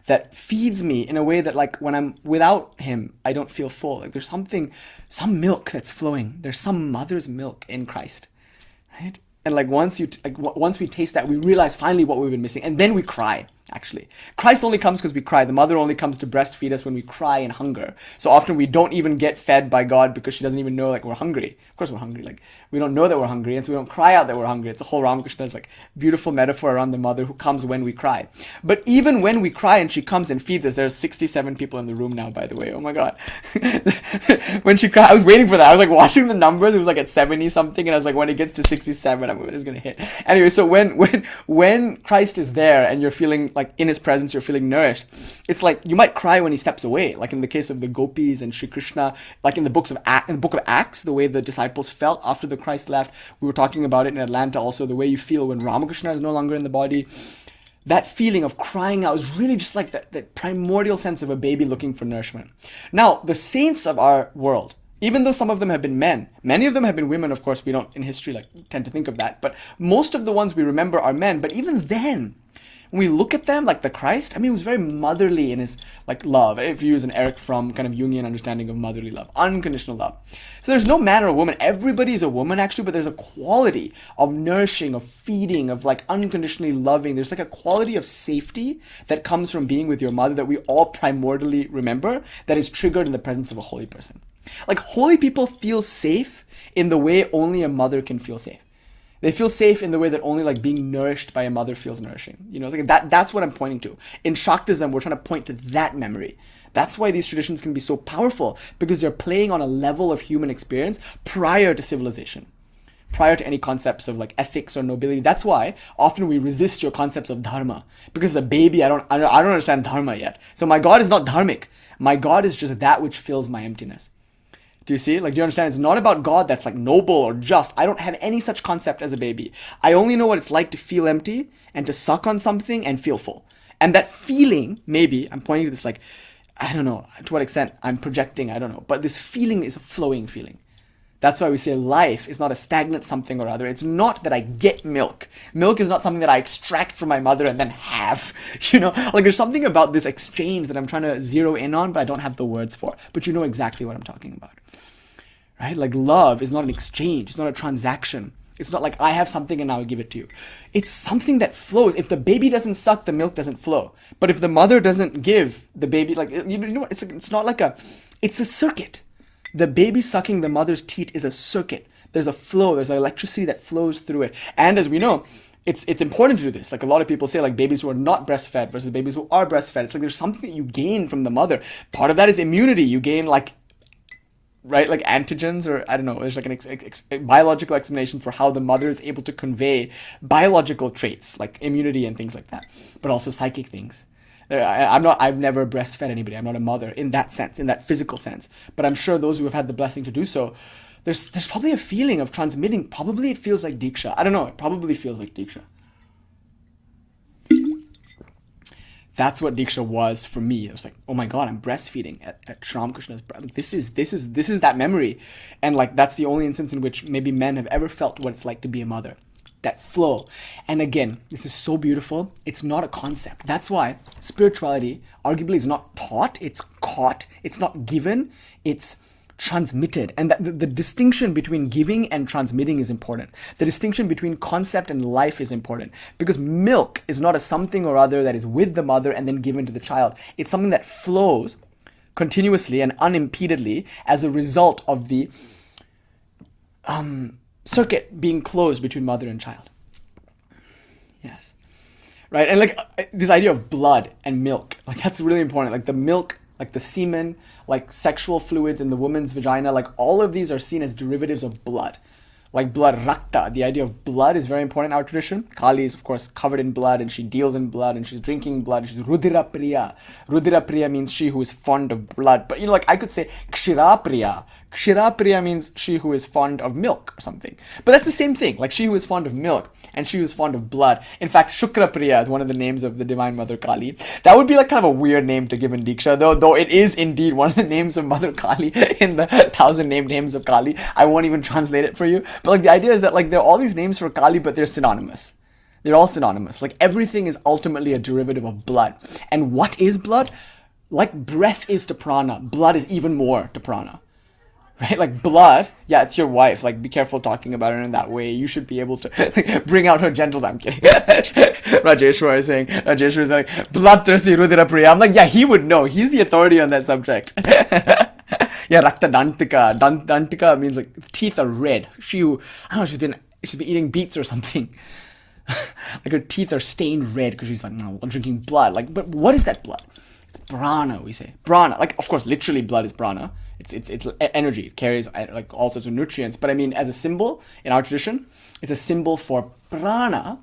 that feeds me in a way that like when I'm without him, I don't feel full. Like there's some milk that's flowing. There's some mother's milk in Christ, right? And like once we taste that, we realize finally what we've been missing. And then we cry, actually. Christ only comes because we cry. The mother only comes to breastfeed us when we cry in hunger. So often we don't even get fed by God because she doesn't even know like we're hungry. Of course we're hungry. Like we don't know that we're hungry, and so we don't cry out that we're hungry. It's a whole Ramakrishna's like beautiful metaphor around the mother who comes when we cry. But even when we cry and she comes and feeds us, there's 67 people in the room now, by the way. Oh my God. When she cried, I was waiting for that. I was like watching the numbers. It was like at 70 something, and I was like, when it gets to 67, I'm it's gonna hit. Anyway, so when Christ is there and you're feeling like in his presence, you're feeling nourished, it's like you might cry when he steps away, like in the case of the gopis and Sri Krishna, like in the book of Acts, the way the disciples felt after the Christ left. We were talking about it in Atlanta also, the way you feel when Ramakrishna is no longer in the body. That feeling of crying out is really just like that primordial sense of a baby looking for nourishment. Now, the saints of our world, even though some of them have been men, many of them have been women, of course, we don't in history like tend to think of that, but most of the ones we remember are men. But even then, when we look at them, like the Christ, I mean, he was very motherly in his like love, if you use an Eric Fromm kind of Jungian understanding of motherly love, unconditional love. So there's no man or woman, everybody is a woman actually, but there's a quality of nourishing, of feeding, of like unconditionally loving. There's like a quality of safety that comes from being with your mother that we all primordially remember, that is triggered in the presence of a holy person. Like holy people feel safe in the way only a mother can feel safe. They feel safe in the way that only like being nourished by a mother feels nourishing. You know, like that's what I'm pointing to. In Shaktism, we're trying to point to that memory. That's why these traditions can be so powerful, because they're playing on a level of human experience prior to civilization, prior to any concepts of like ethics or nobility. That's why often we resist your concepts of dharma, because as a baby, I don't understand dharma yet. So my God is not dharmic. My God is just that which fills my emptiness. Do you see? Like, do you understand? It's not about God that's like noble or just. I don't have any such concept as a baby. I only know what it's like to feel empty and to suck on something and feel full. And that feeling, maybe, I'm pointing to this like, I don't know to what extent I'm projecting, I don't know. But this feeling is a flowing feeling. That's why we say life is not a stagnant something or other. It's not that I get milk. Milk is not something that I extract from my mother and then have. Like there's something about this exchange that I'm trying to zero in on, but I don't have the words for. But you know exactly what I'm talking about. Right? Like love is not an exchange. It's not a transaction. It's not like I have something and now I give it to you. It's something that flows. If the baby doesn't suck, the milk doesn't flow. But if the mother doesn't give the baby, like, you know what? It's not like it's a circuit. The baby sucking the mother's teat is a circuit. There's a flow. There's electricity that flows through it. And as we know, it's important to do this. Like a lot of people say, like babies who are not breastfed versus babies who are breastfed. It's like there's something that you gain from the mother. Part of that is immunity. You gain like antigens, or I don't know, there's like a biological explanation for how the mother is able to convey biological traits like immunity and things like that, but also psychic things. I've never breastfed anybody. I'm not a mother in that sense, in that physical sense, but I'm sure those who have had the blessing to do so, there's probably a feeling of transmitting. Probably it feels like Diksha. I don't know. It probably feels like Diksha. That's what Diksha was for me. It was like, oh my God, I'm breastfeeding at Sri Ramakrishna's breast. This is that memory. And like, that's the only instance in which maybe men have ever felt what it's like to be a mother. That flow. And again, this is so beautiful. It's not a concept. That's why spirituality arguably is not taught. It's caught. It's not given. It's transmitted. And the distinction between giving and transmitting is important. The distinction between concept and life is important, because milk is not a something or other that is with the mother and then given to the child. It's something that flows continuously and unimpededly as a result of the circuit being closed between mother and child. Yes. Right? And like this idea of blood and milk, like that's really important. Like the milk, like the semen, like sexual fluids in the woman's vagina, like all of these are seen as derivatives of blood. Like blood, rakta, the idea of blood is very important in our tradition. Kali is, of course, covered in blood, and she deals in blood, and she's drinking blood. She's Rudira Priya. Rudira Priya means she who is fond of blood. But, like I could say Kshira Priya. Kshira Priya means she who is fond of milk or something. But that's the same thing, like she who is fond of milk and she who is fond of blood. In fact, Shukra Priya is one of the names of the Divine Mother Kali. That would be like kind of a weird name to give in Diksha, though it is indeed one of the names of Mother Kali in the 1,000 named names of Kali. I won't even translate it for you. But like the idea is that like there are all these names for Kali, but they're synonymous. They're all synonymous. Like everything is ultimately a derivative of blood. And what is blood? Like breath is to prana, blood is even more to prana. Right? Like blood, yeah, it's your wife. Like, be careful talking about her in that way. You should be able to like, bring out her genitals. I'm kidding. Rajeshwar is saying, bloodthirsty Rudira Priya. I'm like, yeah, he would know. He's the authority on that subject. Yeah, Rakta Dantika. Dantika means like teeth are red. I don't know, she's been eating beets or something. Like her teeth are stained red because she's like, no, I'm drinking blood. Like, but what is that blood? It's prana, we say. Prana. Like, of course, literally blood is prana. It's energy. It carries like all sorts of nutrients. But I mean, as a symbol in our tradition, it's a symbol for prana.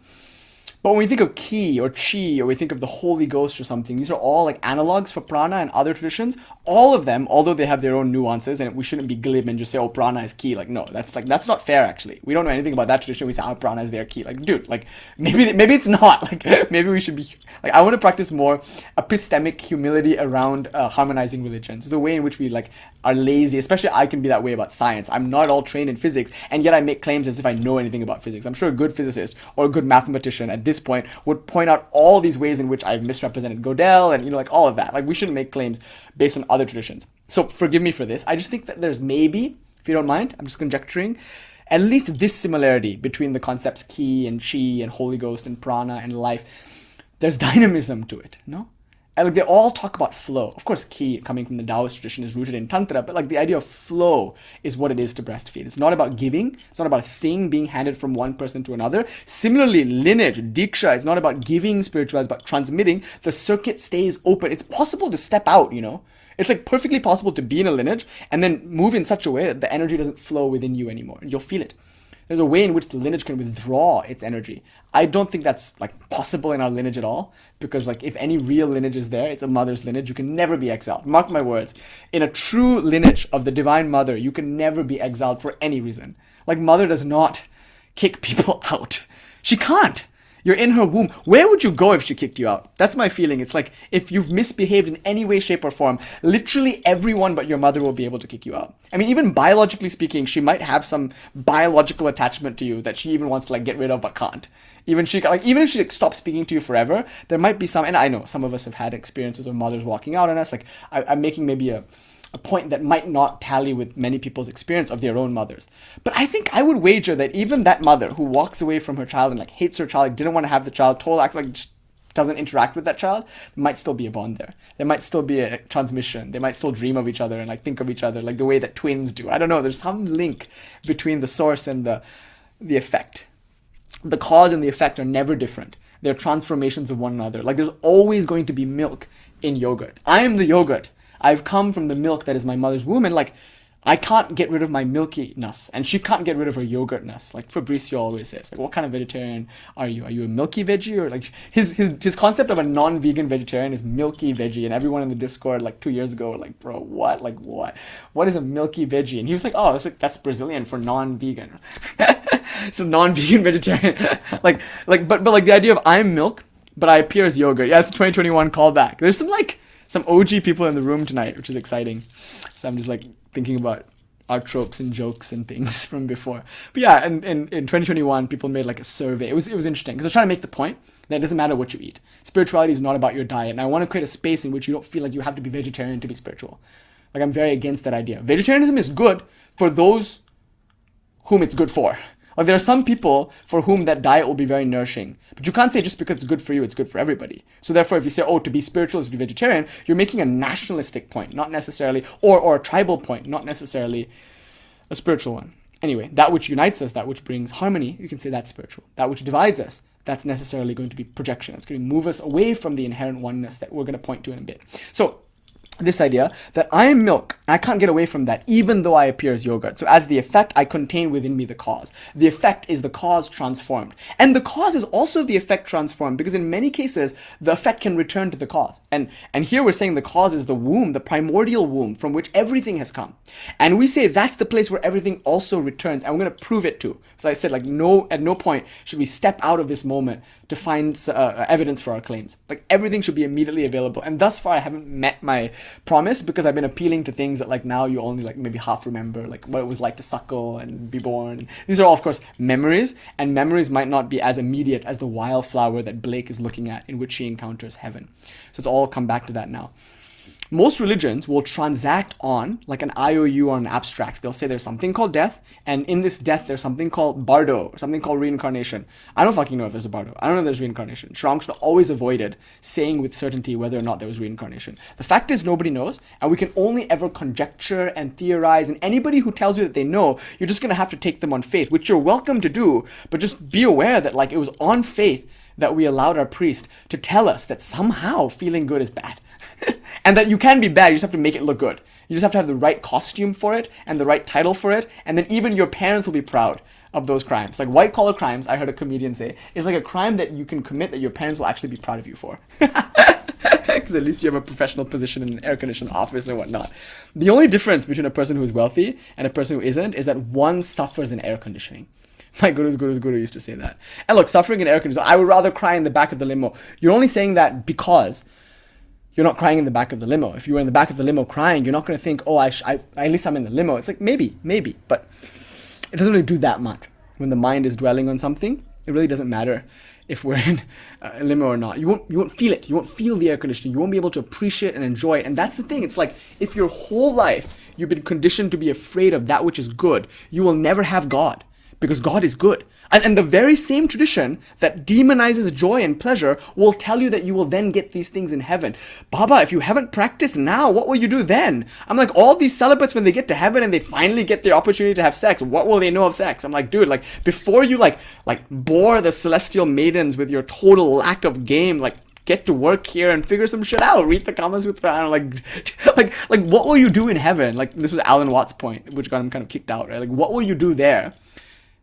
But when we think of ki or chi, or we think of the Holy Ghost or something, these are all like analogs for prana and other traditions. All of them, although they have their own nuances, and we shouldn't be glib and just say, oh, prana is ki. Like, no, that's not fair, actually. We don't know anything about that tradition. We say, oh, prana is their ki. Like, dude, like, maybe it's not. Like, maybe we should be, like, I want to practice more epistemic humility around harmonizing religions. It's a way in which we, like, are lazy. Especially I can be that way about science. I'm not at all trained in physics, and yet I make claims as if I know anything about physics. I'm sure a good physicist or a good mathematician at this point would point out all these ways in which I've misrepresented Gödel and, like, all of that. Like, we shouldn't make claims based on other traditions. So forgive me for this. I just think that there's maybe, if you don't mind, I'm just conjecturing, at least this similarity between the concepts ki and chi and Holy Ghost and prana and life. There's dynamism to it, no? And like they all talk about flow. Of course, ki coming from the Taoist tradition is rooted in Tantra, but like the idea of flow is what it is to breastfeed. It's not about giving. It's not about a thing being handed from one person to another. Similarly, lineage, diksha, is not about giving spiritual, it's about transmitting. The circuit stays open. It's possible to step out, It's like perfectly possible to be in a lineage and then move in such a way that the energy doesn't flow within you anymore. You'll feel it. There's a way in which the lineage can withdraw its energy. I don't think that's like possible in our lineage at all, because like if any real lineage is there, it's a mother's lineage. You can never be exiled. Mark my words. In a true lineage of the Divine Mother, you can never be exiled for any reason. Like, mother does not kick people out. She can't. You're in her womb. Where would you go if she kicked you out? That's my feeling. It's like, if you've misbehaved in any way, shape, or form, literally everyone but your mother will be able to kick you out. I mean, even biologically speaking, she might have some biological attachment to you that she even wants to like get rid of but can't. Even if she like, stops speaking to you forever, there might be some, and I know some of us have had experiences of mothers walking out on us. Like, I'm making maybe a point that might not tally with many people's experience of their own mothers. But I think I would wager that even that mother who walks away from her child and like hates her child, like, didn't want to have the child, like just doesn't interact with that child, might still be a bond there. There might still be a transmission. They might still dream of each other and like think of each other like the way that twins do. I don't know. There's some link between the source and the effect. The cause and the effect are never different. They're transformations of one another. Like, there's always going to be milk in yogurt. I am the yogurt. I've come from the milk that is my mother's womb, and like, I can't get rid of my milkiness, and she can't get rid of her yogurtness. Like Fabricio always says, like, what kind of vegetarian are you? Are you a milky veggie? Or like, his concept of a non-vegan vegetarian is milky veggie, and everyone in the Discord like 2 years ago were like, bro, what? Like, what is a milky veggie? And he was like, oh, that's Brazilian for non-vegan. So non-vegan vegetarian. but the idea of I'm milk, but I appear as yogurt. Yeah, it's a 2021 callback. There's some OG people in the room tonight, which is exciting. So I'm just like thinking about our tropes and jokes and things from before. But yeah, in 2021, people made like a survey. It was interesting because I was trying to make the point that it doesn't matter what you eat. Spirituality is not about your diet. And I want to create a space in which you don't feel like you have to be vegetarian to be spiritual. Like, I'm very against that idea. Vegetarianism is good for those whom it's good for. Like, there are some people for whom that diet will be very nourishing. But you can't say just because it's good for you, it's good for everybody. So therefore, if you say, oh, to be spiritual is to be vegetarian, you're making a nationalistic point, not necessarily, or a tribal point, not necessarily a spiritual one. Anyway, that which unites us, that which brings harmony, you can say that's spiritual. That which divides us, that's necessarily going to be projection. It's going to move us away from the inherent oneness that we're going to point to in a bit. So, this idea that I am milk, I can't get away from that even though I appear as yogurt. So as the effect, I contain within me the cause. The effect is the cause transformed. And the cause is also the effect transformed, because in many cases, the effect can return to the cause. And here we're saying the cause is the womb, the primordial womb from which everything has come. And we say that's the place where everything also returns. And we're going to prove it too. So I said, like, at no point should we step out of this moment to find evidence for our claims. Like, everything should be immediately available. And thus far, I haven't met my promise, because I've been appealing to things that like now you only like maybe half remember, like what it was like to suckle and be born. These are all, of course, memories, and memories might not be as immediate as the wildflower that Blake is looking at, in which she encounters heaven. So it's all come back to that now. Most religions will transact on like an IOU or an abstract. They'll say there's something called death, and in this death there's something called bardo, or something called reincarnation. I don't fucking know if there's a bardo. I don't know if there's reincarnation. Sri Ramakrishna always avoided saying with certainty whether or not there was reincarnation. The fact is, nobody knows, and we can only ever conjecture and theorize, and anybody who tells you that they know, you're just going to have to take them on faith, which you're welcome to do, but just be aware that like it was on faith that we allowed our priest to tell us that somehow feeling good is bad. And that you can be bad, you just have to make it look good. You just have to have the right costume for it and the right title for it, and then even your parents will be proud of those crimes. Like white-collar crimes, I heard a comedian say, is like a crime that you can commit that your parents will actually be proud of you for. Because at least you have a professional position in an air-conditioned office and whatnot. The only difference between a person who is wealthy and a person who isn't is that one suffers in air conditioning. My guru's guru used to say that. And look, suffering in air conditioning, I would rather cry in the back of the limo. You're only saying that because you're not crying in the back of the limo. If you were in the back of the limo crying, you're not going to think, oh, at least I'm in the limo. It's like, maybe, but it doesn't really do that much. When the mind is dwelling on something, it really doesn't matter if we're in a limo or not. You won't feel it. You won't feel the air conditioning. You won't be able to appreciate and enjoy it. And that's the thing. It's like, if your whole life you've been conditioned to be afraid of that which is good, you will never have God, because God is good. And the very same tradition that demonizes joy and pleasure will tell you that you will then get these things in heaven. Baba, if you haven't practiced now, what will you do then? I'm like, all these celibates, when they get to heaven and they finally get the opportunity to have sex, what will they know of sex? I'm like, dude, like before you like bore the celestial maidens with your total lack of game, like get to work here and figure some shit out. Read the Kama Sutra. Like what will you do in heaven? Like, this was Alan Watts' point, which got him kind of kicked out, right? Like, what will you do there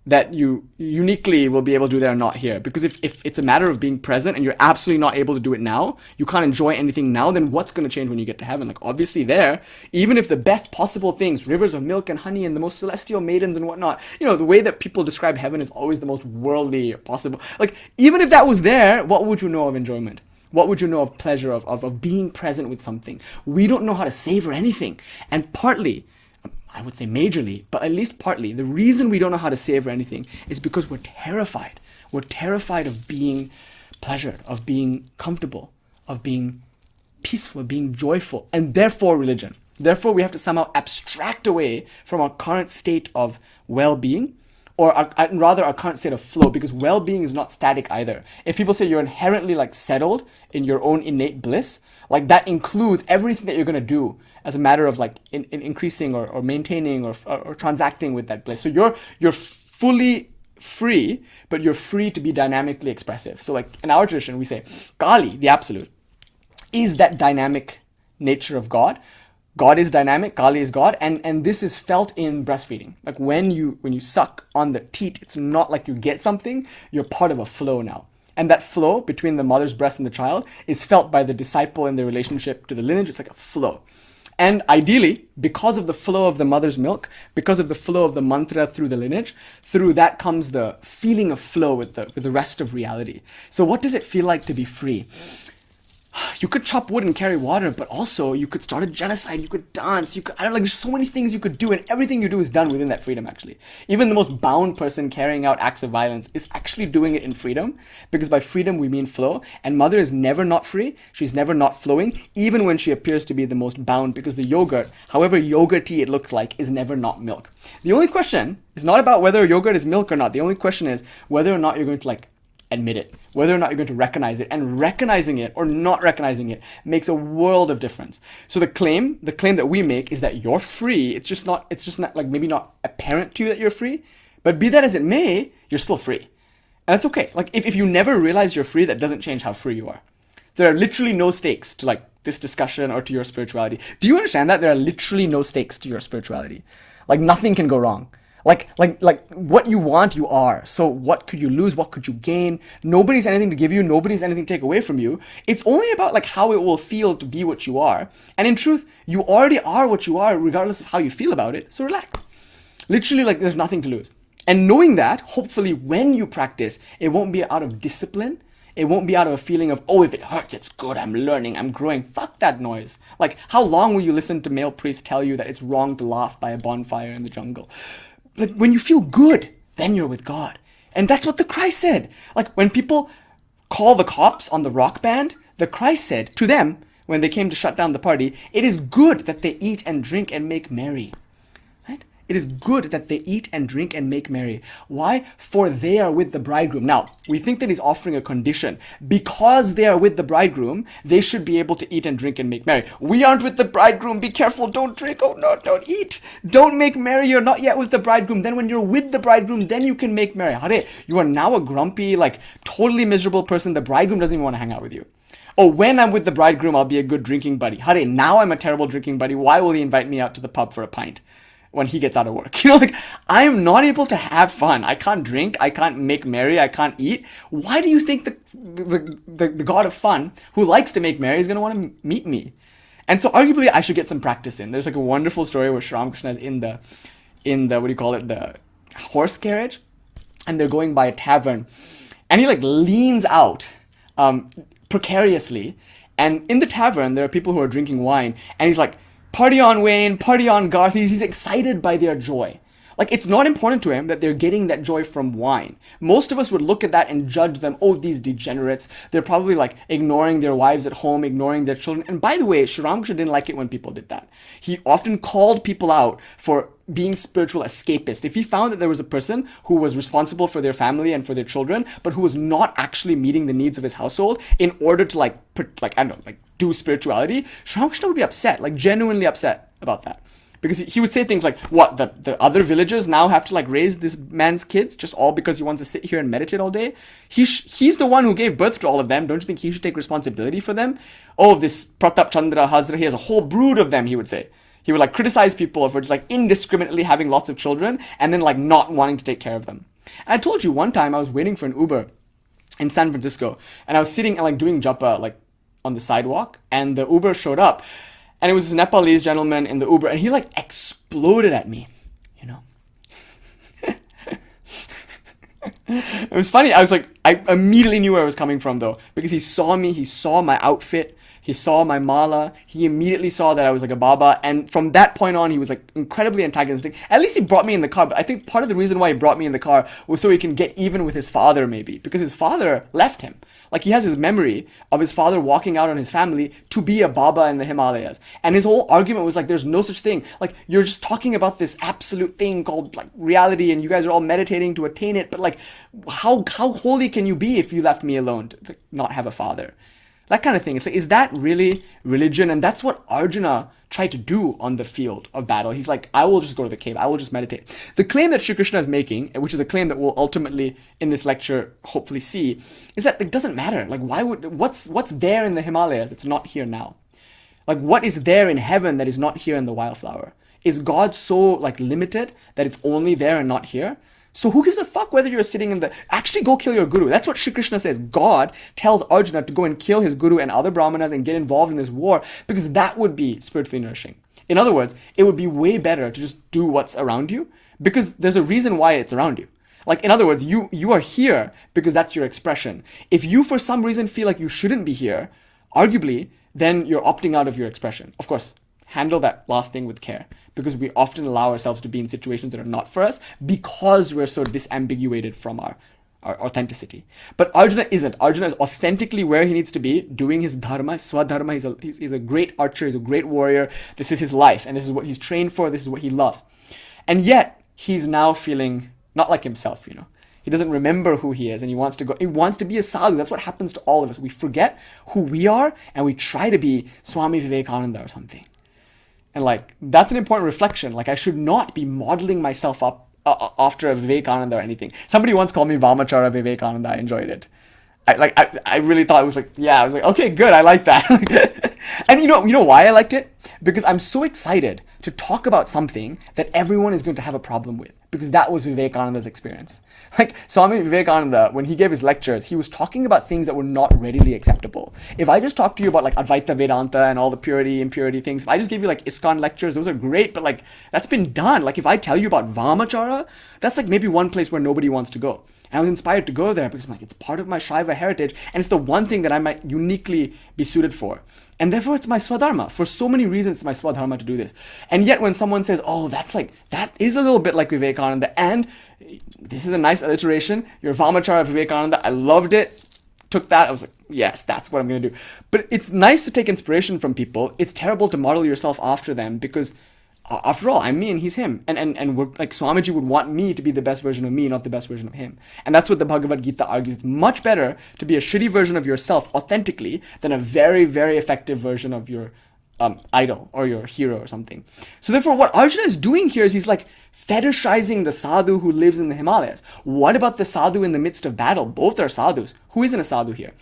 that you uniquely will be able to do there and not here. Because if it's a matter of being present and you're absolutely not able to do it now, you can't enjoy anything now, then what's going to change when you get to heaven? Like, obviously there, even if the best possible things, rivers of milk and honey and the most celestial maidens and whatnot, you know, the way that people describe heaven is always the most worldly possible. Like, even if that was there, what would you know of enjoyment? What would you know of pleasure, of being present with something? We don't know how to savor anything. And partly, I would say majorly, but at least partly, the reason we don't know how to savor anything is because we're terrified. We're terrified of being pleasured, of being comfortable, of being peaceful, of being joyful, and therefore religion. Therefore, we have to somehow abstract away from our current state of well-being, or rather our current state of flow, because well-being is not static either. If people say you're inherently like settled in your own innate bliss, like that includes everything that you're going to do as a matter of like in increasing or maintaining or transacting with that bliss. So you're fully free, but you're free to be dynamically expressive. So like in our tradition, we say Kali, the absolute, is that dynamic nature of God. God is dynamic, Kali is God, and this is felt in breastfeeding. Like when you suck on the teat, it's not like you get something, you're part of a flow now. And that flow between the mother's breast and the child is felt by the disciple in their relationship to the lineage. It's like a flow. And ideally, because of the flow of the mother's milk, because of the flow of the mantra through the lineage, through that comes the feeling of flow with the rest of reality. So what does it feel like to be free? You could chop wood and carry water, but also you could start a genocide, you could dance, there's so many things you could do, and everything you do is done within that freedom, actually. Even the most bound person carrying out acts of violence is actually doing it in freedom, because by freedom we mean flow, and mother is never not free, she's never not flowing, even when she appears to be the most bound, because the yogurt, however yogurty it looks like, is never not milk. The only question is not about whether yogurt is milk or not. The only question is whether or not you're going to admit it, whether or not you're going to recognize it, and recognizing it or not recognizing it makes a world of difference. So the claim that we make is that you're free. It's just not like maybe not apparent to you that you're free, but be that as it may, you're still free. And that's okay. Like if you never realize you're free, that doesn't change how free you are. There are literally no stakes to like this discussion or to your spirituality. Do you understand that? There are literally no stakes to your spirituality. Like nothing can go wrong. Like what you want, you are. So what could you lose? What could you gain? Nobody's anything to give you. Nobody's anything to take away from you. It's only about like how it will feel to be what you are. And in truth, you already are what you are, regardless of how you feel about it. So relax. Literally, like there's nothing to lose. And knowing that, hopefully when you practice, it won't be out of discipline. It won't be out of a feeling of, oh, if it hurts, it's good, I'm learning, I'm growing. Fuck that noise. Like, how long will you listen to male priests tell you that it's wrong to laugh by a bonfire in the jungle? Like, when you feel good, then you're with God. And that's what the Christ said. Like, when people call the cops on the rock band, the Christ said to them, when they came to shut down the party, it is good that they eat and drink and make merry. Right? It is good that they eat and drink and make merry. Why? For they are with the bridegroom. Now, we think that he's offering a condition. Because they are with the bridegroom, they should be able to eat and drink and make merry. We aren't with the bridegroom. Be careful. Don't drink. Oh no, don't eat. Don't make merry. You're not yet with the bridegroom. Then when you're with the bridegroom, then you can make merry. Hare, you are now a grumpy, like totally miserable person. The bridegroom doesn't even want to hang out with you. Oh, when I'm with the bridegroom, I'll be a good drinking buddy. Hare, now I'm a terrible drinking buddy. Why will he invite me out to the pub for a pint when he gets out of work? You know, like, I am not able to have fun. I can't drink. I can't make merry. I can't eat. Why do you think the God of fun, who likes to make merry, is going to want to meet me? And so arguably, I should get some practice in. There's like a wonderful story where Sri Ramakrishna is in the what do you call it, the horse carriage, and they're going by a tavern, and he like leans out precariously, and in the tavern, there are people who are drinking wine, and he's like, party on, Wayne, party on, Garth. He's excited by their joy. Like, it's not important to him that they're getting that joy from wine. Most of us would look at that and judge them, oh, these degenerates. They're probably like ignoring their wives at home, ignoring their children. And by the way, Sri Ramakrishna didn't like it when people did that. He often called people out for being spiritual escapist. If he found that there was a person who was responsible for their family and for their children, but who was not actually meeting the needs of his household in order to do spirituality, Sri Ramakrishna would be upset, like genuinely upset about that. Because he would say things like, what, the other villagers now have to like raise this man's kids just all because he wants to sit here and meditate all day? He's the one who gave birth to all of them. Don't you think he should take responsibility for them? Oh, this Pratap Chandra Hazra, he has a whole brood of them, he would say. He would like criticize people for just like indiscriminately having lots of children and then like not wanting to take care of them. And I told you one time I was waiting for an Uber in San Francisco, and I was sitting and like doing japa like on the sidewalk, and the Uber showed up, and it was this Nepalese gentleman in the Uber, and he like exploded at me, you know. It was funny. I was like, I immediately knew where it was coming from though, because he saw me, he saw my outfit, he saw my mala, he immediately saw that I was like a Baba, and from that point on, he was like incredibly antagonistic. At least he brought me in the car, but I think part of the reason why he brought me in the car was so he can get even with his father maybe, because his father left him. Like he has his memory of his father walking out on his family to be a Baba in the Himalayas. And his whole argument was like, there's no such thing. Like you're just talking about this absolute thing called like reality, and you guys are all meditating to attain it. But like, how holy can you be if you left me alone to not have a father? That kind of thing. It's like, is that really religion? And that's what Arjuna tried to do on the field of battle. He's like, I will just go to the cave. I will just meditate. The claim that Shri Krishna is making, which is a claim that we'll ultimately in this lecture hopefully see, is that it doesn't matter. Like, what's there in the Himalayas? It's not here now. Like, what is there in heaven that is not here in the wildflower? Is God so like limited that it's only there and not here? So who gives a fuck whether you're sitting in the... Actually go kill your guru. That's what Shri Krishna says. God tells Arjuna to go and kill his guru and other brahmanas and get involved in this war, because that would be spiritually nourishing. In other words, it would be way better to just do what's around you, because there's a reason why it's around you. Like, in other words, you are here because that's your expression. If you for some reason feel like you shouldn't be here, arguably, then you're opting out of your expression. Of course, handle that last thing with care, because we often allow ourselves to be in situations that are not for us because we're so disambiguated from our authenticity. But Arjuna isn't. Arjuna is authentically where he needs to be, doing his dharma, swadharma. He's a great archer, he's a great warrior. This is his life, and this is what he's trained for, this is what he loves. And yet, he's now feeling not like himself, you know. He doesn't remember who he is, and he wants to be a sadhu. That's what happens to all of us. We forget who we are, and we try to be Swami Vivekananda or something. And like, that's an important reflection. Like, I should not be modeling myself up after a Vivekananda or anything. Somebody once called me Vamachara Vivekananda. I enjoyed it. I really thought it was like, yeah, I was like, okay, good, I like that. And you know why I liked it? Because I'm so excited to talk about something that everyone is going to have a problem with, because that was Vivekananda's experience. Like, Swami Vivekananda, when he gave his lectures, he was talking about things that were not readily acceptable. If I just talk to you about like Advaita Vedanta and all the purity, impurity things, if I just give you like ISKCON lectures, those are great, but like, that's been done. Like, if I tell you about Vamachara, that's like maybe one place where nobody wants to go. And I was inspired to go there because I'm like, it's part of my Shaiva heritage, and it's the one thing that I might uniquely be suited for. And therefore, it's my swadharma. For so many reasons, it's my swadharma to do this. And yet, when someone says, oh, that is a little bit like Vivekananda, and this is a nice alliteration, your Vamachara Vivekananda, I loved it, took that, I was like, yes, that's what I'm going to do. But it's nice to take inspiration from people. It's terrible to model yourself after them, because after all, I'm me and he's him. And we're, like, Swamiji would want me to be the best version of me, not the best version of him. And that's what the Bhagavad Gita argues. It's much better to be a shitty version of yourself authentically than a very, very effective version of your idol or your hero or something. So therefore, what Arjuna is doing here is he's like fetishizing the sadhu who lives in the Himalayas. What about the sadhu in the midst of battle? Both are sadhus. Who isn't a sadhu here?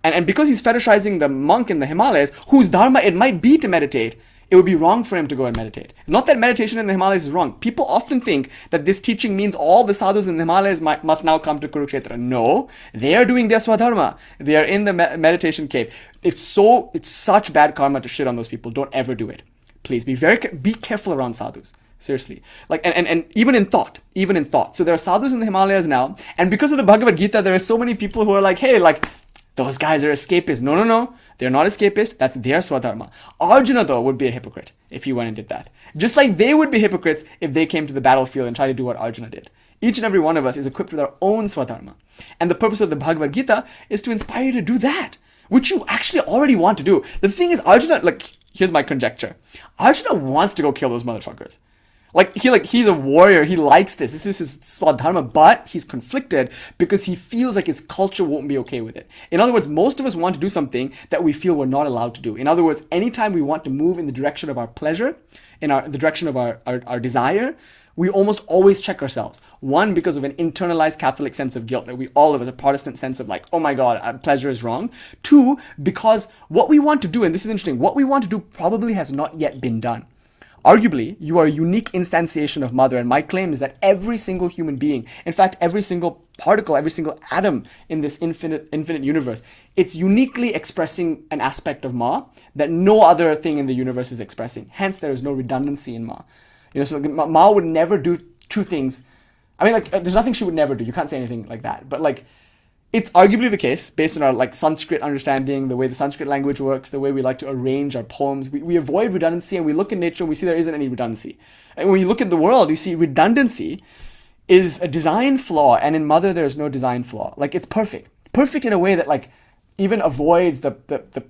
And because he's fetishizing the monk in the Himalayas, whose dharma it might be to meditate, it would be wrong for him to go and meditate. It's not that meditation in the Himalayas is wrong. People often think that this teaching means all the sadhus in the Himalayas must now come to Kurukshetra. No, they are doing their swadharma. They are in the meditation cave. It's such bad karma to shit on those people. Don't ever do it. Please be careful around sadhus. Seriously. Like, and even in thought. So there are sadhus in the Himalayas now, and because of the Bhagavad Gita, there are so many people who are like, hey, like, those guys are escapists. No. They're not escapists. That's their swadharma. Arjuna, though, would be a hypocrite if he went and did that. Just like they would be hypocrites if they came to the battlefield and tried to do what Arjuna did. Each and every one of us is equipped with our own swadharma. And the purpose of the Bhagavad Gita is to inspire you to do that, which you actually already want to do. The thing is, Arjuna, like, here's my conjecture. Arjuna wants to go kill those motherfuckers. He's a warrior. He likes this. This is his swadharma, but he's conflicted because he feels like his culture won't be okay with it. In other words, most of us want to do something that we feel we're not allowed to do. In other words, anytime we want to move in the direction of our pleasure, the direction of our desire, we almost always check ourselves. One, because of an internalized Catholic sense of guilt, that we all of us, a Protestant sense of like, oh my God, pleasure is wrong. Two, because what we want to do, and this is interesting, what we want to do probably has not yet been done. Arguably, you are a unique instantiation of mother, and my claim is that every single human being, in fact, every single particle, every single atom in this infinite universe, it's uniquely expressing an aspect of Ma that no other thing in the universe is expressing. Hence, there is no redundancy in Ma. So Ma would never do two things. I mean, there's nothing she would never do. You can't say anything like that. But it's arguably the case, based on our Sanskrit understanding, the way the Sanskrit language works, the way we like to arrange our poems. We avoid redundancy, and we look in nature and we see there isn't any redundancy. And when you look at the world, you see redundancy is a design flaw, and in Mother there is no design flaw. It's perfect. Perfect in a way that even avoids the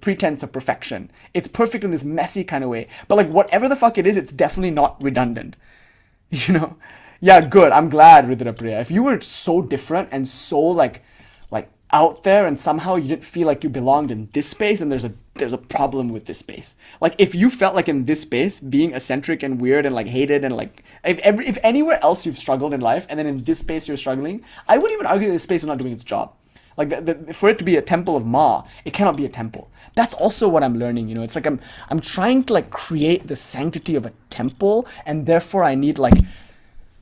pretense of perfection. It's perfect in this messy kind of way. But whatever the fuck it is, it's definitely not redundant. Yeah, good. I'm glad, Rudrapriya. If you were so different and so out there and somehow you didn't feel like you belonged in this space, and there's a problem with this space. If you felt in this space being eccentric and weird and hated, and if anywhere else you've struggled in life and then in this space you're struggling, I wouldn't even argue that this space is not doing its job. For it to be a temple of Ma, it cannot be a temple. That's also what I'm learning. It's I'm trying to create the sanctity of a temple, and therefore I need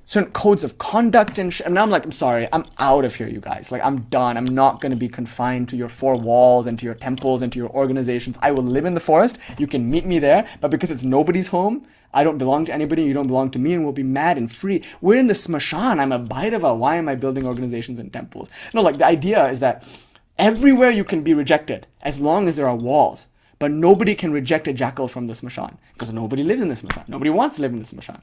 certain codes of conduct and now I'm sorry, I'm out of here, you guys. I'm done. I'm not going to be confined to your four walls and to your temples and to your organizations. I will live in the forest. You can meet me there, but because it's nobody's home, I don't belong to anybody, you don't belong to me, and we'll be mad and free. We're in the smashan. I'm a Bhairava. Why am I building organizations and temples? No, the idea is that everywhere you can be rejected as long as there are walls. But nobody can reject a jackal from the smashan because nobody lives in the smashan. Nobody wants to live in the smashan.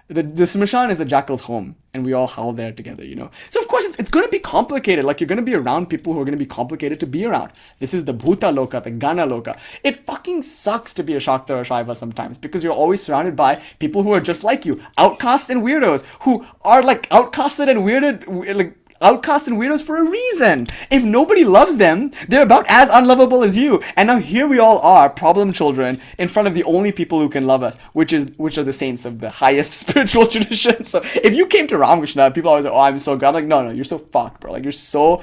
The smashan is the jackal's home, and we all howl there together, So of course it's going to be complicated. You're going to be around people who are going to be complicated to be around. This is the bhuta loka, the gana loka. It fucking sucks to be a Shakta or a Shaiva sometimes, because you're always surrounded by people who are just like you, outcasts and weirdos, who are outcasted and weirded, outcasts and weirdos for a reason. If nobody loves them, they're about as unlovable as you. And now here we all are, problem children, in front of the only people who can love us, which are the saints of the highest spiritual tradition. So if you came to Ramakrishna, people always say, oh, I'm so good. I'm no, you're so fucked, bro. You're so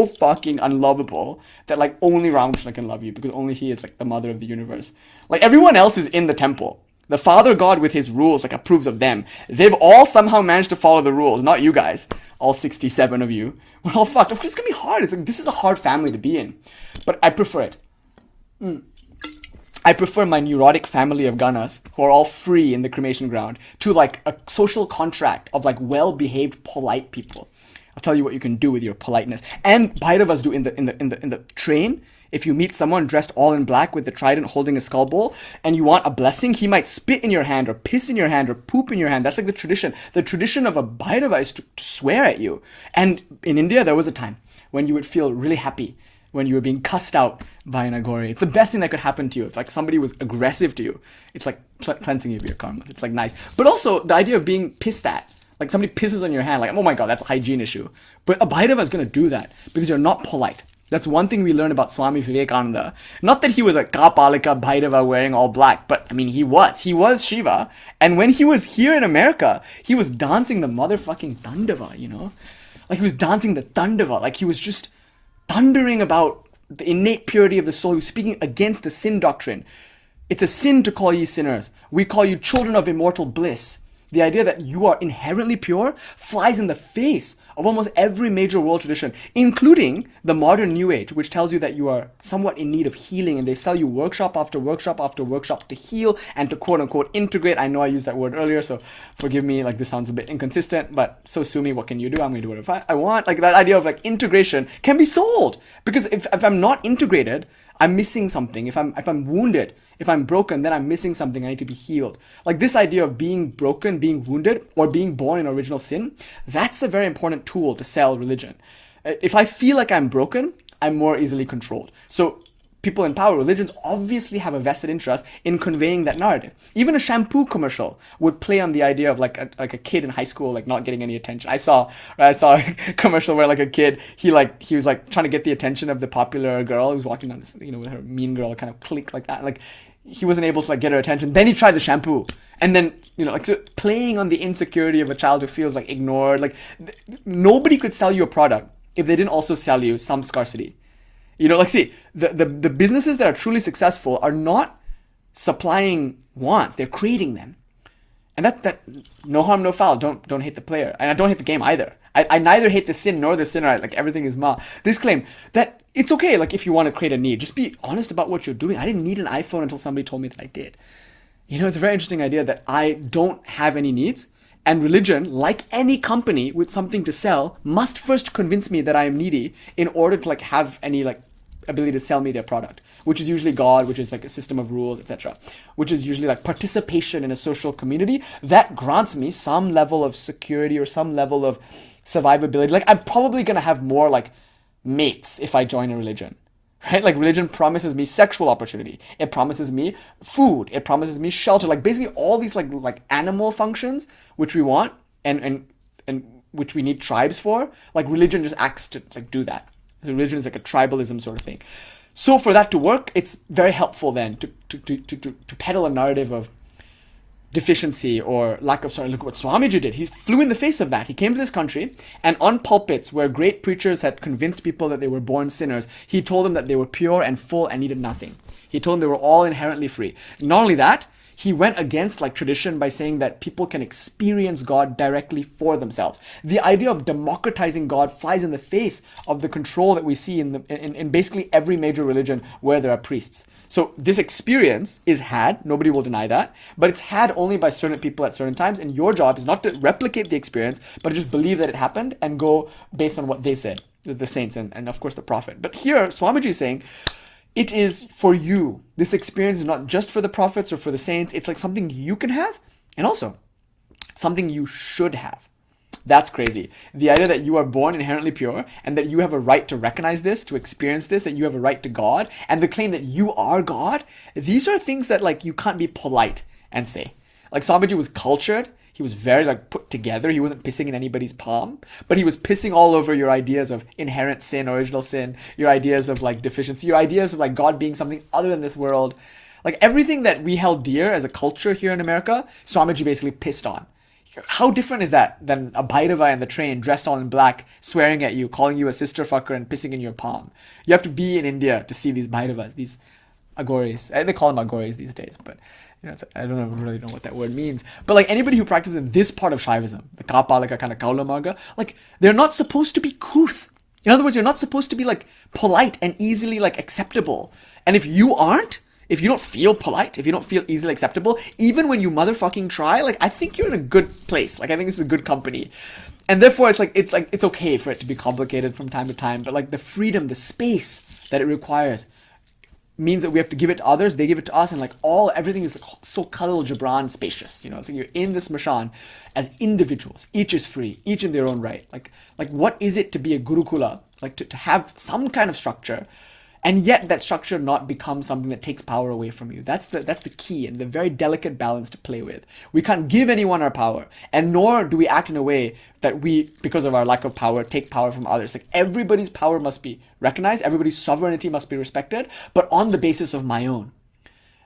fucking unlovable that only Ramakrishna can love you, because only he is the mother of the universe. Everyone else is in the temple. The Father God with his rules approves of them. They've all somehow managed to follow the rules, not you guys. All 67 of you. We're all fucked. Of course, it's going to be hard. This is a hard family to be in. But I prefer it. I prefer my neurotic family of Ganas, who are all free in the cremation ground, to a social contract of well-behaved, polite people. I'll tell you what you can do with your politeness. And Bhairavas do in the train. If you meet someone dressed all in black with the trident holding a skull bowl and you want a blessing, he might spit in your hand or piss in your hand or poop in your hand. That's the tradition. The tradition of a Bhairava is to swear at you. And in India, there was a time when you would feel really happy when you were being cussed out by an Aghori. It's the best thing that could happen to you. If somebody was aggressive to you, it's cleansing you of your karma. It's nice. But also the idea of being pissed at. Somebody pisses on your hand, oh my God, that's a hygiene issue. But a Bhairava is going to do that because you're not polite. That's one thing we learned about Swami Vivekananda. Not that he was a Kapalika Bhairava wearing all black, but I mean, he was Shiva. And when he was here in America, he was dancing the motherfucking Tandava, he was dancing the Tandava. He was just thundering about the innate purity of the soul. He was speaking against the sin doctrine. It's a sin to call ye sinners. We call you children of immortal bliss. The idea that you are inherently pure flies in the face of almost every major world tradition, including the modern New Age, which tells you that you are somewhat in need of healing, and they sell you workshop after workshop after workshop to heal and to quote-unquote integrate. I know I used that word earlier, so forgive me, this sounds a bit inconsistent, but so sue me, what can you do? I'm going to do whatever I want. That idea of integration can be sold, because if I'm not integrated, I'm missing something. If I'm wounded, if I'm broken, then I'm missing something. I need to be healed. This idea of being broken, being wounded, or being born in original sin, that's a very important tool to sell religion. If I feel like I'm broken, I'm more easily controlled. So people in power, religions obviously have a vested interest in conveying that narrative. Even a shampoo commercial would play on the idea of a kid in high school not getting any attention. I saw a commercial where a kid he was trying to get the attention of the popular girl who was walking down this, with her mean girl kind of click like that. He wasn't able to get her attention. Then he tried the shampoo, and then so playing on the insecurity of a child who feels ignored. Nobody could sell you a product if they didn't also sell you some scarcity. See, the businesses that are truly successful are not supplying wants, they're creating them. And that no harm, no foul. Don't hate the player. And I don't hate the game either. I neither hate the sin nor the sinner. Like everything is ma. This claim that it's okay, like if you want to create a need, just be honest about what you're doing. I didn't need an iPhone until somebody told me that I did. You know, it's a very interesting idea that I don't have any needs. And religion, like any company with something to sell, must first convince me that I am needy in order to like have any like ability to sell me their product, which is usually God, which is like a system of rules, etc., which is usually like participation in a social community that grants me some level of security or some level of survivability. Like I'm probably going to have more like mates if I join a religion, right? Like religion promises me sexual opportunity. It promises me food. It promises me shelter. Like basically all these like animal functions which we want and which we need tribes for. Like religion just acts to like do that. So religion is like a tribalism sort of thing. So for that to work, it's very helpful then to peddle a narrative of deficiency or lack of, look what Swamiji did. He flew in the face of that. He came to this country and on pulpits where great preachers had convinced people that they were born sinners, he told them that they were pure and full and needed nothing. He told them they were all inherently free. Not only that, he went against like tradition by saying that people can experience God directly for themselves. The idea of democratizing God flies in the face of the control that we see in basically every major religion where there are priests. So this experience is had, nobody will deny that, but it's had only by certain people at certain times, and your job is not to replicate the experience, but to just believe that it happened and go based on what they said, the saints and of course the prophet. But here, Swamiji is saying, it is for you. This experience is not just for the prophets or for the saints. It's like something you can have and also something you should have. That's crazy. The idea that you are born inherently pure and that you have a right to recognize this, to experience this, that you have a right to God, and the claim that you are God, these are things that like you can't be polite and say. Like Swamiji was cultured. He was very like put together. He wasn't pissing in anybody's palm, but he was pissing all over your ideas of inherent sin, original sin, your ideas of like deficiency, your ideas of like God being something other than this world. Like everything that we held dear as a culture here in America, Swamiji basically pissed on. How different is that than a Bhairava in the train dressed all in black, swearing at you, calling you a sister fucker and pissing in your palm? You have to be in India to see these Bhairavas, these Aghoris. They call them Aghoris these days, but you know, I don't really know what that word means. But like anybody who practices in this part of Shaivism, the Kapalika kind of Kaula Marga, like they're not supposed to be kuth. In other words, you're not supposed to be like polite and easily like acceptable. And if you aren't, if you don't feel polite, if you don't feel easily acceptable, even when you motherfucking try, like I think you're in a good place. Like I think this is a good company. And therefore it's okay for it to be complicated from time to time, but like the freedom, the space that it requires means that we have to give it to others, they give it to us, and like everything is like so Khalil Gibran spacious, you know. It's like you're in this Mashan as individuals, each is free, each in their own right. Like what is it to be a Gurukula, like to have some kind of structure, and yet that structure not become something that takes power away from you. That's the key and the very delicate balance to play with. We can't give anyone our power, and nor do we act in a way that we, because of our lack of power, take power from others. Like everybody's power must be recognized, everybody's sovereignty must be respected, but on the basis of my own.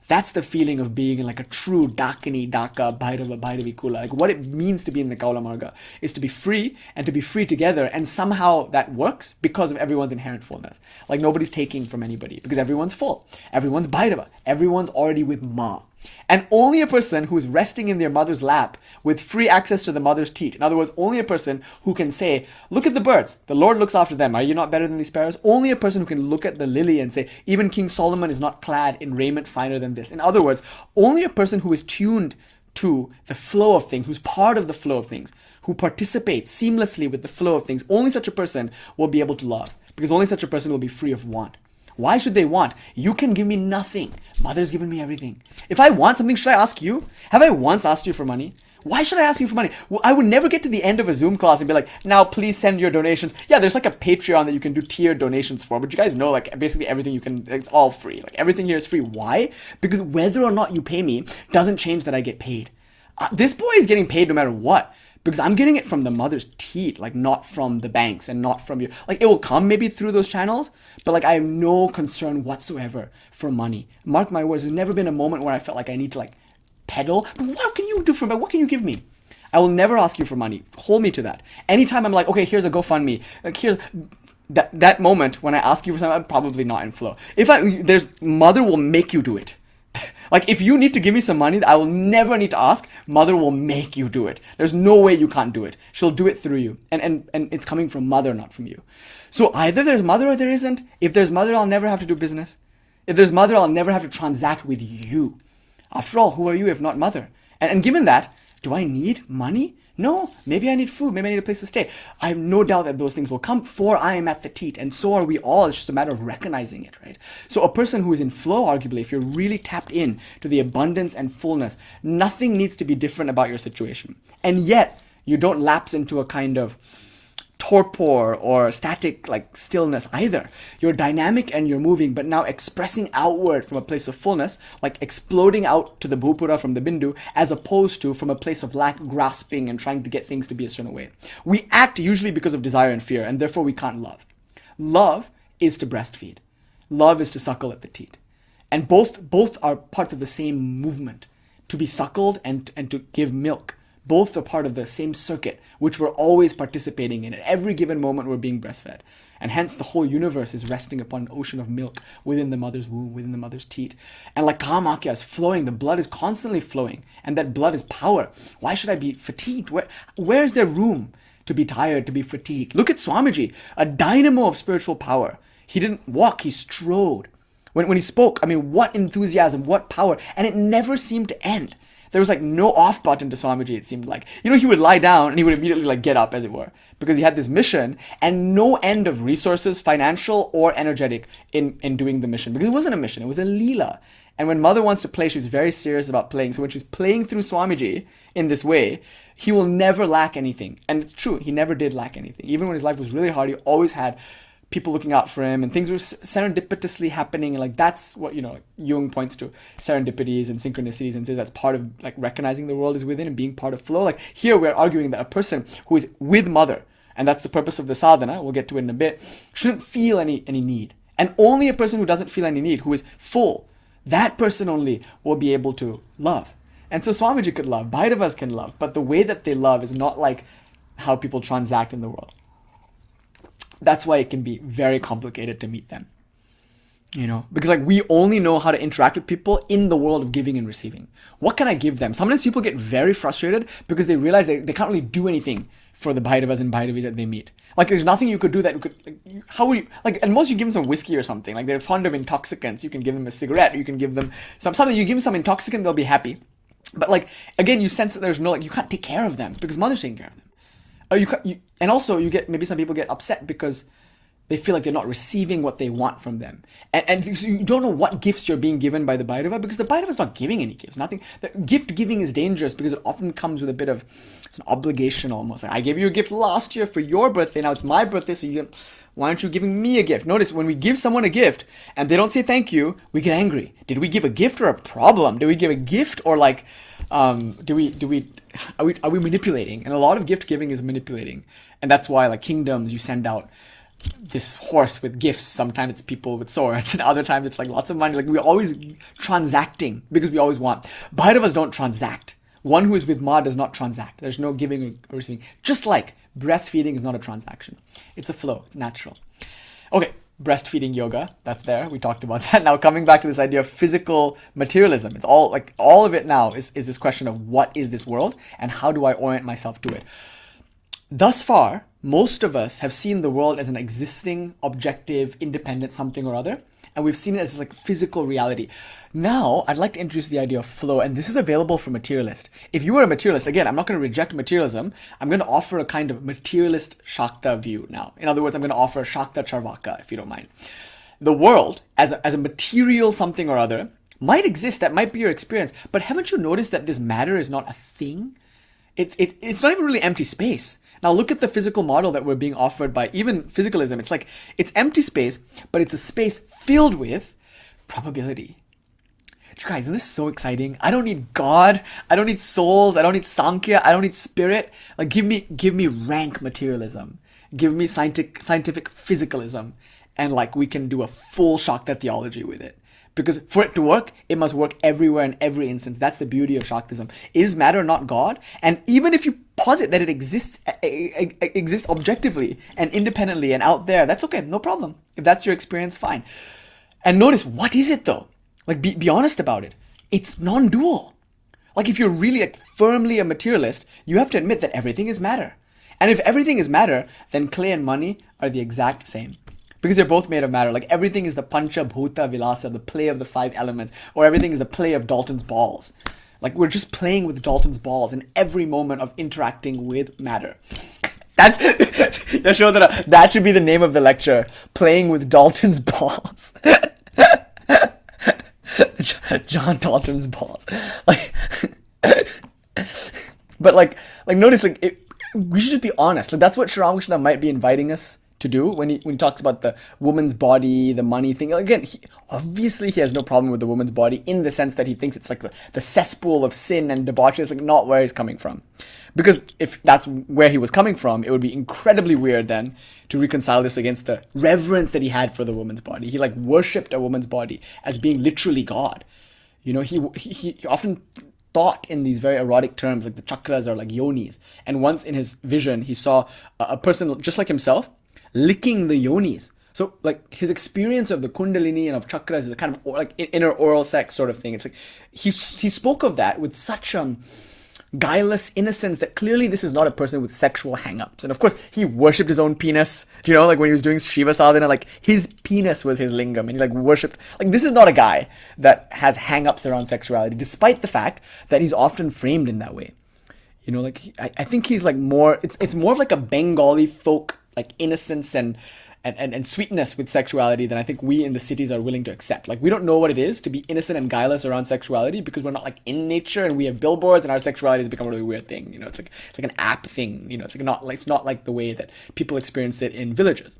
That's the feeling of being in like a true Dakini, Daka, Bhairava, Bhairavi Kula. Like what it means to be in the Kaula Marga is to be free and to be free together. And somehow that works because of everyone's inherent fullness. Like nobody's taking from anybody because everyone's full. Everyone's Bhairava. Everyone's already with Ma. And only a person who's resting in their mother's lap with free access to the mother's teat. In other words, only a person who can say, look at the birds. The Lord looks after them. Are you not better than these sparrows? Only a person who can look at the lily and say, even King Solomon is not clad in raiment finer than this. In other words, only a person who is tuned to the flow of things, who's part of the flow of things, who participates seamlessly with the flow of things, only such a person will be able to love. Because only such a person will be free of want. Why should they want? You can give me nothing. Mother's given me everything. If I want something, should I ask you? Have I once asked you for money? Why should I ask you for money? Well, I would never get to the end of a Zoom class and be like, now please send your donations. Yeah, there's like a Patreon that you can do tiered donations for, but you guys know like basically everything you can, it's all free. Like everything here is free. Why? Because whether or not you pay me doesn't change that I get paid. This boy is getting paid no matter what. Because I'm getting it from the mother's teat, like not from the banks and not from your, like it will come maybe through those channels, but like I have no concern whatsoever for money. Mark my words, there's never been a moment where I felt like I need to like peddle. But what can you do for me? What can you give me? I will never ask you for money. Hold me to that. Anytime I'm like, okay, here's a GoFundMe. Like here's that moment when I ask you for something, I'm probably not in flow. There's mother will make you do it. Like, if you need to give me some money, I will never need to ask. Mother will make you do it. There's no way you can't do it. She'll do it through you. And it's coming from mother, not from you. So either there's mother or there isn't. If there's mother, I'll never have to do business. If there's mother, I'll never have to transact with you. After all, who are you if not mother? And given that, do I need money? No, maybe I need food, maybe I need a place to stay. I have no doubt that those things will come, for I am at the teat, and so are we all. It's just a matter of recognizing it, right? So a person who is in flow, arguably, if you're really tapped in to the abundance and fullness, nothing needs to be different about your situation. And yet, you don't lapse into a kind of torpor or static like stillness either. You're dynamic and you're moving, but now expressing outward from a place of fullness, like exploding out to the bhūpura from the Bindu, as opposed to from a place of lack, grasping and trying to get things to be a certain way. We act usually because of desire and fear, and therefore we can't love. Love is to breastfeed. Love is to suckle at the teat. And both are parts of the same movement, to be suckled and to give milk. Both are part of the same circuit, which we're always participating in. At every given moment, we're being breastfed. And hence, the whole universe is resting upon an ocean of milk within the mother's womb, within the mother's teat. And like Cārvāka is flowing, the blood is constantly flowing. And that blood is power. Why should I be fatigued? Where is there room to be tired, to be fatigued? Look at Swamiji, a dynamo of spiritual power. He didn't walk, he strode. When he spoke, I mean, what enthusiasm, what power. And it never seemed to end. There was like no off button to Swamiji, it seemed like. You know, he would lie down and he would immediately like get up, as it were, because he had this mission and no end of resources, financial or energetic, in doing the mission. Because it wasn't a mission, it was a leela. And when mother wants to play, she's very serious about playing. So when she's playing through Swamiji in this way, he will never lack anything. And it's true, he never did lack anything. Even when his life was really hard, he always had people looking out for him, and things were serendipitously happening. And like, that's what, you know, Jung points to serendipities and synchronicities and says that's part of like recognizing the world is within and being part of flow. Like here we're arguing that a person who is with mother, and that's the purpose of the sadhana, we'll get to it in a bit, shouldn't feel any need. And only a person who doesn't feel any need, who is full, that person only will be able to love. And so Swamiji could love, Bhairavas can love, but the way that they love is not like how people transact in the world. That's why it can be very complicated to meet them, you know, because like we only know how to interact with people in the world of giving and receiving. What can I give them? Sometimes people get very frustrated because they realize they can't really do anything for the Bhairavas and Bhairavis that they meet. Like there's nothing you could do that you could, like, how would you, like at most you give them some whiskey or something, like they're fond of intoxicants, you can give them a cigarette, you can give them something, you give them some intoxicant, they'll be happy. But like, again, you sense that there's no, like, you can't take care of them because mother's taking care of them. Or and also you get, maybe some people get upset because they feel like they're not receiving what they want from them. And you don't know what gifts you're being given by the Bhairava, because the Bhairava is not giving any gifts. Nothing. The gift giving is dangerous because it often comes with a bit of an obligation almost. Like, I gave you a gift last year for your birthday, now it's my birthday, so why aren't you giving me a gift? Notice when we give someone a gift and they don't say thank you, we get angry. Did we give a gift or a problem? Did we give a gift or like, are we manipulating? And a lot of gift giving is manipulating. And that's why like kingdoms, you send out this horse with gifts. Sometimes it's people with swords, and other times it's like lots of money. Like we're always transacting because we always want. Bhairavas don't transact. One who is with Ma does not transact. There's no giving or receiving. Just like breastfeeding is not a transaction. It's a flow. It's natural. Okay, breastfeeding yoga. That's there. We talked about that. Now coming back to this idea of physical materialism. It's all like all of it now is this question of what is this world and how do I orient myself to it? Thus far, most of us have seen the world as an existing, objective, independent something or other, and we've seen it as like physical reality. Now, I'd like to introduce the idea of flow, and this is available for materialists. If you are a materialist, again, I'm not going to reject materialism. I'm going to offer a kind of materialist Shakta view now. In other words, I'm going to offer a Shakta Cārvāka, if you don't mind. The world, as a material something or other, might exist. That might be your experience. But haven't you noticed that this matter is not a thing? It's not even really empty space. Now look at the physical model that we're being offered by even physicalism. It's like, it's empty space, but it's a space filled with probability. Guys, isn't this so exciting? I don't need God. I don't need souls. I don't need Sāmkhya. I don't need spirit. Like give me rank materialism. Give me scientific physicalism. And like we can do a full Shakta theology with it. Because for it to work, it must work everywhere in every instance. That's the beauty of Shaktism. Is matter not God? And even if you posit that it exists objectively and independently and out there, that's okay, no problem. If that's your experience, fine. And notice, what is it though? Like be honest about it. it's non-dual. Like if you're really like firmly a materialist, you have to admit that everything is matter. And if everything is matter, then clay and money are the exact same. Because they're both made of matter. Like everything is the pancha bhuta vilasa, the play of the five elements, or everything is the play of Dalton's balls. Like we're just playing with Dalton's balls in every moment of interacting with matter. That's that should be the name of the lecture. Playing with Dalton's balls. John Dalton's balls. But notice we should just be honest. Like that's what Sri Ramakrishna might be inviting us to do when he talks about the woman's body, the money thing. Again, obviously he has no problem with the woman's body in the sense that he thinks it's like the cesspool of sin and debauchery. It's like not where he's coming from. Because if that's where he was coming from, it would be incredibly weird then to reconcile this against the reverence that he had for the woman's body. He worshipped a woman's body as being literally God. You know, he often thought in these very erotic terms, like the chakras are like yonis. And once in his vision, he saw a person just like himself licking the yonis. So like his experience of the kundalini and of chakras is a kind of like inner oral sex sort of thing. It's like he spoke of that with such guileless innocence that clearly this is not a person with sexual hang-ups. And of course, he worshipped his own penis. You know, like when he was doing Shiva sadhana, like his penis was his lingam, and he worshipped. Like this is not a guy that has hang-ups around sexuality, despite the fact that he's often framed in that way. You know, like I think he's like more. It's more of like a Bengali folk like innocence and sweetness with sexuality than I think we in the cities are willing to accept. Like we don't know what it is to be innocent and guileless around sexuality because we're not like in nature and we have billboards and our sexuality has become a really weird thing. You know, it's like an app thing. You know, it's not like the way that people experience it in villages.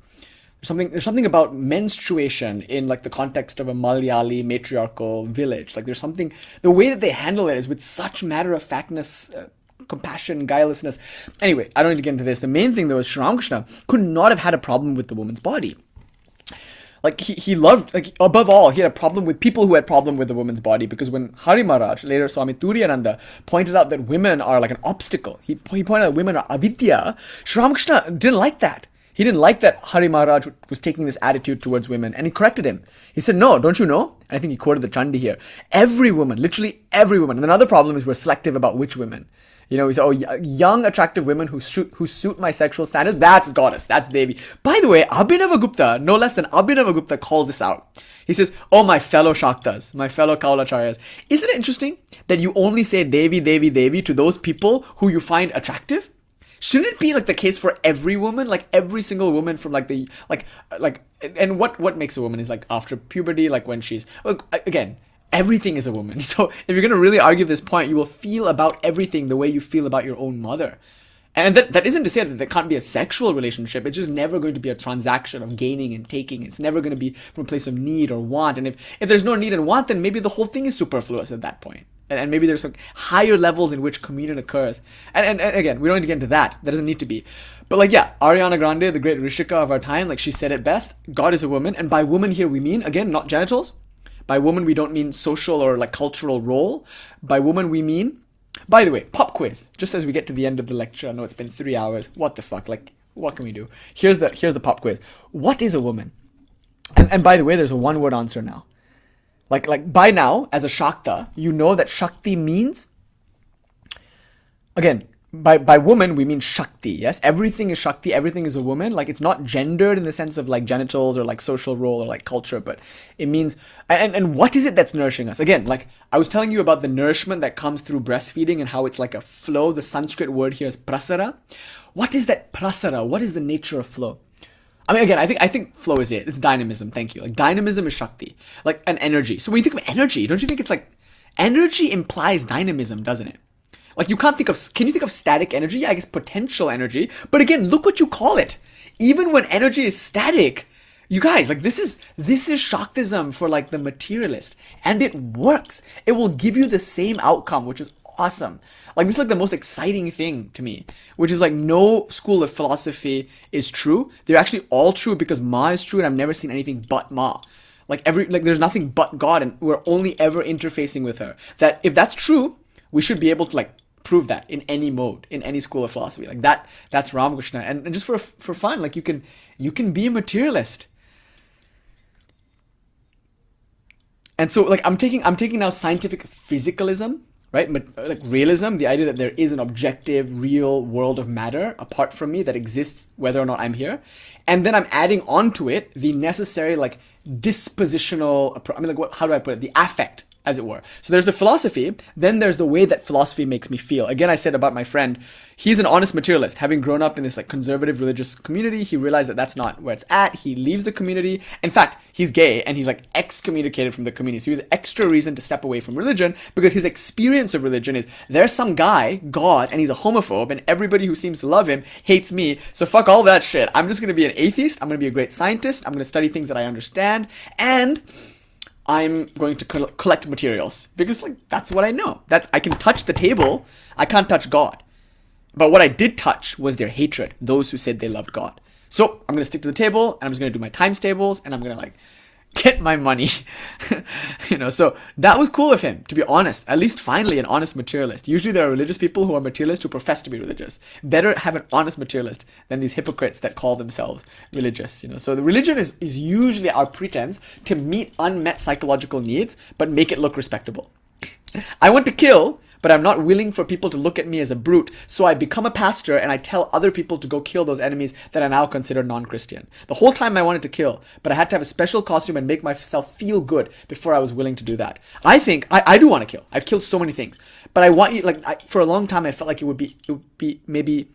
There's something about menstruation in like the context of a Malayali matriarchal village. Like there's something, the way that they handle it is with such matter-of-factness, compassion, guilelessness. Anyway, I don't need to get into this. The main thing though is Sri Ramakrishna could not have had a problem with the woman's body. Like he loved, like above all, he had a problem with people who had problem with the woman's body, because when Hari Maharaj, later Swami Turiyananda, pointed out that women are like an obstacle, he pointed out women are avidya, Sri Ramakrishna didn't like that. He didn't like that Hari Maharaj was taking this attitude towards women, and he corrected him. He said, no, don't you know? And I think he quoted the Chandi here. Every woman, literally every woman. And another problem is we're selective about which women. You know, we say, oh, young, attractive women who suit my sexual standards, that's goddess, that's Devi. By the way, Abhinavagupta, no less than Abhinavagupta, calls this out. He says, oh, my fellow Shaktas, my fellow Kaulacharyas. Isn't it interesting that you only say Devi, Devi, Devi to those people who you find attractive? Shouldn't it be like the case for every woman, like every single woman from like the, and what makes a woman is like after puberty, like when she's, look, again, everything is a woman. So if you're going to really argue this point, you will feel about everything the way you feel about your own mother. And that isn't to say that there can't be a sexual relationship. It's just never going to be a transaction of gaining and taking. It's never going to be from a place of need or want. And if there's no need and want, then maybe the whole thing is superfluous at that point. And maybe there's some higher levels in which communion occurs. And again, we don't need to get into that. That doesn't need to be. But like, yeah, Ariana Grande, the great Rishika of our time, like she said it best, God is a woman. And by woman here we mean, again, not genitals. By woman, we don't mean social or like cultural role. By woman, we mean, by the way, pop quiz. Just as we get to the end of the lecture, I know it's been 3 hours. What the fuck? Like, what can we do? Here's the pop quiz. What is a woman? And by the way, there's a one-word answer now. Like by now, as a Shakta, you know that Shakti means, again, by woman, we mean Shakti, yes? Everything is Shakti, everything is a woman. Like, it's not gendered in the sense of like genitals or like social role or like culture, but it means, and what is it that's nourishing us? Again, like I was telling you about the nourishment that comes through breastfeeding and how it's like a flow. The Sanskrit word here is prasara. What is that prasara? What is the nature of flow? I mean, again, I think flow is it. It's dynamism, thank you. Like dynamism is Shakti, like an energy. So when you think of energy, don't you think it's like, energy implies dynamism, doesn't it? Like you can't think of, can you think of static energy? Yeah, I guess potential energy. But again, look what you call it. Even when energy is static, you guys, like this is Shaktism for like the materialist. And it works. It will give you the same outcome, which is awesome. Like this is like the most exciting thing to me, which is like no school of philosophy is true. They're actually all true because Ma is true and I've never seen anything but Ma. Like there's nothing but God and we're only ever interfacing with her. That if that's true, we should be able to like prove that in any mode, in any school of philosophy. Like that's Ramakrishna. And just for fun, like you can be a materialist. And so like I'm taking now scientific physicalism, right? Like realism, the idea that there is an objective, real world of matter apart from me that exists whether or not I'm here. And then I'm adding onto it the necessary like dispositional, how do I put it? The affect, as it were. So there's the philosophy, then there's the way that philosophy makes me feel. Again, I said about my friend, he's an honest materialist. Having grown up in this like conservative religious community, he realized that that's not where it's at. He leaves the community. In fact, he's gay and he's like excommunicated from the community. So he has extra reason to step away from religion because his experience of religion is there's some guy, God, and he's a homophobe and everybody who seems to love him hates me. So fuck all that shit. I'm just going to be an atheist. I'm going to be a great scientist. I'm going to study things that I understand. And I'm going to collect materials because like that's what I know. That I can touch the table. I can't touch God. But what I did touch was their hatred, those who said they loved God. So I'm going to stick to the table and I'm just going to do my times tables and I'm going to like get my money. So that was cool of him, to be honest. At least finally an honest materialist. Usually there are religious people who are materialists who profess to be religious. Better have an honest materialist than these hypocrites that call themselves religious. So the religion is usually our pretense to meet unmet psychological needs, but make it look respectable. I want to kill, but I'm not willing for people to look at me as a brute. So I become a pastor and I tell other people to go kill those enemies that I now consider non-Christian. The whole time I wanted to kill, but I had to have a special costume and make myself feel good before I was willing to do that. I think I do want to kill. I've killed so many things, but I want you, for a long time I felt like it would be maybe,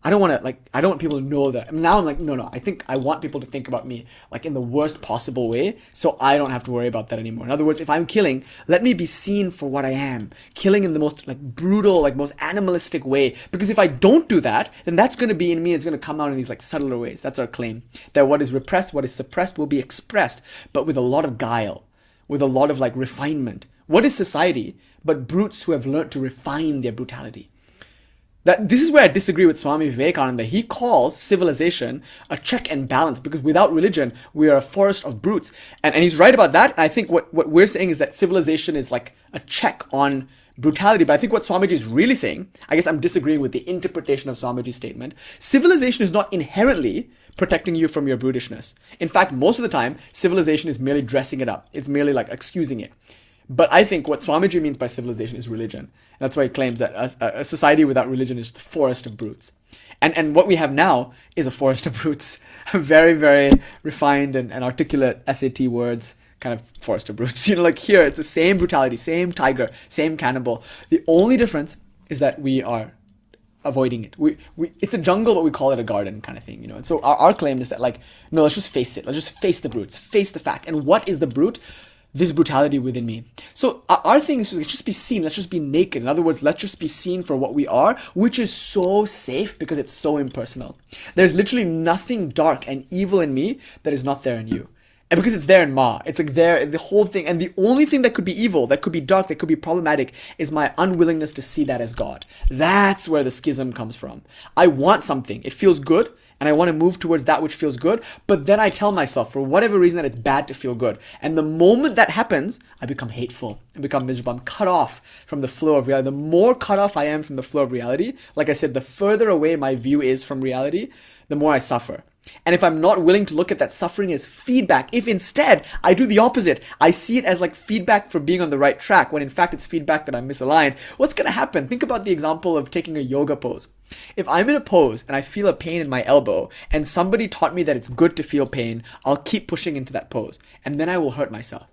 I don't want people to know that. Now I'm like, no, I think I want people to think about me like in the worst possible way so I don't have to worry about that anymore. In other words, if I'm killing, let me be seen for what I am. Killing in the most like brutal, like most animalistic way. Because if I don't do that, then that's going to be in me. It's going to come out in these like subtler ways. That's our claim. That what is repressed, what is suppressed will be expressed, but with a lot of guile, with a lot of like refinement. What is society but brutes who have learned to refine their brutality? This is where I disagree with Swami Vivekananda. He calls civilization a check and balance because without religion, we are a forest of brutes. And he's right about that. And I think what we're saying is that civilization is like a check on brutality. But I think what Swamiji is really saying, I guess I'm disagreeing with the interpretation of Swamiji's statement. Civilization is not inherently protecting you from your brutishness. In fact, most of the time, civilization is merely dressing it up. It's merely like excusing it. But I think what Swamiji means by civilization is religion. That's why he claims that a society without religion is the forest of brutes. And what we have now is a forest of brutes. Very, very refined and articulate SAT words, kind of forest of brutes. Like here, it's the same brutality, same tiger, same cannibal. The only difference is that we are avoiding it. It's a jungle, but we call it a garden kind of thing, And so our claim is that no, let's just face it. Let's just face the brutes, face the fact. And what is the brute? This brutality within me. So our thing is let's just be seen. Let's just be naked. In other words, let's just be seen for what we are, which is so safe because it's so impersonal. There's literally nothing dark and evil in me that is not there in you. And because it's there in Ma, it's like there, the whole thing. And the only thing that could be evil, that could be dark, that could be problematic is my unwillingness to see that as God. That's where the schism comes from. I want something. It feels good. And I want to move towards that which feels good. But then I tell myself, for whatever reason, that it's bad to feel good. And the moment that happens, I become hateful. I become miserable. I'm cut off from the flow of reality. The more cut off I am from the flow of reality, like I said, the further away my view is from reality, the more I suffer. And if I'm not willing to look at that suffering as feedback, if instead I do the opposite, I see it as like feedback for being on the right track, when in fact it's feedback that I'm misaligned, what's going to happen? Think about the example of taking a yoga pose. If I'm in a pose and I feel a pain in my elbow and somebody taught me that it's good to feel pain, I'll keep pushing into that pose and then I will hurt myself.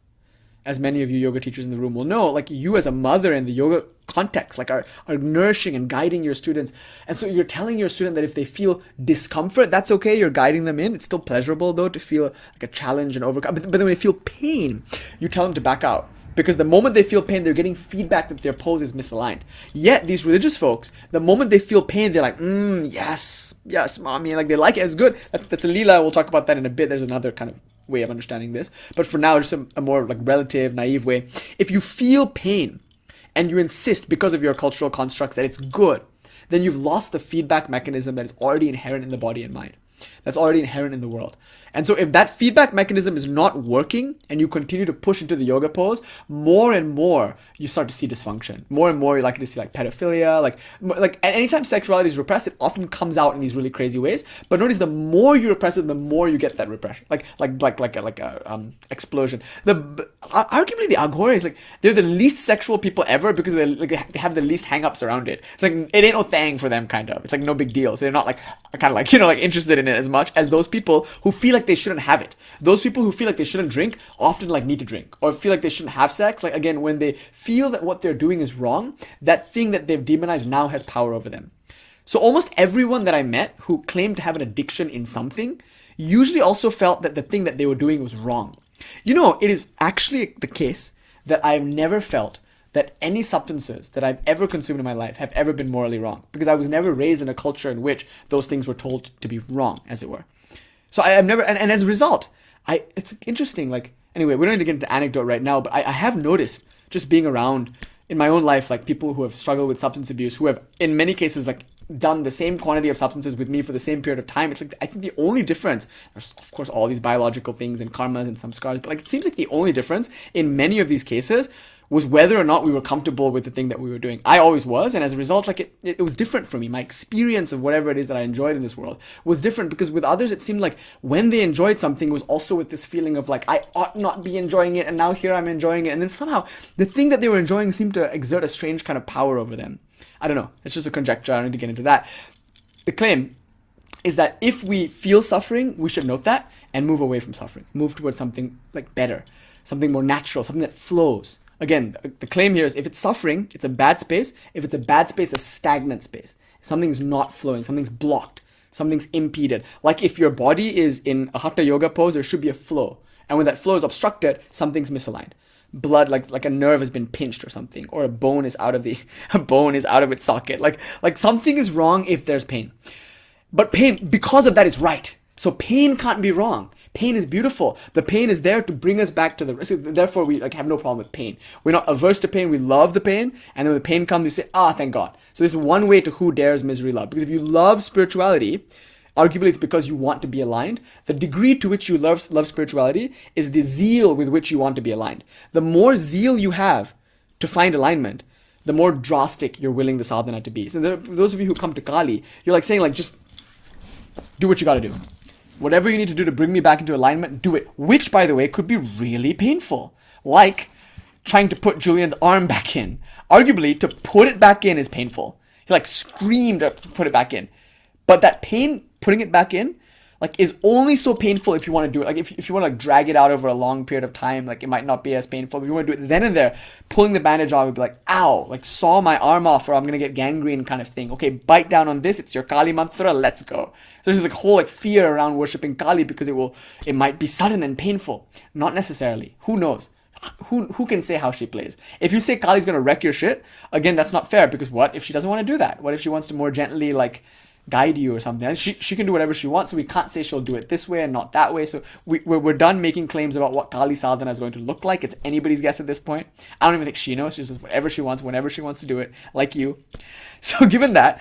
As many of you yoga teachers in the room will know, like you as a mother in the yoga context, like are nourishing and guiding your students. And so you're telling your student that if they feel discomfort, that's okay. You're guiding them in. It's still pleasurable though to feel like a challenge and overcome. But then when they feel pain, you tell them to back out. Because the moment they feel pain, they're getting feedback that their pose is misaligned. Yet these religious folks, the moment they feel pain, they're like, yes, mommy. Like they like it as good. That's a lila. We'll talk about that in a bit. There's another kind of way of understanding this. But for now, just a more like relative, naive way. If you feel pain and you insist because of your cultural constructs that it's good, then you've lost the feedback mechanism that is already inherent in the body and mind. that's already inherent in the world. And so if that feedback mechanism is not working and you continue to push into the yoga pose, more and more you start to see dysfunction. More and more you're likely to see like pedophilia, like anytime sexuality is repressed, it often comes out in these really crazy ways. But notice the more you repress it, the more you get that repression, like a explosion. Arguably the Aghoras, like they're the least sexual people ever because they have the least hang-ups around it. It's like it ain't no thing for them, kind of. It's like no big deal. So they're not like kind of like like interested in it as much as those people who feel like they shouldn't have it. Those people who feel like they shouldn't drink often like need to drink, or feel like they shouldn't have sex. Like again, when they feel that what they're doing is wrong, that thing that they've demonized now has power over them. So almost everyone that I met who claimed to have an addiction in something usually also felt that the thing that they were doing was wrong. It is actually the case that I've never felt that any substances that I've ever consumed in my life have ever been morally wrong, because I was never raised in a culture in which those things were told to be wrong, as it were. So I've never, and as a result, it's interesting, like, anyway, we don't need to get into anecdote right now, but I have noticed, just being around in my own life, like people who have struggled with substance abuse, who have, in many cases, like done the same quantity of substances with me for the same period of time. It's like, I think the only difference, there's of course all these biological things and karmas and some scars, but like it seems like the only difference in many of these cases was whether or not we were comfortable with the thing that we were doing. I always was, and as a result, like it was different for me. My experience of whatever it is that I enjoyed in this world was different, because with others, it seemed like when they enjoyed something, it was also with this feeling of like, I ought not be enjoying it, and now here I'm enjoying it. And then somehow, the thing that they were enjoying seemed to exert a strange kind of power over them. I don't know. It's just a conjecture. I don't need to get into that. The claim is that if we feel suffering, we should note that and move away from suffering. Move towards something like better, something more natural, something that flows. Again, the claim here is if it's suffering, it's a bad space. If it's a bad space, a stagnant space. Something's not flowing, something's blocked, something's impeded. Like if your body is in a hatha yoga pose, there should be a flow. And when that flow is obstructed, something's misaligned. Blood, like a nerve has been pinched or something, or a bone is out of its socket. Like something is wrong if there's pain. But pain, because of that, is right. So pain can't be wrong. Pain is beautiful. The pain is there to bring us back to the... So therefore, we like have no problem with pain. We're not averse to pain. We love the pain. And then when the pain comes, we say, thank God. So this is one way to who dares misery love. Because if you love spirituality, arguably it's because you want to be aligned. The degree to which you love spirituality is the zeal with which you want to be aligned. The more zeal you have to find alignment, the more drastic you're willing the sadhana to be. So for those of you who come to Kali, you're like saying, like, just do what you got to do. Whatever you need to do to bring me back into alignment, do it. Which, by the way, could be really painful. Like trying to put Julian's arm back in. Arguably, to put it back in is painful. He like screamed to put it back in. But that pain, putting it back in, like is only so painful if you want to do it. Like if you want to like drag it out over a long period of time, like it might not be as painful. If you want to do it then and there, pulling the bandage off would be like, ow, like saw my arm off or I'm going to get gangrene kind of thing. Okay, bite down on this. It's your Kali mantra. Let's go. So there's like whole like fear around worshipping Kali because it might be sudden and painful. Not necessarily. Who knows? Who can say how she plays? If you say Kali's going to wreck your shit, again, that's not fair, because what if she doesn't want to do that? What if she wants to more gently like guide you or something? She can do whatever she wants, so we can't say she'll do it this way and not that way. So we're done making claims about what Kali sadhana is going to look like. It's anybody's guess at this point. I don't even think she knows. She just does whatever she wants, whenever she wants to do it, like you. So given that,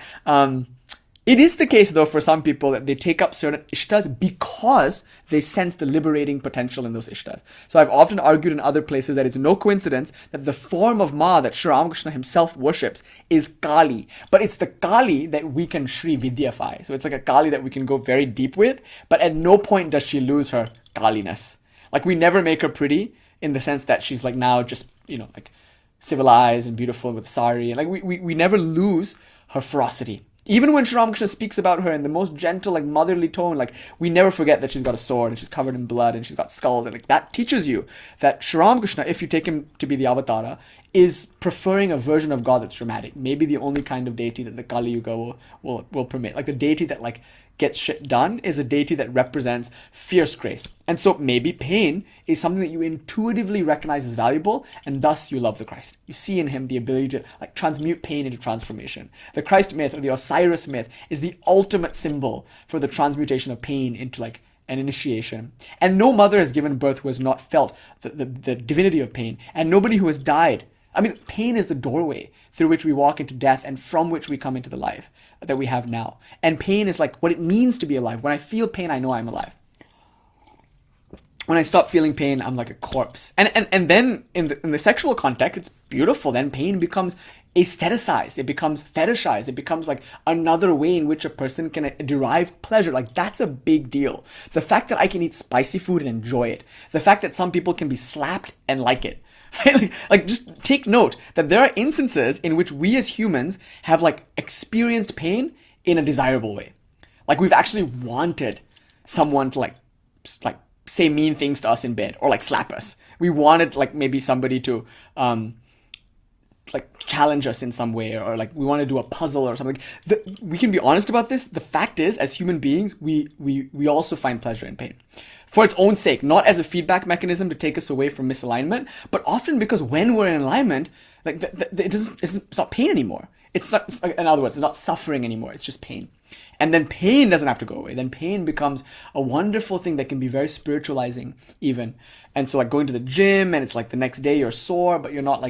it is the case, though, for some people that they take up certain ishtas because they sense the liberating potential in those ishtas. So I've often argued in other places that it's no coincidence that the form of Ma that Sri Ramakrishna himself worships is Kali. But it's the Kali that we can Sri Vidyafy. So it's like a Kali that we can go very deep with, but at no point does she lose her Kaliness. Like we never make her pretty in the sense that she's like now just, like civilized and beautiful with sari. And like we never lose her ferocity. Even when Sri Ramakrishna speaks about her in the most gentle, like motherly tone, like we never forget that she's got a sword and she's covered in blood and she's got skulls. And like that teaches you that Sri Ramakrishna, if you take him to be the avatara, is preferring a version of God that's dramatic. Maybe the only kind of deity that the Kali Yuga will permit. Like the deity that like gets shit done is a deity that represents fierce grace. And so maybe pain is something that you intuitively recognize as valuable, and thus you love the Christ. You see in him the ability to like transmute pain into transformation. The Christ myth or the Osiris myth is the ultimate symbol for the transmutation of pain into like an initiation. And no mother has given birth who has not felt the divinity of pain, and nobody who has died I mean, pain is the doorway through which we walk into death and from which we come into the life that we have now. And pain is like what it means to be alive. When I feel pain, I know I'm alive. When I stop feeling pain, I'm like a corpse. And then in the sexual context, it's beautiful. Then pain becomes aestheticized. It becomes fetishized. It becomes like another way in which a person can derive pleasure. Like, that's a big deal. The fact that I can eat spicy food and enjoy it. The fact that some people can be slapped and like it. Right? Like, just take note that there are instances in which we as humans have like experienced pain in a desirable way. Like, we've actually wanted someone to like say mean things to us in bed or like slap us. We wanted like maybe somebody to like challenge us in some way, or like we want to do a puzzle or something. We can be honest about this. The fact is, as human beings, we also find pleasure in pain for its own sake, not as a feedback mechanism to take us away from misalignment, but often because when we're in alignment, like it's not pain anymore. It's not, in other words, it's not suffering anymore. It's just pain. And then pain doesn't have to go away. Then pain becomes a wonderful thing that can be very spiritualizing even. And so like going to the gym and it's like the next day you're sore, but you're not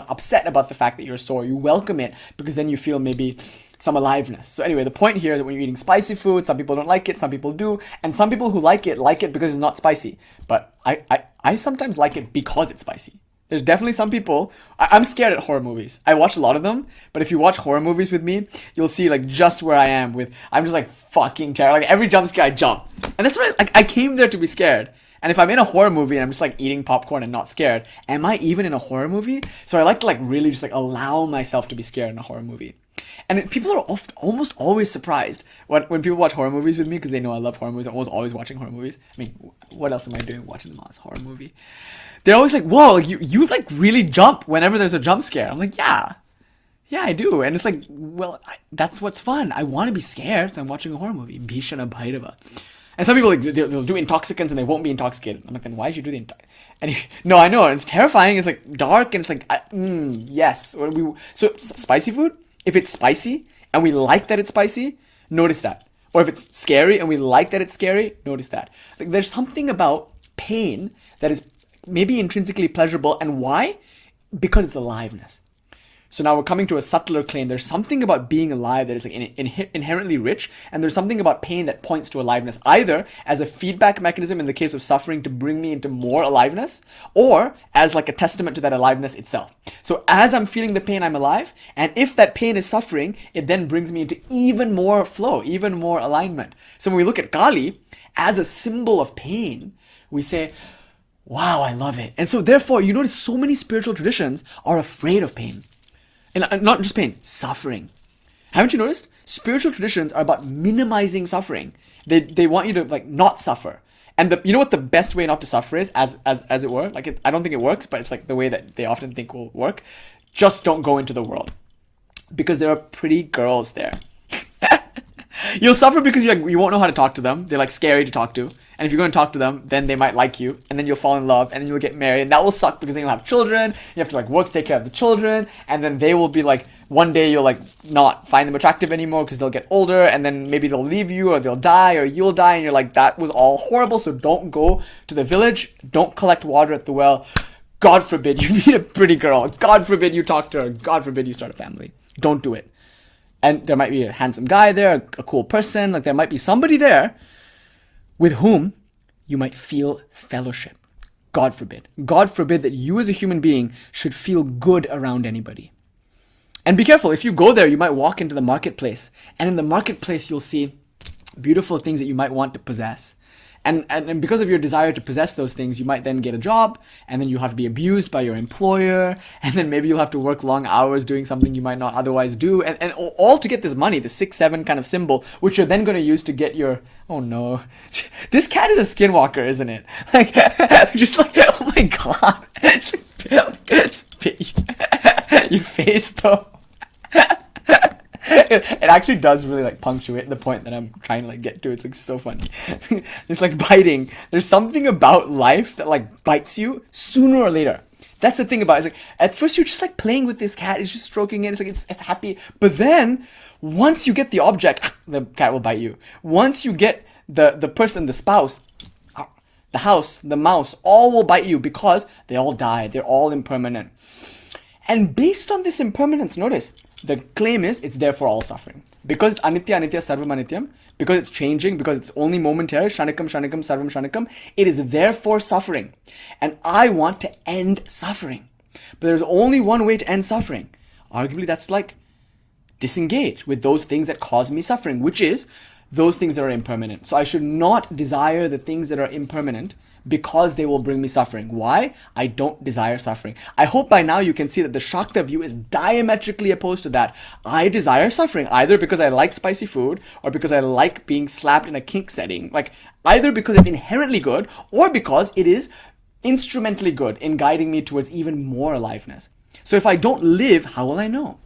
upset about the fact that you're sore. You welcome it because then you feel maybe some aliveness. So anyway, the point here is that when you're eating spicy food, some people don't like it, some people do. And some people who like it because it's not spicy. But I sometimes like it because it's spicy. There's definitely some people, I'm scared at horror movies. I watch a lot of them, but if you watch horror movies with me, you'll see like just where I am with, I'm just like fucking terrified. Like every jump scare I jump. And that's right, like I came there to be scared. And if I'm in a horror movie and I'm just like eating popcorn and not scared, am I even in a horror movie? So I like to like really just like allow myself to be scared in a horror movie. And people are almost always surprised when people watch horror movies with me because they know I love horror movies. I'm always watching horror movies. I mean, what else am I doing watching them on this horror movie? They're always like, whoa, you like really jump whenever there's a jump scare. I'm like, yeah, I do. And it's like, well, that's what's fun. I want to be scared, so I'm watching a horror movie. Bhishana Bhairava. And some people, like, they'll do intoxicants and they won't be intoxicated. I'm like, then why'd you do the no, I know. It's terrifying. It's like dark and it's like, yes. So spicy food, if it's spicy and we like that it's spicy, notice that. Or if it's scary and we like that it's scary, notice that. Like, there's something about pain that is maybe intrinsically pleasurable. And why? Because it's aliveness. So now we're coming to a subtler claim. There's something about being alive that is like inherently rich, and there's something about pain that points to aliveness, either as a feedback mechanism in the case of suffering to bring me into more aliveness, or as like a testament to that aliveness itself. So as I'm feeling the pain, I'm alive, and if that pain is suffering, it then brings me into even more flow, even more alignment. So when we look at Kali as a symbol of pain, we say, wow, I love it. And so therefore, you notice so many spiritual traditions are afraid of pain. And not just pain, suffering. Haven't you noticed? Spiritual traditions are about minimizing suffering. They want you to like not suffer. And you know what the best way not to suffer is, as it were? Like I don't think it works, but it's like the way that they often think will work. Just don't go into the world. Because there are pretty girls there. You'll suffer because you won't know how to talk to them. They're like scary to talk to. And if you're going to talk to them, then they might like you. And then you'll fall in love. And then you'll get married. And that will suck because then you'll have children. You have to like work to take care of the children. And then they will be like, one day you'll like not find them attractive anymore because they'll get older. And then maybe they'll leave you or they'll die or you'll die. And you're like, that was all horrible. So don't go to the village. Don't collect water at the well. God forbid you meet a pretty girl. God forbid you talk to her. God forbid you start a family. Don't do it. And there might be a handsome guy there, a cool person. Like there might be somebody there with whom you might feel fellowship. God forbid. God forbid that you as a human being should feel good around anybody. And be careful. If you go there, you might walk into the marketplace. And in the marketplace, you'll see beautiful things that you might want to possess. And because of your desire to possess those things, you might then get a job, and then you'll have to be abused by your employer, and then maybe you'll have to work long hours doing something you might not otherwise do, and all to get this money, the 6-7 kind of symbol, which you're then going to use to get your, oh no, this cat is a skinwalker, isn't it? Like, just like, oh my god, just your face though. It actually does really like punctuate the point that I'm trying to like get to. It's like so funny. It's like biting. There's something about life that like bites you sooner or later. That's the thing about it. It's like at first you're just like playing with this cat. It's just stroking it. It's like it's happy. But then once you get the object, the cat will bite you. Once you get the person, the spouse, the house, the mouse, all will bite you because they all die. They're all impermanent. And based on this impermanence, notice, the claim is it's therefore all suffering. Because it's anitya, anitya, sarvam anityam, because it's changing, because it's only momentary, shanikam, shanikam, sarvam shanikam, it is therefore suffering. And I want to end suffering. But there's only one way to end suffering. Arguably, that's like disengage with those things that cause me suffering, which is those things that are impermanent. So I should not desire the things that are impermanent because they will bring me suffering. Why? I don't desire suffering. I hope by now you can see that the Shakta view is diametrically opposed to that. I desire suffering, either because I like spicy food or because I like being slapped in a kink setting. Like, either because it's inherently good or because it is instrumentally good in guiding me towards even more aliveness. So if I don't live, how will I know?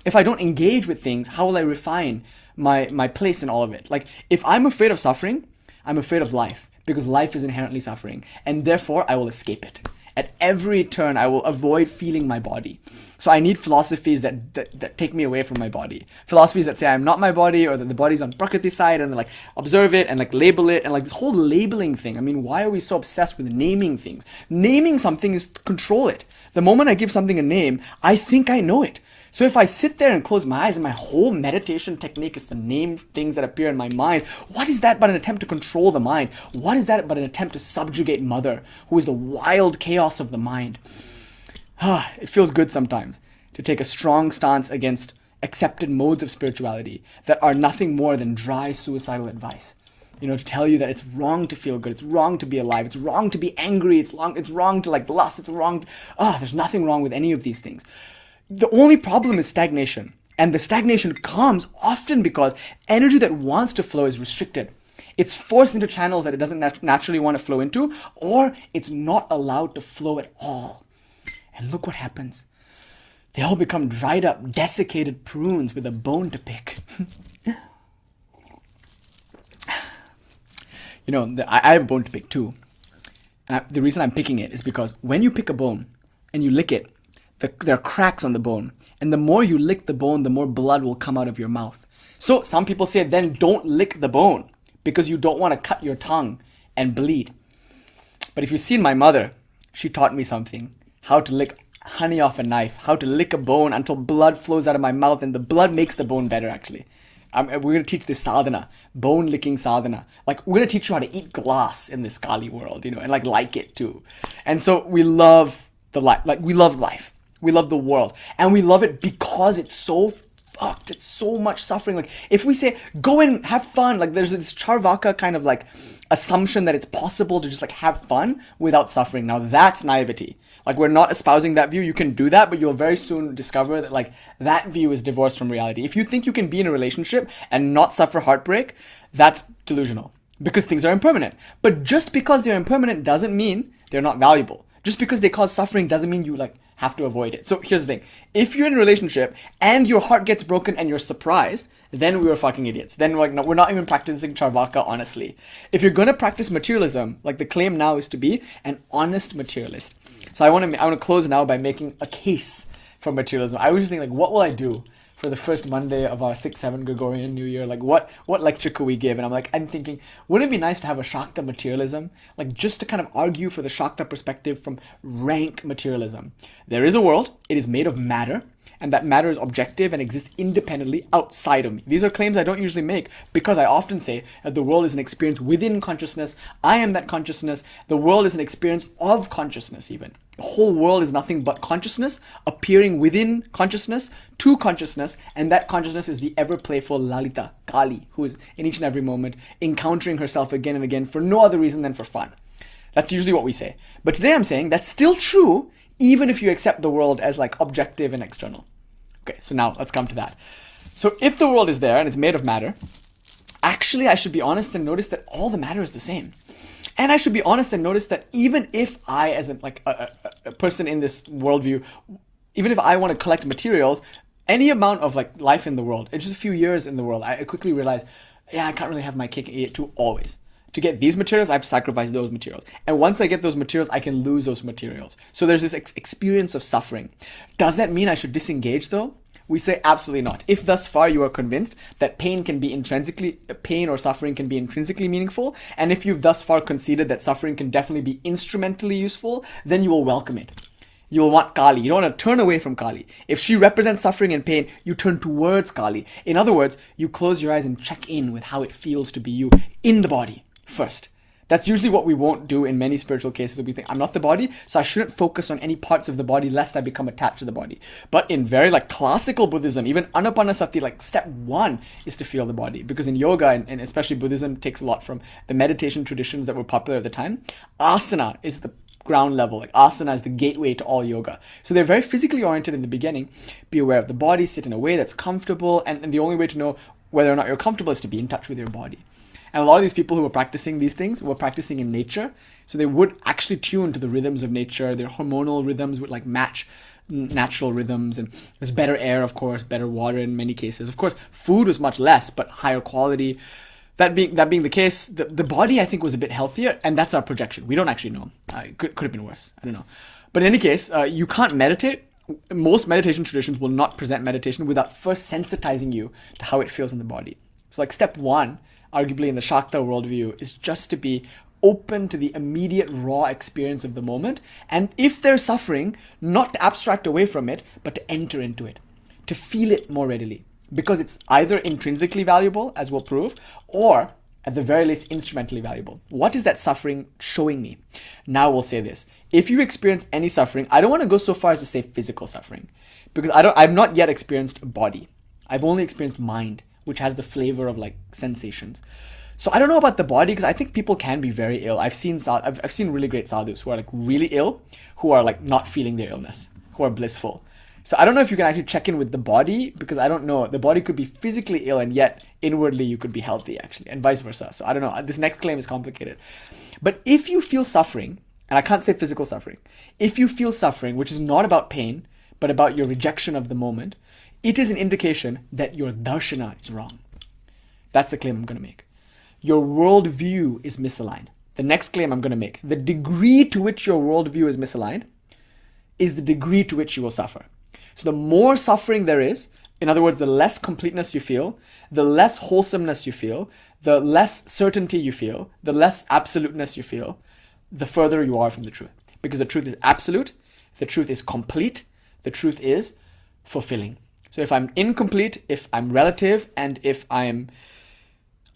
If I don't engage with things, how will I refine my place in all of it? Like, if I'm afraid of suffering, I'm afraid of life, because life is inherently suffering, and therefore I will escape it. At every turn, I will avoid feeling my body. So I need philosophies that take me away from my body. Philosophies that say I'm not my body, or that the body's on Prakriti side, and like observe it and like label it, and like this whole labeling thing. I mean, why are we so obsessed with naming things? Naming something is to control it. The moment I give something a name, I think I know it. So if I sit there and close my eyes and my whole meditation technique is to name things that appear in my mind, what is that but an attempt to control the mind? What is that but an attempt to subjugate Mother, who is the wild chaos of the mind? It feels good sometimes to take a strong stance against accepted modes of spirituality that are nothing more than dry suicidal advice. You know, to tell you that it's wrong to feel good, it's wrong to be alive, it's wrong to be angry, it's wrong to like lust, it's wrong. There's nothing wrong with any of these things. The only problem is stagnation. And the stagnation comes often because energy that wants to flow is restricted. It's forced into channels that it doesn't naturally want to flow into, or it's not allowed to flow at all. And look what happens. They all become dried up, desiccated prunes with a bone to pick. You know, I have a bone to pick too. And the reason I'm picking it is because when you pick a bone and you lick it, there are cracks on the bone. And the more you lick the bone, the more blood will come out of your mouth. So some people say, then don't lick the bone because you don't want to cut your tongue and bleed. But if you've seen my mother, she taught me something. How to lick honey off a knife. How to lick a bone until blood flows out of my mouth. And the blood makes the bone better, actually. We're going to teach this sadhana, bone licking sadhana. Like, we're going to teach you how to eat glass in this Kali world, you know, and like it too. And so we love the life. Like, we love life. We love the world. And we love it because it's so fucked. It's so much suffering. Like, if we say, go and have fun, like there's this Cārvāka kind of like assumption that it's possible to just like have fun without suffering. Now that's naivety. Like, we're not espousing that view. You can do that, but you'll very soon discover that like that view is divorced from reality. If you think you can be in a relationship and not suffer heartbreak, that's delusional because things are impermanent. But just because they're impermanent doesn't mean they're not valuable. Just because they cause suffering doesn't mean you like have to avoid it. So here's the thing. If you're in a relationship and your heart gets broken and you're surprised, then we were fucking idiots. Then like, no, we're not even practicing Cārvāka, honestly. If you're going to practice materialism, like the claim now is to be an honest materialist. So I want to close now by making a case for materialism. I was just thinking, like, what will I do for the first Monday of our 6-7 Gregorian New Year? Like, what lecture could we give? And I'm thinking, wouldn't it be nice to have a Shakta materialism? Like, just to kind of argue for the Shakta perspective from rank materialism. There is a world. It is made of matter. And that matter is objective and exists independently outside of me. These are claims I don't usually make because I often say that the world is an experience within consciousness. I am that consciousness. The world is an experience of consciousness even. The whole world is nothing but consciousness appearing within consciousness to consciousness, and that consciousness is the ever-playful Lalita, Kali, who is in each and every moment encountering herself again and again for no other reason than for fun. That's usually what we say. But today I'm saying that's still true even if you accept the world as like objective and external. Okay, so now let's come to that. So if the world is there and it's made of matter, actually I should be honest and notice that all the matter is the same. And I should be honest and notice that even if I, as a person in this worldview, even if I want to collect materials, any amount of like life in the world, in just a few years in the world, I quickly realize, I can't really have my cake and eat it too always. To get these materials, I have to sacrifice those materials. And once I get those materials, I can lose those materials. So there's this experience of suffering. Does that mean I should disengage though? We say absolutely not. If thus far you are convinced that pain or suffering can be intrinsically meaningful, and if you've thus far conceded that suffering can definitely be instrumentally useful, then you will welcome it. you'll want Kali. You don't want to turn away from Kali. If she represents suffering and pain, you turn towards Kali. In other words, you close your eyes and check in with how it feels to be you in the body first. That's usually what we won't do in many spiritual cases. We think, I'm not the body, so I shouldn't focus on any parts of the body lest I become attached to the body. But in very classical Buddhism, even Anapanasati, step one is to feel the body. Because in yoga, and especially Buddhism, takes a lot from the meditation traditions that were popular at the time. Asana is the ground level. Asana is the gateway to all yoga. So they're very physically oriented in the beginning. Be aware of the body, sit in a way that's comfortable, and the only way to know whether or not you're comfortable is to be in touch with your body. And a lot of these people who were practicing these things were practicing in nature. So they would actually tune to the rhythms of nature. Their hormonal rhythms would match natural rhythms. And there's better air, of course, better water in many cases. Of course, food was much less, but higher quality. That being the case, the body, I think, was a bit healthier. And that's our projection. We don't actually know. It could have been worse. I don't know. But in any case, you can't meditate. Most meditation traditions will not present meditation without first sensitizing you to how it feels in the body. So step one, arguably in the Shakta worldview, is just to be open to the immediate raw experience of the moment. And if there's suffering, not to abstract away from it, but to enter into it, to feel it more readily. Because it's either intrinsically valuable, as we'll prove, or at the very least instrumentally valuable. What is that suffering showing me? Now we'll say this. If you experience any suffering, I don't want to go so far as to say physical suffering. Because I've not yet experienced a body. I've only experienced mind, which has the flavor of sensations. So I don't know about the body, because I think people can be very ill. I've seen really great sadhus who are really ill, who are not feeling their illness, who are blissful. So I don't know if you can actually check in with the body, because I don't know. The body could be physically ill and yet inwardly you could be healthy, actually, and vice versa. So I don't know. This next claim is complicated. But if you feel suffering, and I can't say physical suffering, if you feel suffering, which is not about pain, but about your rejection of the moment, it is an indication that your darshana is wrong. That's the claim I'm going to make. Your worldview is misaligned. The next claim I'm going to make, the degree to which your worldview is misaligned is the degree to which you will suffer. So the more suffering there is, in other words, the less completeness you feel, the less wholesomeness you feel, the less certainty you feel, the less absoluteness you feel, the further you are from the truth. Because the truth is absolute, the truth is complete, the truth is fulfilling. So if I'm incomplete, if I'm relative, and if I'm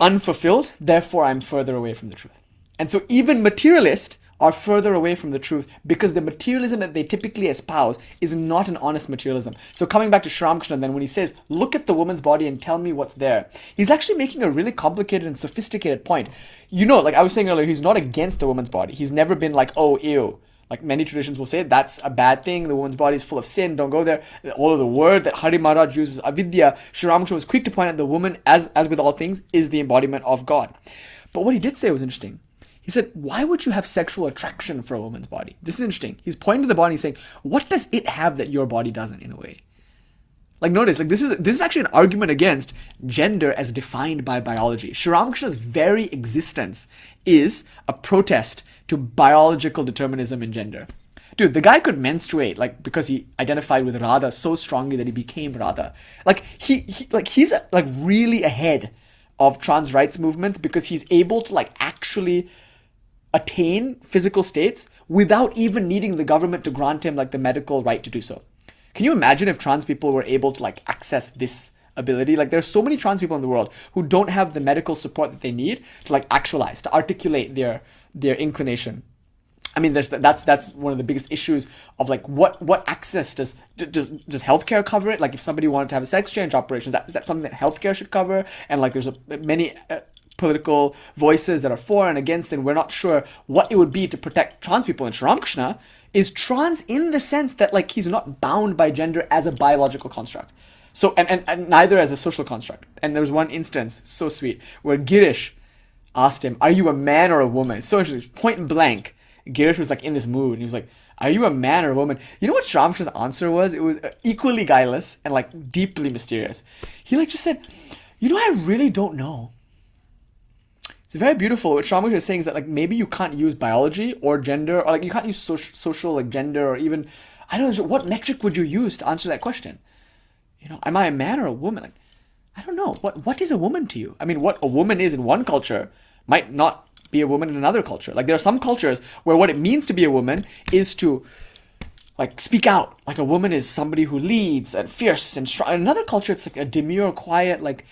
unfulfilled, therefore I'm further away from the truth. And so even materialists are further away from the truth because the materialism that they typically espouse is not an honest materialism. So coming back to Sri Ramakrishna then, when he says, look at the woman's body and tell me what's there, he's actually making a really complicated and sophisticated point. I was saying earlier, he's not against the woman's body. He's never been oh, ew. Many traditions will say, that's a bad thing. The woman's body is full of sin. Don't go there. All of the word that Hari Maharaj used was avidya. Sri Ramakrishna was quick to point out the woman, as with all things, is the embodiment of God. But what he did say was interesting. He said, why would you have sexual attraction for a woman's body? This is interesting. He's pointing to the body and saying, what does it have that your body doesn't, in a way? Notice, this is actually an argument against gender as defined by biology. Sri Ramakrishna's very existence is a protest to biological determinism in gender. Dude, the guy could menstruate, because he identified with Radha so strongly that he became Radha. He's really ahead of trans rights movements because he's able to actually attain physical states without even needing the government to grant him the medical right to do so. Can you imagine if trans people were able to access this ability? There's so many trans people in the world who don't have the medical support that they need to actualize, to articulate their inclination. I mean, that's one of the biggest issues of what access does healthcare cover it? If somebody wanted to have a sex change operation, is that something that healthcare should cover? And there's many political voices that are for and against, and we're not sure what it would be to protect trans people. And Sri Ramakrishna is trans in the sense that he's not bound by gender as a biological construct. So and neither as a social construct. And there was one instance, so sweet, where Girish asked him, are you a man or a woman? So interesting, point blank. Girish was in this mood, and he was like, are you a man or a woman? You know what Sri Ramakrishna's answer was? It was equally guileless and deeply mysterious. He just said, I really don't know. It's very beautiful. What Sri Ramakrishna is saying is that maybe you can't use biology or gender, or you can't use social gender, or even, I don't know, what metric would you use to answer that question? Am I a man or a woman? I don't know. What is a woman to you? I mean, what a woman is in one culture might not be a woman in another culture. There are some cultures where what it means to be a woman is to like speak out. Like a woman is somebody who leads and fierce and strong. In another culture, it's like a demure, quiet, like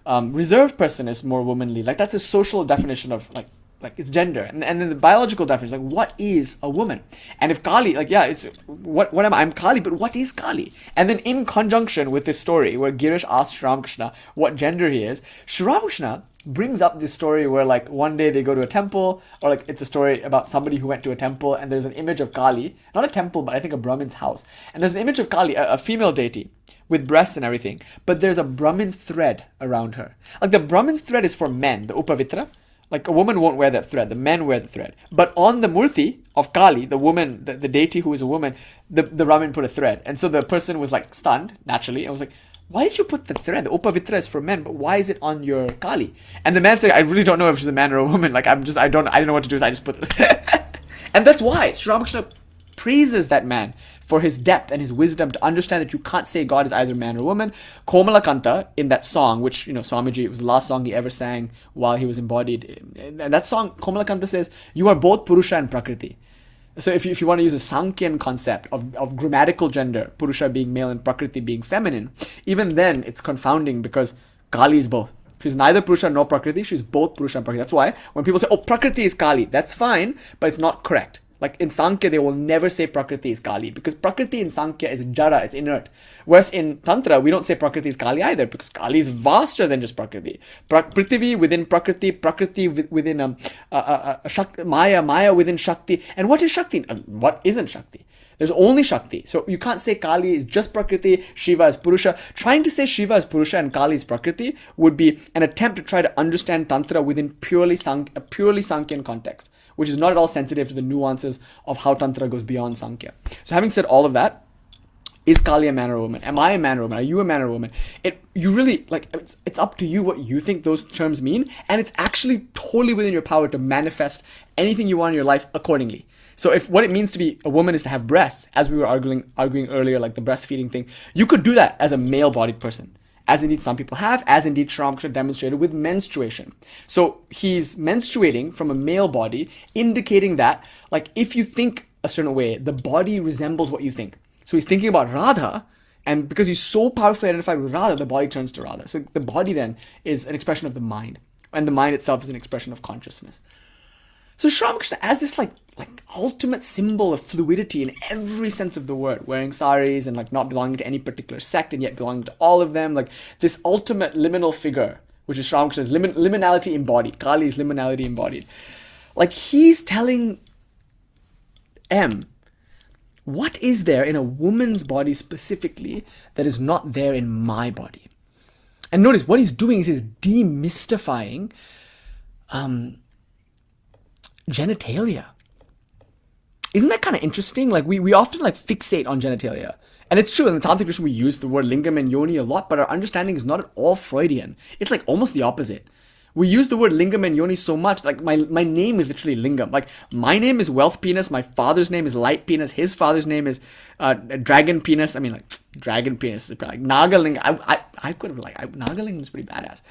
reserved person is more womanly. Like that's a social definition of like it's gender. And then the biological definition, like what is a woman? And if Kali, like yeah, it's what am I? I'm Kali, but what is Kali? And then in conjunction with this story where Girish asks Sri Ramakrishna what gender he is, Sri Ramakrishna brings up this story where like one day they go to a temple, or like it's a story about somebody who went to a temple and there's an image of Kali, not a temple, but I think a Brahmin's house. And there's an image of Kali, a female deity with breasts and everything, but there's a Brahmin thread around her. Like the Brahmin's thread is for men, the Upavitra. Like a woman won't wear that thread, the men wear the thread. But on the murti of Kali, the woman, the deity who is a woman, the Brahmin put a thread. And so the person was like stunned, naturally, and was like, why did you put the thread? The Upavitra is for men, but why is it on your Kali? And the man said, I really don't know if she's a man or a woman. Like I don't know what to do, so I just put it. And that's why Sri Ramakrishna praises that man for his depth and his wisdom to understand that you can't say God is either man or woman. Komalakanta, in that song, which, Swamiji, it was the last song he ever sang while he was embodied. And that song, Komalakanta says, you are both Purusha and Prakriti. So if you want to use a Sāmkhyan concept of grammatical gender, Purusha being male and Prakriti being feminine, even then it's confounding because Kali is both. She's neither Purusha nor Prakriti, she's both Purusha and Prakriti. That's why when people say, oh, Prakriti is Kali, that's fine, but it's not correct. Like in Sāmkhya, they will never say Prakriti is Kali because Prakriti in Sāmkhya is jara, it's inert. Whereas in Tantra, we don't say Prakriti is Kali either because Kali is vaster than just Prakriti. Prithvi within Prakriti, Prakriti within Maya within Shakti. And what is Shakti? What isn't Shakti? There's only Shakti. So you can't say Kali is just Prakriti, Shiva is Purusha. Trying to say Shiva is Purusha and Kali is Prakriti would be an attempt to try to understand Tantra within a purely Sāmkhyan context, which is not at all sensitive to the nuances of how Tantra goes beyond Sāmkhya. So having said all of that, is Kali a man or a woman? Am I a man or a woman? Are you a man or a woman? It's up to you what you think those terms mean, and it's actually totally within your power to manifest anything you want in your life accordingly. So if what it means to be a woman is to have breasts, as we were arguing earlier, like the breastfeeding thing, you could do that as a male-bodied person. As indeed some people have, as indeed Sri Ramakrishna demonstrated with menstruation. So he's menstruating from a male body, indicating that, like, if you think a certain way, the body resembles what you think. So he's thinking about Radha, and because he's so powerfully identified with Radha, the body turns to Radha. So the body then is an expression of the mind, and the mind itself is an expression of consciousness. So Sri Ramakrishna, as this like ultimate symbol of fluidity in every sense of the word, wearing saris and like not belonging to any particular sect and yet belonging to all of them, like this ultimate liminal figure, which is Sri Ramakrishna's liminality embodied, Kali's liminality embodied. Like he's telling M, what is there in a woman's body specifically that is not there in my body? And notice what he's doing is he's demystifying genitalia. Isn't that kind of interesting? Like we often like fixate on genitalia. And it's true, in the Tāntrik tradition we use the word lingam and yoni a lot, but our understanding is not at all Freudian. It's like almost the opposite. We use the word lingam and yoni so much, like my name is literally lingam. Like my name is wealth penis, my father's name is light penis, his father's name is dragon penis. I mean, like dragon penis is like Nagalingam. I could have Nagalingam is pretty badass.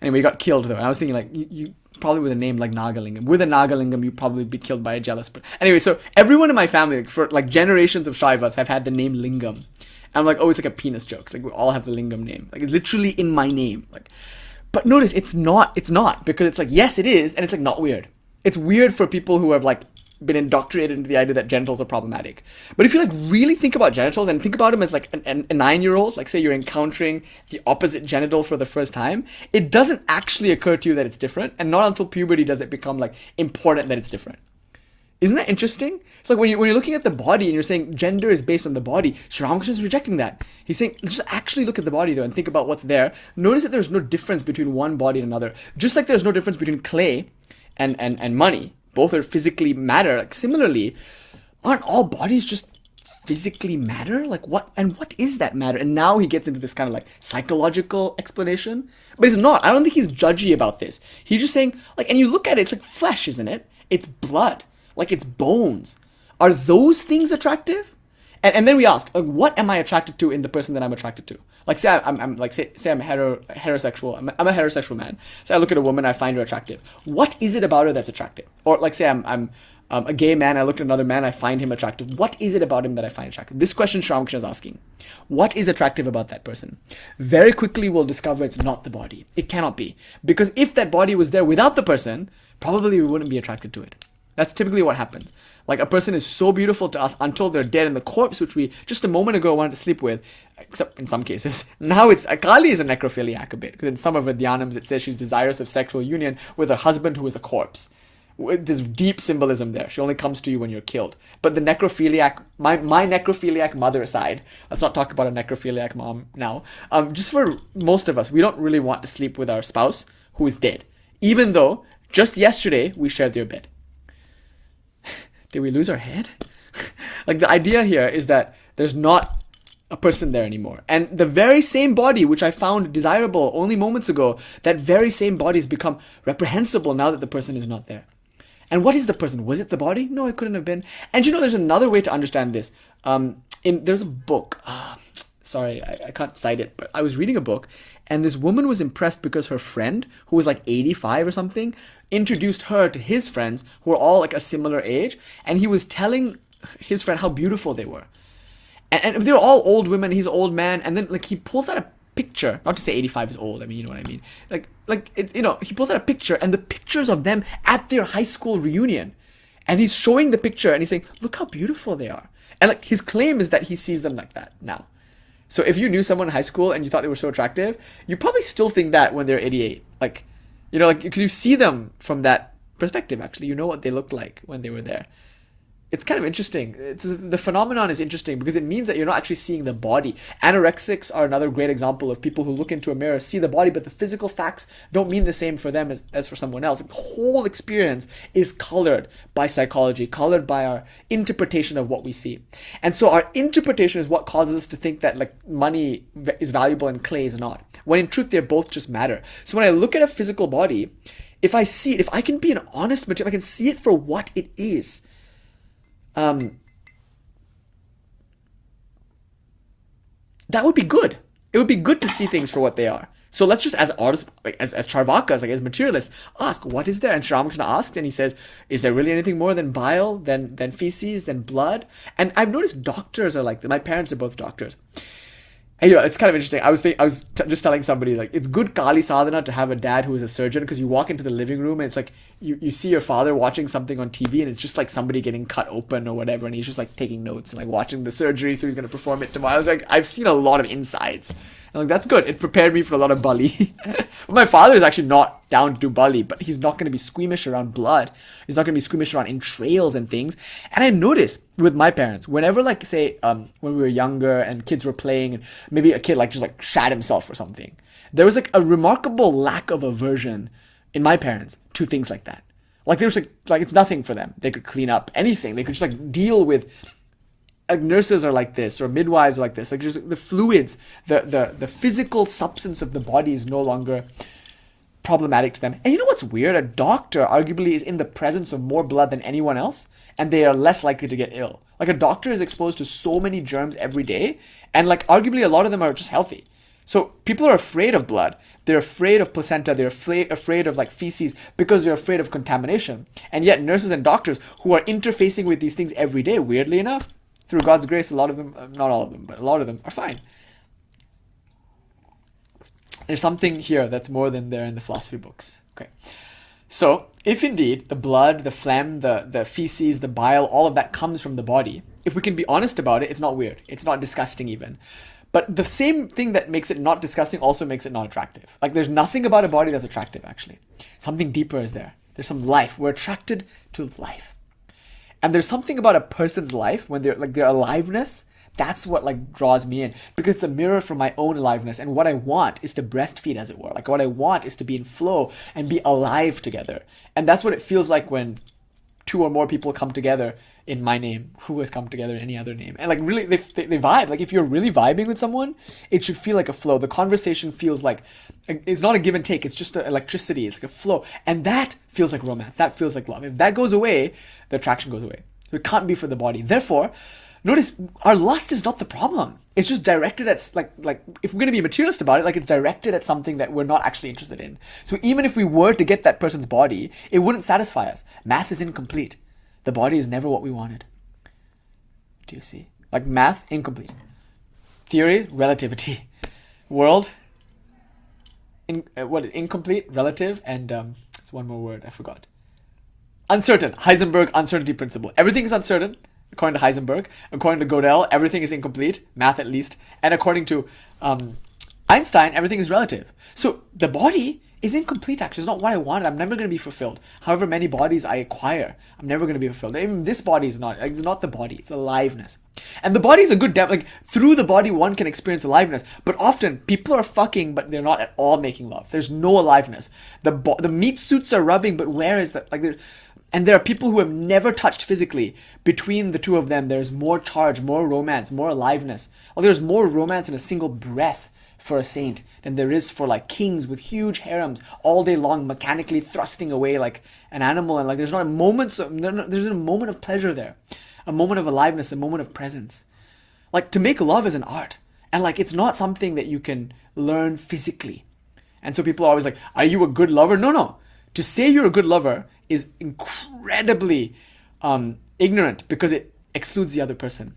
Anyway, he got killed though. And I was thinking like you probably with a name like Nagalingam. With a Nagalingam, you'd probably be killed by a jealous person. Anyway, so everyone in my family, like, for like generations of Shaivas, have had the name Lingam. And I'm like, oh, it's like a penis joke. It's like we all have the Lingam name. Like it's literally in my name. Like, but notice it's not because it's like, yes, it is, and it's like not weird. It's weird for people who have like been indoctrinated into the idea that genitals are problematic. But if you like really think about genitals and think about them as like a 9-year-old, like say you're encountering the opposite genital for the first time, it doesn't actually occur to you that it's different, and not until puberty does it become like important that it's different. Isn't that interesting? It's like when you're looking at the body and you're saying gender is based on the body, Sri Ramakrishna is rejecting that. He's saying, just actually look at the body though and think about what's there. Notice that there's no difference between one body and another. Just like there's no difference between clay and money. Both are physically matter. Like similarly, aren't all bodies just physically matter? Like what is that matter? And now he gets into this kind of like psychological explanation. But he's not. I don't think he's judgy about this. He's just saying, like, and you look at it, it's like flesh, isn't it? It's blood. Like it's bones. Are those things attractive? And then we ask, like, what am I attracted to in the person that I'm attracted to? Like, say I'm I'm heterosexual. I'm a heterosexual man. So I look at a woman, I find her attractive. What is it about her that's attractive? Or like, say I'm A gay man, I look at another man, I find him attractive. What is it about him that I find attractive? This question Sāmkhya is asking. What is attractive about that person? Very quickly we'll discover it's not the body. It cannot be. Because if that body was there without the person, probably we wouldn't be attracted to it. That's typically what happens. Like, a person is so beautiful to us until they're dead, and the corpse, which we just a moment ago wanted to sleep with, except in some cases, now Kali is a necrophiliac a bit, because in some of her dhyanams it says she's desirous of sexual union with her husband who is a corpse. There's deep symbolism there. She only comes to you when you're killed. But the necrophiliac, my necrophiliac mother aside, let's not talk about a necrophiliac mom now. Just for most of us, we don't really want to sleep with our spouse who is dead, even though just yesterday we shared their bed. Did we lose our head? Like, the idea here is that there's not a person there anymore. And the very same body, which I found desirable only moments ago, that very same body has become reprehensible now that the person is not there. And what is the person? Was it the body? No, it couldn't have been. And there's another way to understand this. There's a book. Sorry, I can't cite it, but I was reading a book, and this woman was impressed because her friend, who was like 85 or something, introduced her to his friends who were all like a similar age, and he was telling his friend how beautiful they were. And they were all old women, he's an old man, and then like he pulls out a picture, not to say 85 is old, I mean, you know what I mean. Like it's, he pulls out a picture, and the pictures of them at their high school reunion. And he's showing the picture, and he's saying, look how beautiful they are. And like his claim is that he sees them like that now. So if you knew someone in high school and you thought they were so attractive, you probably still think that when they're 88. Because you see them from that perspective, actually. You know what they looked like when they were there. It's kind of interesting. The phenomenon is interesting because it means that you're not actually seeing the body. Anorexics are another great example of people who look into a mirror, see the body, but the physical facts don't mean the same for them as for someone else. The whole experience is colored by psychology, colored by our interpretation of what we see. And so our interpretation is what causes us to think that like money is valuable and clay is not. When in truth, they're both just matter. So when I look at a physical body, if I see it, if I can be an honest material, I can see it for what it is. That would be good. It would be good to see things for what they are. So let's just, as artists, like as Cārvākas, like as materialists, ask, what is there? And Sri Ramakrishna asks, and he says, is there really anything more than bile, than feces, than blood? And I've noticed doctors are like that. My parents are both doctors. And, it's kind of interesting. I was just telling somebody, like, it's good Kali sadhana to have a dad who is a surgeon, because you walk into the living room and it's like you see your father watching something on TV, and it's just like somebody getting cut open or whatever, and he's just like taking notes and like watching the surgery, so he's going to perform it tomorrow. I was like, I've seen a lot of insides. And like, that's good. It prepared me for a lot of bali. My father is actually not down to do bali, but he's not going to be squeamish around blood. He's not going to be squeamish around entrails and things. And I noticed with my parents, whenever like, say, when we were younger and kids were playing, and maybe a kid like just like shat himself or something, there was like a remarkable lack of aversion in my parents to things like that. Like there was like it's nothing for them. They could clean up anything. They could just like deal with. Like nurses are like this, or midwives are like this. Like just the fluids, the physical substance of the body is no longer problematic to them. And you know what's weird? A doctor arguably is in the presence of more blood than anyone else, and they are less likely to get ill. Like a doctor is exposed to so many germs every day, and like arguably a lot of them are just healthy. So people are afraid of blood. They're afraid of placenta. They're afraid of like feces because they're afraid of contamination. And yet nurses and doctors who are interfacing with these things every day, weirdly enough, through God's grace, a lot of them, not all of them, but a lot of them are fine. There's something here that's more than there in the philosophy books. Okay. So, if indeed the blood, the phlegm, the feces, the bile, all of that comes from the body, if we can be honest about it, it's not weird. It's not disgusting even. But the same thing that makes it not disgusting also makes it not attractive. Like there's nothing about a body that's attractive, actually. Something deeper is there. There's some life. We're attracted to life. And there's something about a person's life when they're like their aliveness, that's what like draws me in, because it's a mirror for my own aliveness. And what I want is to breastfeed, as it were. Like what I want is to be in flow and be alive together. And that's what it feels like when two or more people come together in my name, who has come together in any other name. And like really, they vibe. Like if you're really vibing with someone, it should feel like a flow. The conversation feels like, it's not a give and take. It's just electricity. It's like a flow. And that feels like romance. That feels like love. If that goes away, the attraction goes away. It can't be for the body. Therefore, notice our lust is not the problem. It's just directed at like if we're going to be materialist about it, like it's directed at something that we're not actually interested in. So even if we were to get that person's body, it wouldn't satisfy us. Math is incomplete. The body is never what we wanted. Do you see? Like math, incomplete. Theory, relativity. World, incomplete, relative, and it's one more word, I forgot. Uncertain. Heisenberg uncertainty principle. Everything is uncertain, according to Heisenberg. According to Gödel, everything is incomplete, math at least. And according to Einstein, everything is relative. So the body is incomplete, actually. It's not what I wanted. I'm never going to be fulfilled. However many bodies I acquire, I'm never going to be fulfilled. Even this body is not. It's not the body. It's aliveness. And the body is a good like through the body, one can experience aliveness. But often, people are fucking, but they're not at all making love. There's no aliveness. The meat suits are rubbing, but where is that? And there are people who have never touched physically. Between the two of them, there's more charge, more romance, more aliveness. Well, there's more romance in a single breath for a saint than there is for like kings with huge harems all day long mechanically thrusting away like an animal, and like there's not a moment there's a moment of pleasure there, a moment of aliveness, a moment of presence. Like to make love is an art, and like it's not something that you can learn physically. And so people are always like, are you a good lover? No. To say you're a good lover is incredibly ignorant because it excludes the other person.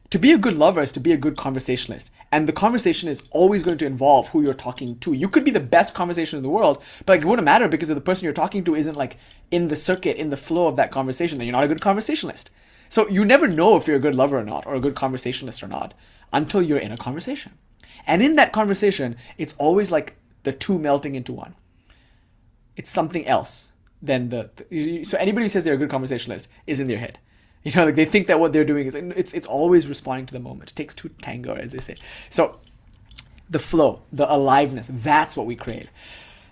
To be a good lover is to be a good conversationalist. And the conversation is always going to involve who you're talking to. You could be the best conversation in the world, but like, it wouldn't matter because if the person you're talking to isn't like in the circuit, in the flow of that conversation, then you're not a good conversationalist. So you never know if you're a good lover or not, or a good conversationalist or not, until you're in a conversation. And in that conversation, it's always like the two melting into one. It's something else than so anybody who says they're a good conversationalist is in their head. You know, like they think that what they're doing is, it's always responding to the moment. It takes two to tango, as they say. So the flow, the aliveness, that's what we crave.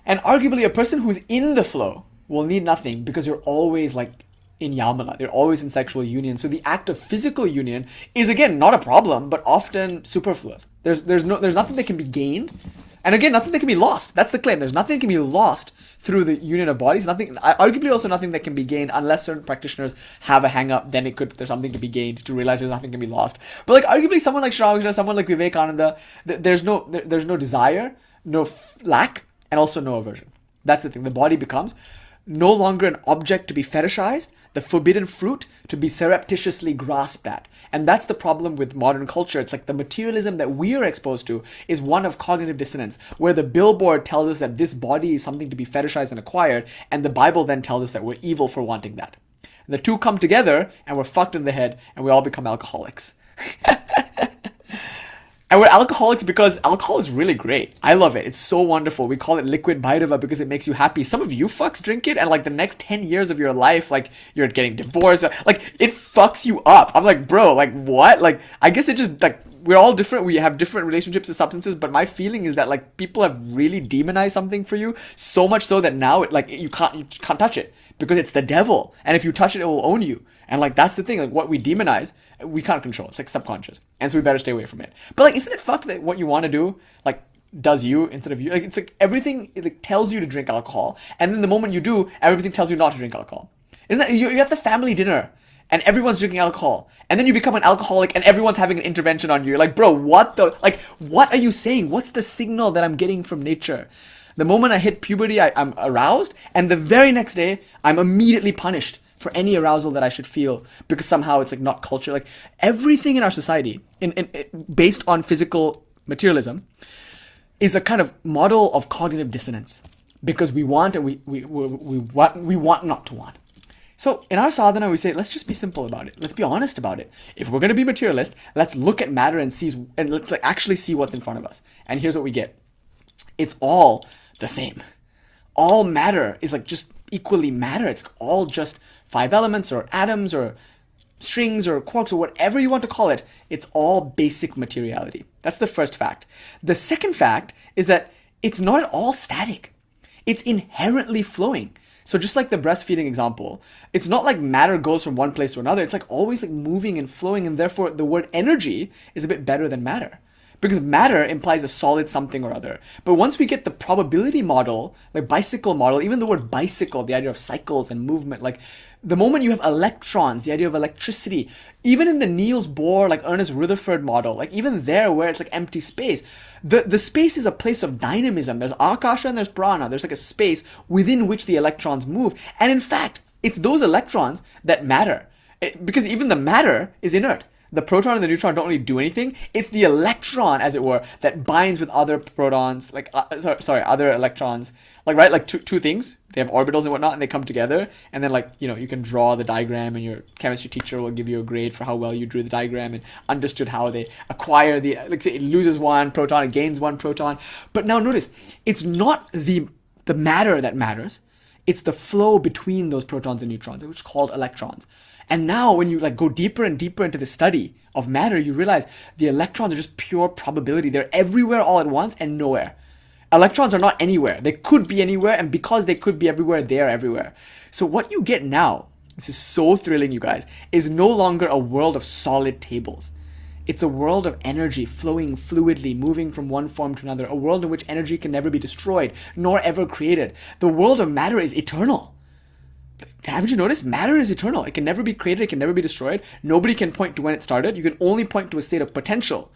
And arguably a person who's in the flow will need nothing because you're always like in yamana. They're always in sexual union. So the act of physical union is, again, not a problem, but often superfluous. There's nothing that can be gained. And again, nothing that can be lost. That's the claim. There's nothing that can be lost through the union of bodies. Arguably also nothing that can be gained unless certain practitioners have a hang-up. Then there's something to be gained to realize there's nothing can be lost. But like arguably someone like Sri, someone like Vivekananda, there's no desire, no lack, and also no aversion. That's the thing. The body becomes no longer an object to be fetishized, the forbidden fruit to be surreptitiously grasped at. And that's the problem with modern culture. It's like the materialism that we are exposed to is one of cognitive dissonance, where the billboard tells us that this body is something to be fetishized and acquired, and the Bible then tells us that we're evil for wanting that. And the two come together, and we're fucked in the head, and we all become alcoholics. And we're alcoholics because alcohol is really great. I love it. It's so wonderful. We call it liquid Bhairava because it makes you happy. Some of you fucks drink it and like the next 10 years of your life, like you're getting divorced. Like it fucks you up. I'm like, bro, like what? Like, I guess it just like, we're all different. We have different relationships to substances, but my feeling is that like people have really demonized something for you so much so that now it like you can't touch it because it's the devil. And if you touch it, it will own you. And like that's the thing, like what we demonize, we can't control. It's like subconscious. And so we better stay away from it. But like, isn't it fucked that what you want to do, like, does you instead of you? Like, it's like everything it like, tells you to drink alcohol. And then the moment you do, everything tells you not to drink alcohol. Isn't that, you're at the family dinner and everyone's drinking alcohol. And then you become an alcoholic and everyone's having an intervention on you. You're like, bro, what are you saying? What's the signal that I'm getting from nature? The moment I hit puberty, I'm aroused. And the very next day, I'm immediately punished for any arousal that I should feel because somehow it's like not culture. Like everything in our society, based on physical materialism, is a kind of model of cognitive dissonance because we want and we want not to want. So in our sadhana, we say, let's just be simple about it. Let's be honest about it. If we're going to be materialist, let's look at matter and let's like actually see what's in front of us. And here's what we get. It's all the same. All matter is like just equally matter. It's all just 5 elements or atoms or strings or quarks or whatever you want to call it. It's all basic materiality. That's the first fact. The second fact is that it's not at all static. It's inherently flowing. So just like the breastfeeding example, it's not like matter goes from one place to another. It's like always like moving and flowing, and therefore the word energy is a bit better than matter. Because matter implies a solid something or other. But once we get the probability model, like bicycle model, even the word bicycle, the idea of cycles and movement, like the moment you have electrons, the idea of electricity, even in the Niels Bohr, like Ernest Rutherford model, like even there where it's like empty space, the space is a place of dynamism. There's akasha and there's prana. There's like a space within which the electrons move. And in fact, It's those electrons that matter. Because even the matter is inert. The proton and the neutron don't really do anything. It's the electron, as it were, that binds with other protons, like, other electrons. Like, right, like two things. They have orbitals and whatnot, and they come together. And then, like, you know, you can draw the diagram, and your chemistry teacher will give you a grade for how well you drew the diagram and understood how they acquire the, like, say, it loses one proton, it gains one proton. But now notice, it's not the matter that matters. It's the flow between those protons and neutrons, which is called electrons. And now when you, like, go deeper and deeper into the study of matter, you realize the electrons are just pure probability. They're everywhere all at once and nowhere. Electrons are not anywhere. They could be anywhere, and because they could be everywhere, they are everywhere. So what you get now, this is so thrilling, you guys, is no longer a world of solid tables. It's a world of energy flowing fluidly, moving from one form to another, a world in which energy can never be destroyed, nor ever created. The world of matter is eternal. Haven't you noticed? Matter is eternal. It can never be created. It can never be destroyed. Nobody can point to when it started. You can only point to a state of potential.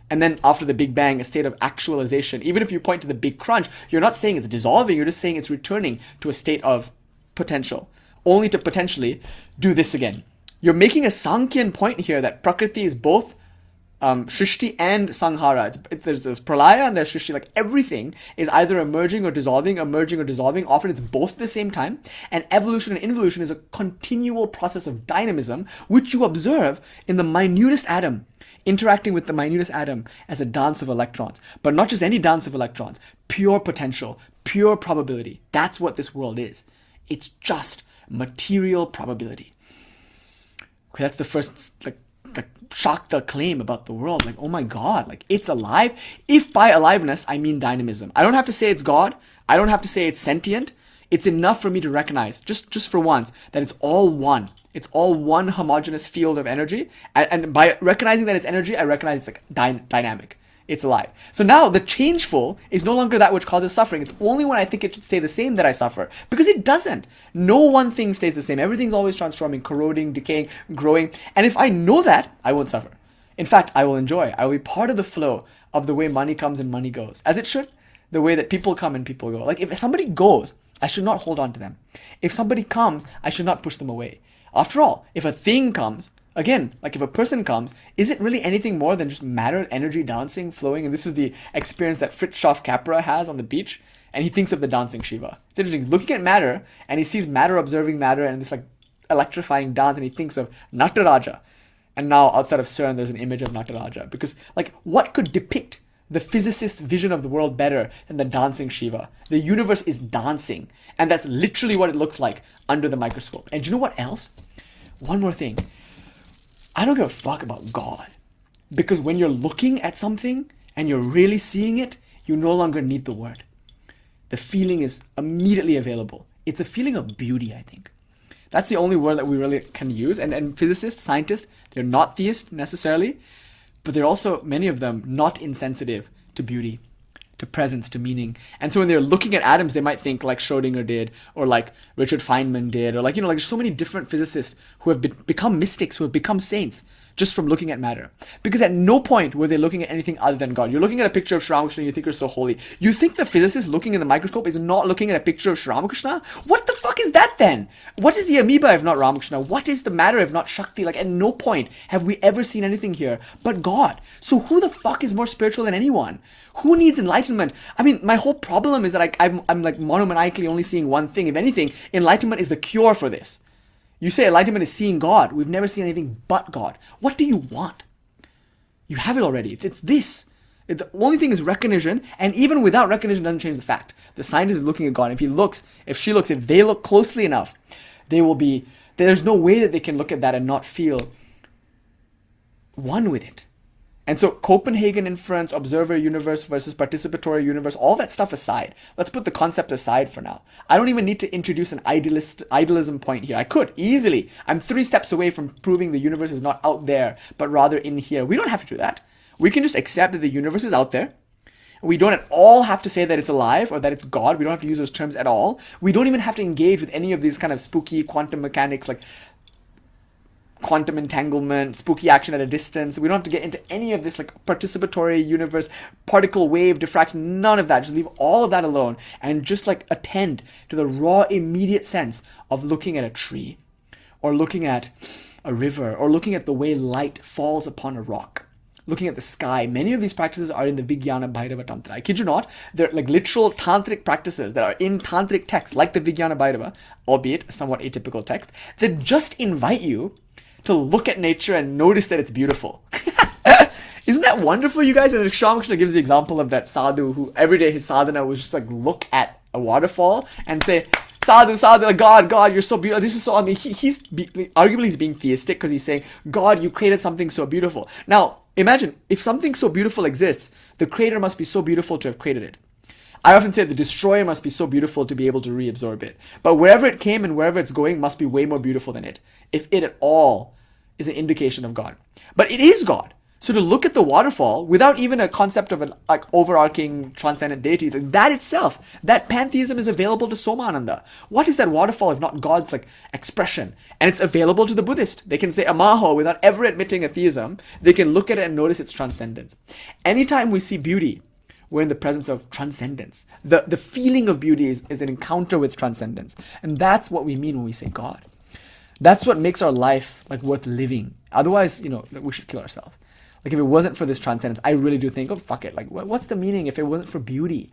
And then after the Big Bang, a state of actualization. Even if you point to the Big Crunch, you're not saying it's dissolving. You're just saying it's returning to a state of potential, only to potentially do this again. You're making a Sāmkhyan point here that Prakriti is both Shrishti and Sanghara. There's Pralaya and there's Shrishti. Like, everything is either emerging or dissolving, emerging or dissolving. Often it's both at the same time. And evolution and involution is a continual process of dynamism, which you observe in the minutest atom, interacting with the minutest atom as a dance of electrons. But not just any dance of electrons. Pure potential, pure probability. That's what this world is. It's just material probability. Okay, that's the first, like shock the claim about the world. Like, oh my God, like, it's alive. If by aliveness I mean dynamism, I don't have to say it's God. I don't have to say it's sentient. It's enough for me to recognize, just for once, that it's all one. It's all one homogeneous field of energy. And by recognizing that it's energy, I recognize it's like dynamic. It's alive. So now the changeful is no longer that which causes suffering. It's only when I think it should stay the same that I suffer. Because it doesn't. No one thing stays the same. Everything's always transforming, corroding, decaying, growing. And if I know that, I won't suffer. In fact, I will enjoy. I will be part of the flow of the way money comes and money goes. As it should. The way that people come and people go. Like, if somebody goes, I should not hold on to them. If somebody comes, I should not push them away. After all, if a thing comes, again, like if a person comes, is it really anything more than just matter, energy, dancing, flowing? And this is the experience that Fritjof Capra has on the beach. And he thinks of the dancing Shiva. It's interesting. He's looking at matter, and he sees matter observing matter and this like electrifying dance, and he thinks of Nataraja. And now outside of CERN, there's an image of Nataraja. Because, like, what could depict the physicist's vision of the world better than the dancing Shiva? The universe is dancing. And that's literally what it looks like under the microscope. And do you know what else? One more thing. I don't give a fuck about God. Because when you're looking at something and you're really seeing it, you no longer need the word. The feeling is immediately available. It's a feeling of beauty, I think. That's the only word that we really can use. And physicists, scientists, they're not theists necessarily, but they're also, many of them, not insensitive to beauty, to presence, to meaning. And so when they're looking at atoms, they might think like Schrödinger did, or like Richard Feynman did, or like, like there's so many different physicists who have become mystics, who have become saints, just from looking at matter. Because at no point were they looking at anything other than God. You're looking at a picture of Sri Ramakrishna and you think you're so holy. You think the physicist looking in the microscope is not looking at a picture of Sri Ramakrishna? What the fuck is that then? What is the amoeba if not Ramakrishna? What is the matter if not Shakti? Like, at no point have we ever seen anything here but God. So who the fuck is more spiritual than anyone? Who needs enlightenment? I mean, my whole problem is that I'm like monomaniacally only seeing one thing. If anything, enlightenment is the cure for this. You say enlightenment is seeing God. We've never seen anything but God. What do you want? You have it already. It's this. The only thing is recognition, and even without recognition doesn't change the fact. The scientist is looking at God. If they look closely enough, there's no way that they can look at that and not feel one with it. And so Copenhagen inference, observer universe versus participatory universe, all that stuff aside. Let's put the concept aside for now. I don't even need to introduce an idealism point here. I could, easily. I'm 3 steps away from proving the universe is not out there, but rather in here. We don't have to do that. We can just accept that the universe is out there. We don't at all have to say that it's alive or that it's God. We don't have to use those terms at all. We don't even have to engage with any of these kind of spooky quantum mechanics, like quantum entanglement, spooky action at a distance. We don't have to get into any of this like participatory universe, particle wave diffraction, none of that. Just leave all of that alone and just like attend to the raw, immediate sense of looking at a tree or looking at a river or looking at the way light falls upon a rock, looking at the sky. Many of these practices are in the Vijnana Bhairava Tantra. I kid you not, they're like literal Tāntrik practices that are in Tāntrik texts, like the Vijnana Bhairava, albeit a somewhat atypical text, that just invite you to look at nature and notice that it's beautiful. Isn't that wonderful, you guys? And Sāmkhya gives the example of that sadhu who every day his sadhana was just like look at a waterfall and say, Sadhu, Sadhu, God, you're so beautiful. This is so, I mean, arguably he's being theistic because he's saying, God, you created something so beautiful. Now, imagine, if something so beautiful exists, the creator must be so beautiful to have created it. I often say the destroyer must be so beautiful to be able to reabsorb it. But wherever it came and wherever it's going must be way more beautiful than it, if it at all is an indication of God. But it is God. So to look at the waterfall without even a concept of an like overarching transcendent deity, that itself, that pantheism is available to Somananda. What is that waterfall if not God's like expression? And it's available to the Buddhist. They can say Amaho without ever admitting atheism. They can look at it and notice its transcendence. Anytime we see beauty, we're in the presence of transcendence. The feeling of beauty is an encounter with transcendence. And that's what we mean when we say God. That's what makes our life like worth living. Otherwise, we should kill ourselves. Like if it wasn't for this transcendence, I really do think, oh, fuck it. Like what's the meaning if it wasn't for beauty?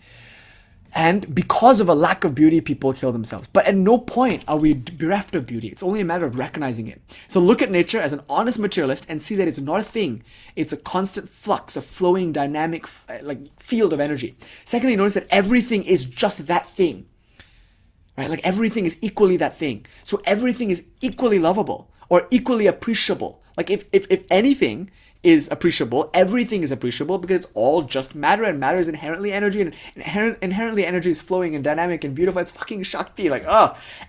And because of a lack of beauty, people kill themselves. But at no point are we bereft of beauty. It's only a matter of recognizing it. So look at nature as an honest materialist and see that it's not a thing. It's a constant flux, a flowing, dynamic field of energy. Secondly, notice that everything is just that thing. Right? Like everything is equally that thing. So everything is equally lovable or equally appreciable. Like if anything is appreciable, everything is appreciable because it's all just matter, and matter is inherently energy, and inherently energy is flowing and dynamic and beautiful. It's fucking Shakti,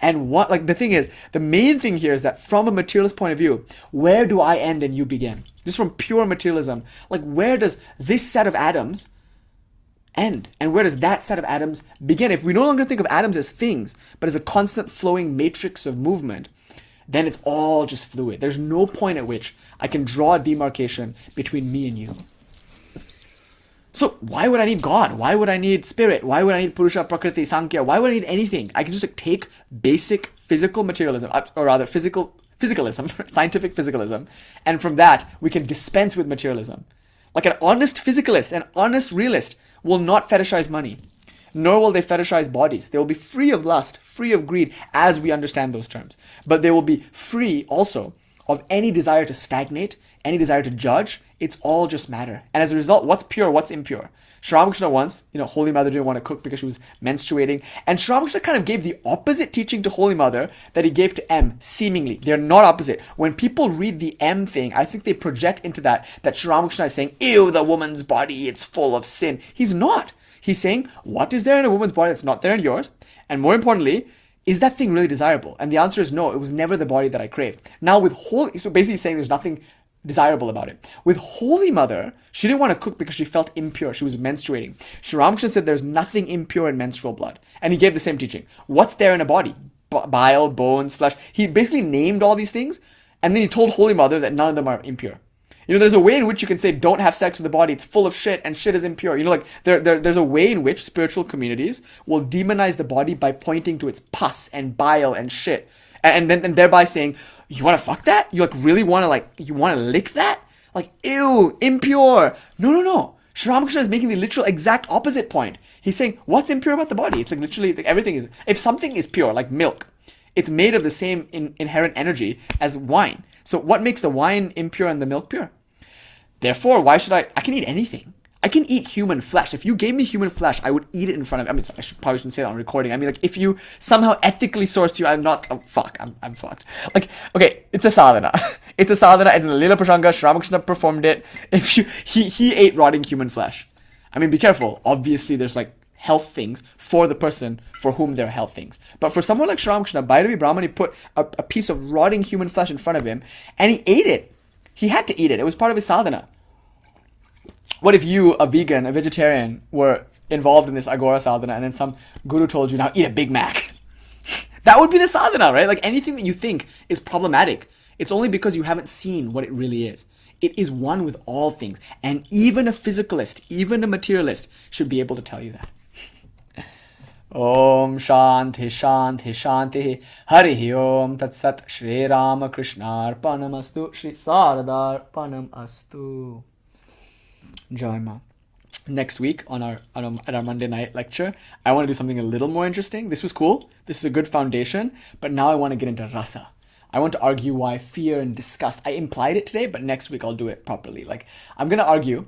and what, like the thing is, the main thing here is that from a materialist point of view, where do I end and you begin? Just from pure materialism, like where does this set of atoms end? And where does that set of atoms begin? If we no longer think of atoms as things, but as a constant flowing matrix of movement, then it's all just fluid. There's no point at which I can draw a demarcation between me and you. So why would I need God? Why would I need spirit? Why would I need Purusha, Prakriti, Sāmkhya? Why would I need anything? I can just take basic physical materialism, or rather physicalism, scientific physicalism, and from that we can dispense with materialism. Like an honest physicalist, an honest realist will not fetishize money, nor will they fetishize bodies. They will be free of lust, free of greed, as we understand those terms. But they will be free also of any desire to stagnate, any desire to judge. It's all just matter. And as a result, what's pure, what's impure? Sri Ramakrishna once, Holy Mother didn't want to cook because she was menstruating. And Sri Ramakrishna kind of gave the opposite teaching to Holy Mother that he gave to M, seemingly. They're not opposite. When people read the M thing, I think they project into that Sri Ramakrishna is saying, ew, the woman's body, it's full of sin. He's not. He's saying, what is there in a woman's body that's not there in yours? And more importantly, is that thing really desirable? And the answer is no, it was never the body that I craved. Now with so basically saying there's nothing desirable about it. With Holy Mother, she didn't want to cook because she felt impure. She was menstruating. Sri Ramakrishna said there's nothing impure in menstrual blood. And he gave the same teaching. What's there in a body? Bile, bones, flesh. He basically named all these things. And then he told Holy Mother that none of them are impure. There's a way in which you can say don't have sex with the body. It's full of shit and shit is impure. There's a way in which spiritual communities will demonize the body by pointing to its pus and bile and shit. And thereby saying, you want to fuck that? You really want to you want to lick that? Ew, impure. No. Sri Ramakrishna is making the literal exact opposite point. He's saying, what's impure about the body? It's literally everything is, if something is pure, like milk, it's made of the same inherent energy as wine. So what makes the wine impure and the milk pure? Therefore, why should I can eat anything. I can eat human flesh. If you gave me human flesh, I would eat it in front of, probably shouldn't say that on recording. If you somehow ethically sourced you, I'm fucked. Okay, it's a sadhana. It's a sadhana, it's a Lila Prasanga, Sri Ramakrishna performed it. He ate rotting human flesh. Be careful. Obviously, there's health things for the person for whom they're health things. But for someone like Sri Ramakrishna, Bhairavi Brahman, he put a piece of rotting human flesh in front of him, and he ate it. He had to eat it. It was part of his sadhana. What if you, a vegan, a vegetarian, were involved in this Agora sadhana and then some guru told you, now eat a Big Mac? That would be the sadhana, right? Anything that you think is problematic It's only because you haven't seen what it really is. It is one with all things. And even a physicalist, even a materialist should be able to tell you that. Om Shanti Shanti Shanti Hari Om Tat Sat Shri Rama Krishna Arpanam Astu Shri Sarada Arpanam Astu. Jai Ma. Next week at our Monday night lecture, I want to do something a little more interesting. This was cool. This is a good foundation, but now I want to get into rasa. I want to argue why fear and disgust. I implied it today, but next week I'll do it properly. Like, I'm going to argue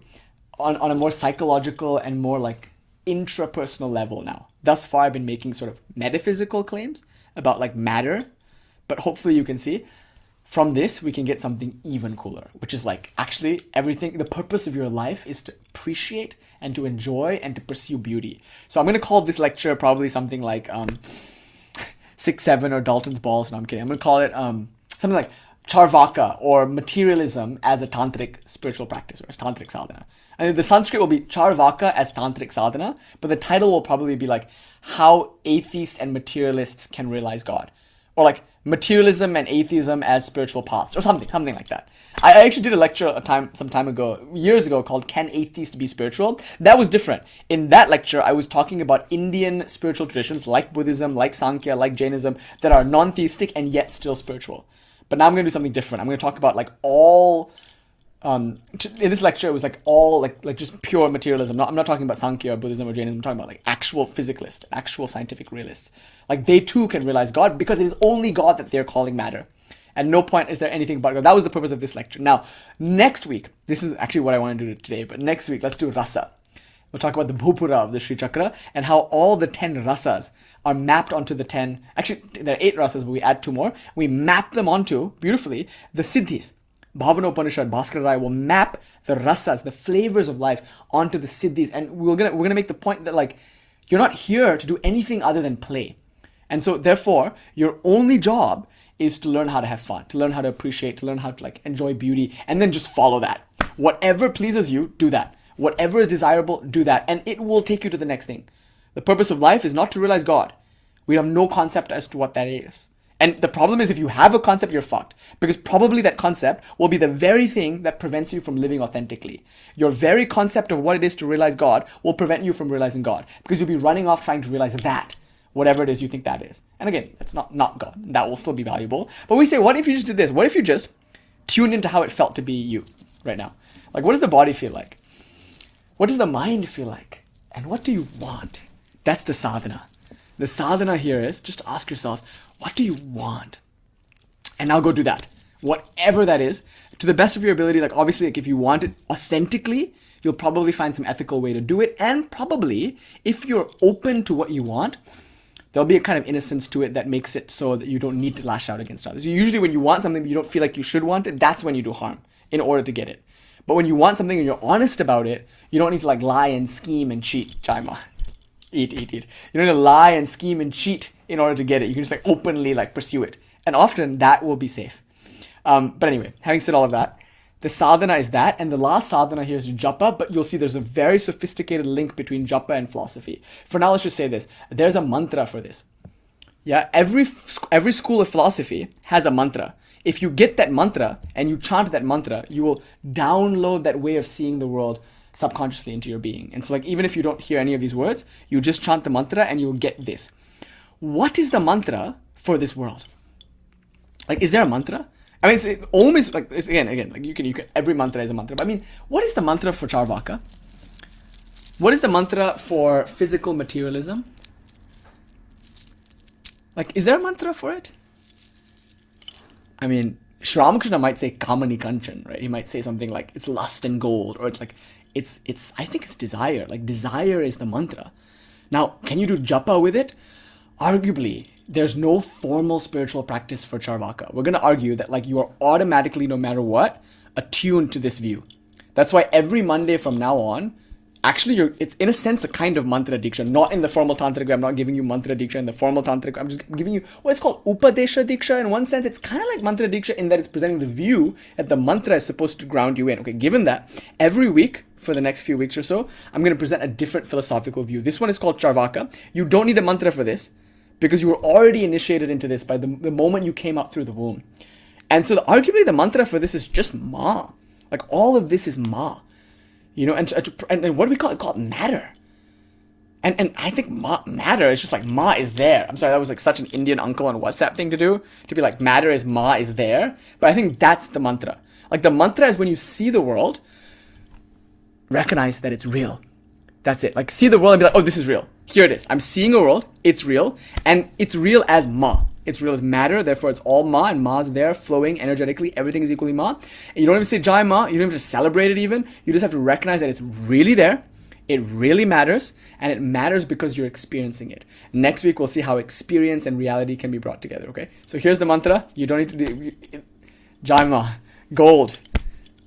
on a more psychological and more like intrapersonal level now. Thus far, I've been making sort of metaphysical claims about like matter, but hopefully you can see from this, we can get something even cooler, which is like actually everything, the purpose of your life is to appreciate and to enjoy and to pursue beauty. So I'm going to call this lecture probably something like 6-7 or Dalton's balls. No, I'm kidding. I'm going to call it something like Cārvāka or materialism as a Tāntrik spiritual practice or as Tāntrik sadhana. And the Sanskrit will be Cārvāka as Tāntrik sadhana, but the title will probably be like how atheists and materialists can realize God, or like materialism and atheism as spiritual paths, or something like that. I actually did a lecture some time ago, years ago, called Can Atheist Be Spiritual? That was different. In that lecture, I was talking about Indian spiritual traditions like Buddhism, like Sāmkhya, like Jainism, that are non-theistic and yet still spiritual. But now I'm going to do something different. I'm going to talk about like all, in this lecture, it was like all like just pure materialism. I'm not talking about Sāmkhya or Buddhism or Jainism. I'm talking about like actual physicalists, actual scientific realists. Like they too can realize God because it is only God that they're calling matter. At no point is there anything but God. That was the purpose of this lecture. Now, next week, this is actually what I want to do today, but next week, let's do rasa. We'll talk about the bhūpura of the Sri Chakra and how all the 10 rasas are mapped onto the 10, actually there are 8 rasas, but we add 2 more. We map them onto, beautifully, the siddhis. Bhavana Upanishad, Bhaskara Rai will map the rasas, the flavors of life onto the siddhis. And we're gonna make the point that like, you're not here to do anything other than play. And so therefore, your only job is to learn how to have fun, to learn how to appreciate, to learn how to like enjoy beauty, and then just follow that. Whatever pleases you, do that. Whatever is desirable, do that. And it will take you to the next thing. The purpose of life is not to realize God. We have no concept as to what that is. And the problem is if you have a concept, you're fucked. Because probably that concept will be the very thing that prevents you from living authentically. Your very concept of what it is to realize God will prevent you from realizing God. Because you'll be running off trying to realize that. Whatever it is you think that is. And again, that's not God. That will still be valuable. But we say, what if you just did this? What if you just tuned into how it felt to be you right now? Like, what does the body feel like? What does the mind feel like? And what do you want? That's the sadhana. The sadhana here is just ask yourself, what do you want? And now go do that. Whatever that is, to the best of your ability. Like, obviously, like if you want it authentically, you'll probably find some ethical way to do it. And probably, if you're open to what you want, there'll be a kind of innocence to it that makes it so that you don't need to lash out against others. Usually when you want something but you don't feel like you should want it, that's when you do harm in order to get it. But when you want something and you're honest about it, you don't need to like lie and scheme and cheat. Jaima. Eat. You don't need to lie and scheme and cheat in order to get it. You can just like openly like pursue it. And often that will be safe. But anyway, having said all of that, the sadhana is that, and the last sadhana here is japa, but you'll see there's a very sophisticated link between japa and philosophy. For now, let's just say this. There's a mantra for this. Yeah, every school of philosophy has a mantra. If you get that mantra and you chant that mantra, you will download that way of seeing the world subconsciously into your being. And so like even if you don't hear any of these words, you just chant the mantra and you'll get this. What is the mantra for this world? Like, is there a mantra? I mean, it's almost like, it's again, like you can, every mantra is a mantra. But I mean, what is the mantra for Cārvāka? What is the mantra for physical materialism? Like, is there a mantra for it? I mean, Sri Ramakrishna might say kamani kanchan, right? He might say something like, it's lust and gold, or it's like, it's, I think it's desire. Like, desire is the mantra. Now, can you do japa with it? Arguably, there's no formal spiritual practice for Cārvāka. We're going to argue that like you are automatically, no matter what, attuned to this view. That's why every Monday from now on, actually it's in a sense a kind of mantra diksha, not in the formal tantric way. I'm not giving you mantra diksha in the formal tantric way. I'm just giving you what is called upadesha diksha. In one sense, it's kind of like mantra diksha in that it's presenting the view that the mantra is supposed to ground you in. Okay, given that, every week for the next few weeks or so, I'm going to present a different philosophical view. This one is called Cārvāka. You don't need a mantra for this, because you were already initiated into this by the moment you came out through the womb. And so arguably the mantra for this is just ma. Like all of this is ma. You know, and what do we call it? We call it matter. And I think matter is just like ma is there. I'm sorry, that was like such an Indian uncle on WhatsApp thing to do. To be like, matter is ma is there. But I think that's the mantra. Like the mantra is when you see the world, recognize that it's real. That's it. Like see the world and be like, oh, this is real. Here it is. I'm seeing a world. It's real. And it's real as ma. It's real as matter. Therefore, it's all ma. And ma's there, flowing energetically. Everything is equally ma. And you don't even say Jai Ma. You don't even celebrate it even. You just have to recognize that it's really there. It really matters, and it matters because you're experiencing it. Next week, we'll see how experience and reality can be brought together, okay? So here's the mantra. You don't need to do... Jaima, gold,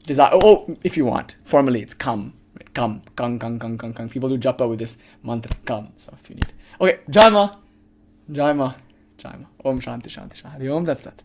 desire... Oh, if you want. Formally, it's come. Right? Come, kang, kang, kang, kang, kang. People do japa with this mantra, come. So if you need... Okay, Jaima, Jaima, Jaima. Om Shanti, Shanti, Shanti. Om Tat Sat.